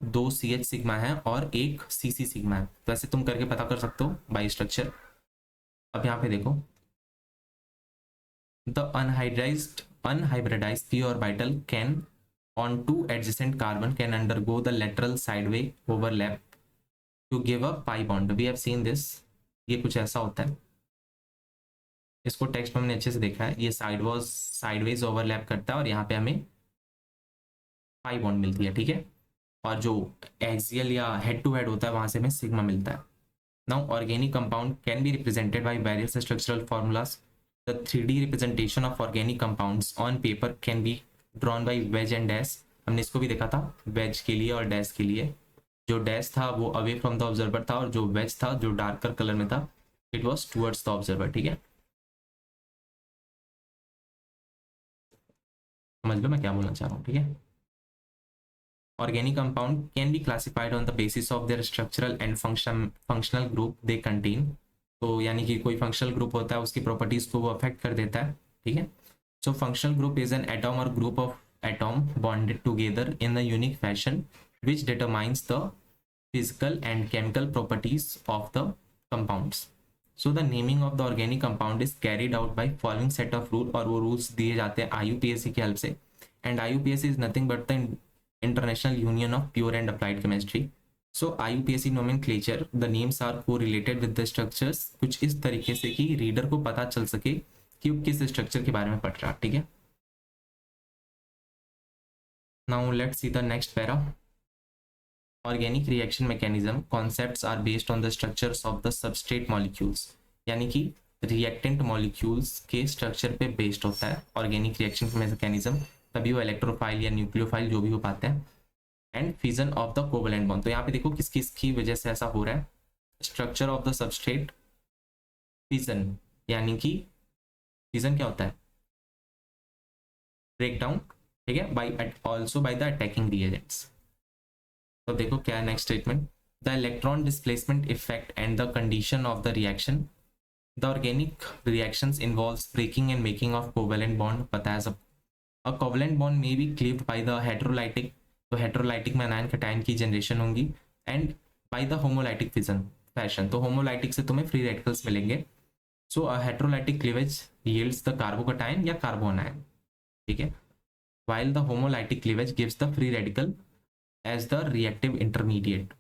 2 CH सिग्मा है और 1 CC सिग्मा है. तो ऐसे तुम करके पता कर सकते हो बाई स्ट्रक्चर. अब यहाँ पे देखो, the unhybridized p orbital can on 2 adjacent carbon can undergo the lateral sideway overlap to give a pi bond. We have seen this. ये कुछ ऐसा होता है, इसको टेक्स्ट में हमने अच्छे से देखा है. ये साइडवेज ओवरलैप करता है और यहाँ पे हमें पाई बॉन्ड मिलती है, ठीक है. और जो एक्सियल या हेड टू हेड होता है वहां से हमें सिग्मा मिलता है. Now organic compound can be represented by various structural formulas. The 3D representation of organic compounds on paper can be drawn by wedge and dash. हमने इसको भी देखा था, वेज के लिए और डैश के लिए. जो डैश था वो अवे फ्रॉम द ऑब्जर्वर था और जो वेज था जो डार्कर कलर में था it was towards the observer, ठीक है. समझ लो मैं क्या बोलना चाह रहा हूँ, ठीक है. Organic compound can be classified on the basis of their structural and functional group they contain. तो यानी कि कोई फंक्शनल ग्रुप होता है उसकी प्रॉपर्टीज को वो अफेक्ट कर देता है, ठीक है. So functional group is an atom or group of atom bonded together in the unique fashion which determines the physical and chemical properties of the compounds. So the naming of the organic compound is carried out by following set of rule, और वो rules दिए जाते हैं IUPAC की help से. And IUPAC is nothing but the International Union of Pure and Applied Chemistry. So IUPAC nomenclature, the names are correlated with the structures, कुछ इस तरीके से कि रीडर को पता चल सके कि वो किस स्ट्रक्चर के बारे में पढ़ रहा है, ठीक है. Now let's see the next para. Organic reaction mechanism concepts are based on the structures of the substrate molecules. यानी कि रिएक्टेंट मॉलिक्यूल्स के स्ट्रक्चर पे बेस्ड होता है ऑर्गेनिक रिएक्शन मैकेनिज्म, तभी वो इलेक्ट्रोफाइल या न्यूक्लियोफाइल जो भी हो पाते हैं. And fission of the covalent bond. तो यहाँ पे देखो किस किस की वजह से ऐसा हो रहा है. Structure of the substrate, fission, यानी कि फिजन क्या होता है, ब्रेक डाउन, ठीक है, by also by the attacking reagents. तो देखो क्या है next statement. The electron displacement effect and the condition of the reaction. The organic reactions involves breaking and making of covalent bond. पता है सब. A covalent bond may be cleaved by the heterolytic, तो heterolytic में anion cation की generation होंगी, and by the homolytic fission fashion. तो homolytic से तुम्हें free radicals मिलेंगे. So a heterolytic cleavage yields the carbocation या कार्बोनायन, ठीक है, while the homolytic cleavage gives the free radical as the reactive intermediate.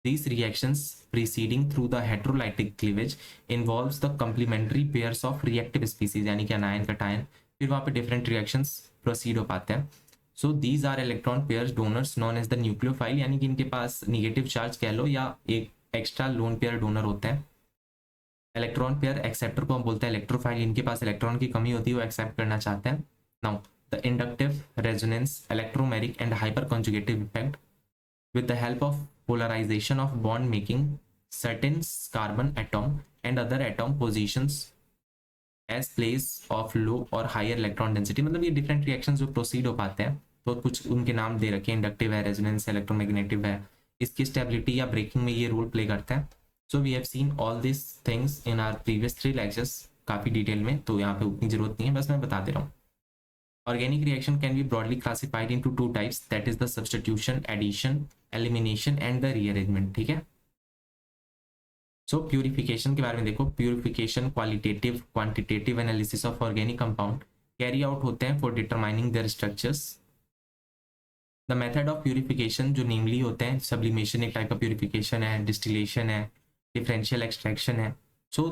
These reactions preceding through the heterolytic cleavage involves the complementary pairs of reactive species, यानी कि anion cation, फिर वहाँ पे different reactions proceed हो पाते हैं. So these are electron pairs donors known as the nucleophile, यानी कि इनके पास निगेटिव चार्ज कह लो या एक एक्स्ट्रा लोन पेयर डोनर होते हैं. इलेक्ट्रॉन पेयर एक्सेप्टर को हम बोलते हैं इलेक्ट्रोफाइल, इनके पास इलेक्ट्रॉन की कमी होती है, वो एक्सेप्ट करना चाहते हैं. Now the inductive, resonance, electromeric and hyper conjugative effect with the help of polarization of bond making certain carbon atom and other atom positions as place of low और higher electron density. मतलब ये different reactions जो proceed हो पाते हैं, तो कुछ उनके नाम दे रखे हैं, इंडक्टिव है, रेजोनेंस, इलेक्ट्रोमैग्नेटिव है, इसकी स्टेबिलिटी या ब्रेकिंग में ये रोल प्ले करता है. So we have seen all this things in our previous 3 lectures काफ़ी डिटेल में, तो यहाँ पे उतनी जरूरत नहीं है, बस मैं बता दे रहा हूँ. Organic reaction can be broadly classified into 2 types, that is the substitution, addition, elimination and the rearrangement. ठीक है. सो प्यूरिफिकेशन के बारे में देखो. Purification qualitative quantitative analysis of organic compound carry out होते हैं for determining their structures. The method of purification जो namely होते हैं, सब्लिमेशन एक टाइप का प्यूरिफिकेशन है, डिस्टिलेशन है, डिफरेंशियल एक्सट्रैक्शन है. सो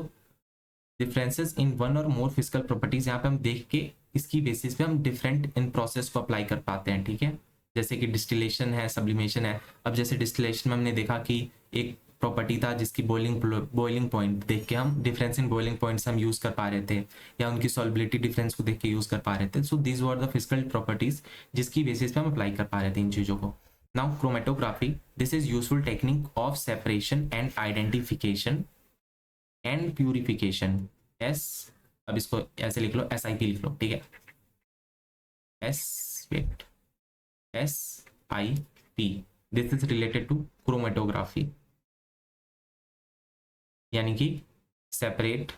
डिफरेंसेस इन वन और मोर फिजिकल प्रॉपर्टीज यहाँ पे हम देख के इसकी बेसिस पे हम डिफरेंट इन प्रोसेस को अप्लाई कर पाते हैं. ठीक है. जैसे कि डिस्टिलेशन है, सब्लिमेशन है. अब जैसे डिस्टिलेशन में हमने देखा कि एक प्रॉपर्टी था जिसकी बॉइलिंग पॉइंट देख के हम डिफरेंस इन बॉइलिंग पॉइंट्स हम यूज कर पा रहे थे, या उनकी सॉल्युबिलिटी डिफरेंस को देख के यूज कर पा रहे थे. So these were the physical properties जिसकी बेसिस पे हम अप्लाई कर पा रहे थे इन चीजों को. Now chromatography, this is useful technique of separation and identification and purification. S, अब इसको ऐसे लिख लो, SIP लिख लो. ठीक है. SIP, this is related to chromatography, यानी कि separate,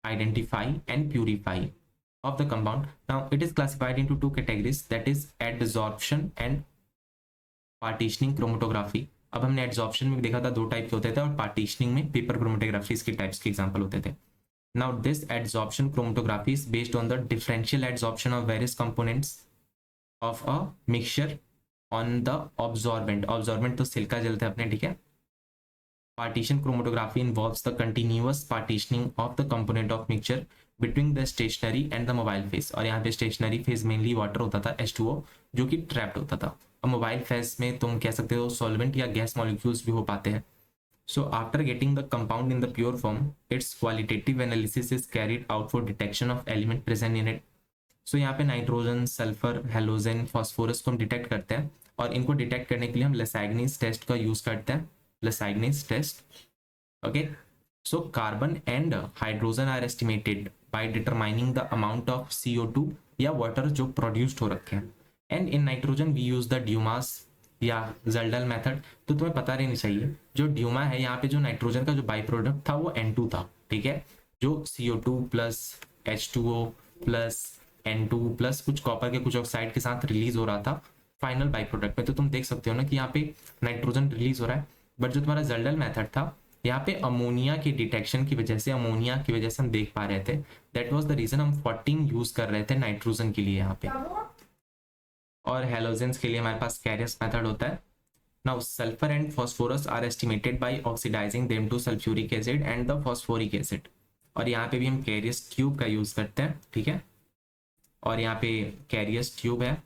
identify and purify of the compound. Now it is classified into 2 categories, that is adsorption and partitioning chromatography. अब हमने adsorption में देखा था 2 टाइप के होते थे, और partitioning में पेपर क्रोमेटोग्राफी इसके टाइप्स के एग्जांपल होते थे. Now this adsorption chromatography is based on the differential adsorption of various components of a mixture on the absorbent. Absorbent तो सिल्का जलते हैं अपने. ठीक है. Partition chromatography involves the continuous partitioning of the component of mixture between the stationary and the mobile phase. और यहाँ पे stationary phase mainly water होता था, H2O, जो कि trapped होता था. अब mobile phase में तुम कह सकते हो solvent या gas molecules भी हो पाते हैं. So after getting the compound in the pure form, its qualitative analysis is carried out for detection of element present in it. So यहाँ पे नाइट्रोजन, सल्फर, हेलोजन, फॉस्फोरस को हम डिटेक्ट करते हैं, और इनको डिटेक्ट करने के लिए हम लेसाइग्नीज टेस्ट का यूज करते हैं. Lysagnis test. Okay, so carbon and hydrogen are estimated by determining the amount of CO2 या water जो produced हो रखे हैं. And in nitrogen we use the Dumas या Zeldal method. तो तुम्हें पता रहनी चाहिए, जो ड्यूमा है यहाँ पे जो नाइट्रोजन का जो बाई प्रोडक्ट था वो N2 था. ठीक है. जो CO2 plus H2O plus N2 plus कुछ कॉपर के कुछ ऑक्साइड के साथ रिलीज हो रहा था फाइनल बाई प्रोडक्ट में. तो तुम देख सकते हो ना कि यहाँ पे नाइट्रोजन रिलीज हो रहा है, बट जो तुम्हारा जल्डल मेथड था यहाँ पे अमोनिया के डिटेक्शन की वजह से, अमोनिया की वजह से हम देख पा रहे थे. दैट वाज द रीजन हम 14 यूज कर रहे थे नाइट्रोजन के लिए यहाँ पे, और हेलोजेंस के लिए हमारे पास कैरियस मेथड होता है. Now sulphur and phosphorus are estimated by oxidising them to sulphuric acid and the phosphoric acid. और यहाँ पे भी हम कैरियस ट्यूब का यूज करते हैं. ठीक है. और यहाँ पे कैरियस ट्यूब है,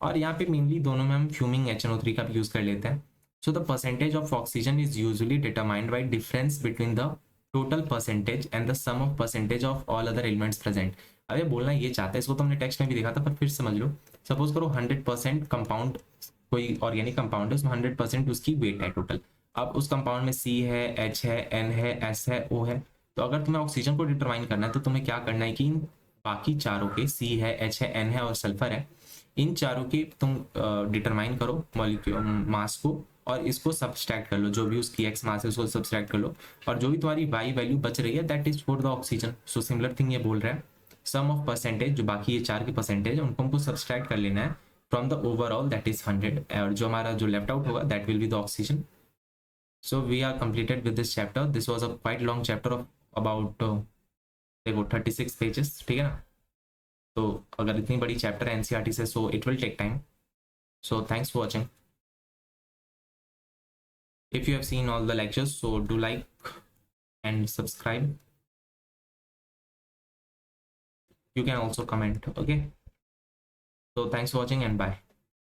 और यहाँ पे मेनली दोनों में हम फ्यूमिंग HNO3 का भी यूज कर लेते हैं. So the percentage of oxygen is usually determined by difference between the total percentage and the sum of percentage of all other elements present. अब ये बोलना ये चाहता है, इसको तो हमने टेक्स्ट में भी देखा था, पर फिर समझ लो. सपोज करो 100% कंपाउंड, कोई ऑर्गेनिक कंपाउंड है, उसमें 100% उसकी वेट है टोटल. अब उस कंपाउंड में C है, H है, N है, S है, O है. तो अगर तुम्हें ऑक्सीजन को डिटरमाइन करना है तो तुम्हें क्या करना है कि इन बाकी चारों के C है, H है, N है और सल्फर है, इन चारों की तुम डिटरमाइन करो मॉलिक्यूल मास को, और इसको सब्सट्रैक्ट कर लो, जो भी उसकी एक्स मास है उसको सब्सट्रैक्ट कर लो, और जो भी तुम्हारी वाई वैल्यू बच रही है that is for the oxygen. So similar thing ये बोल रहा है, सम ऑफ परसेंटेज, जो बाकी ये 4 की परसेंटेज उनको हमको सब्सट्रैक्ट कर लेना है from the overall, that is 100, और जो हमारा जो लेफ्ट आउट होगा that will be the oxygen. So we are completed with this chapter. This was a quite long chapter of about देखो 36 पेजेस. ठीक है ना. तो अगर इतनी बड़ी चैप्टर है NCERT से, so it will take time. So thanks for watching. If you have seen all the lectures, so do like and subscribe. You can also comment. Okay, so thanks for watching and bye.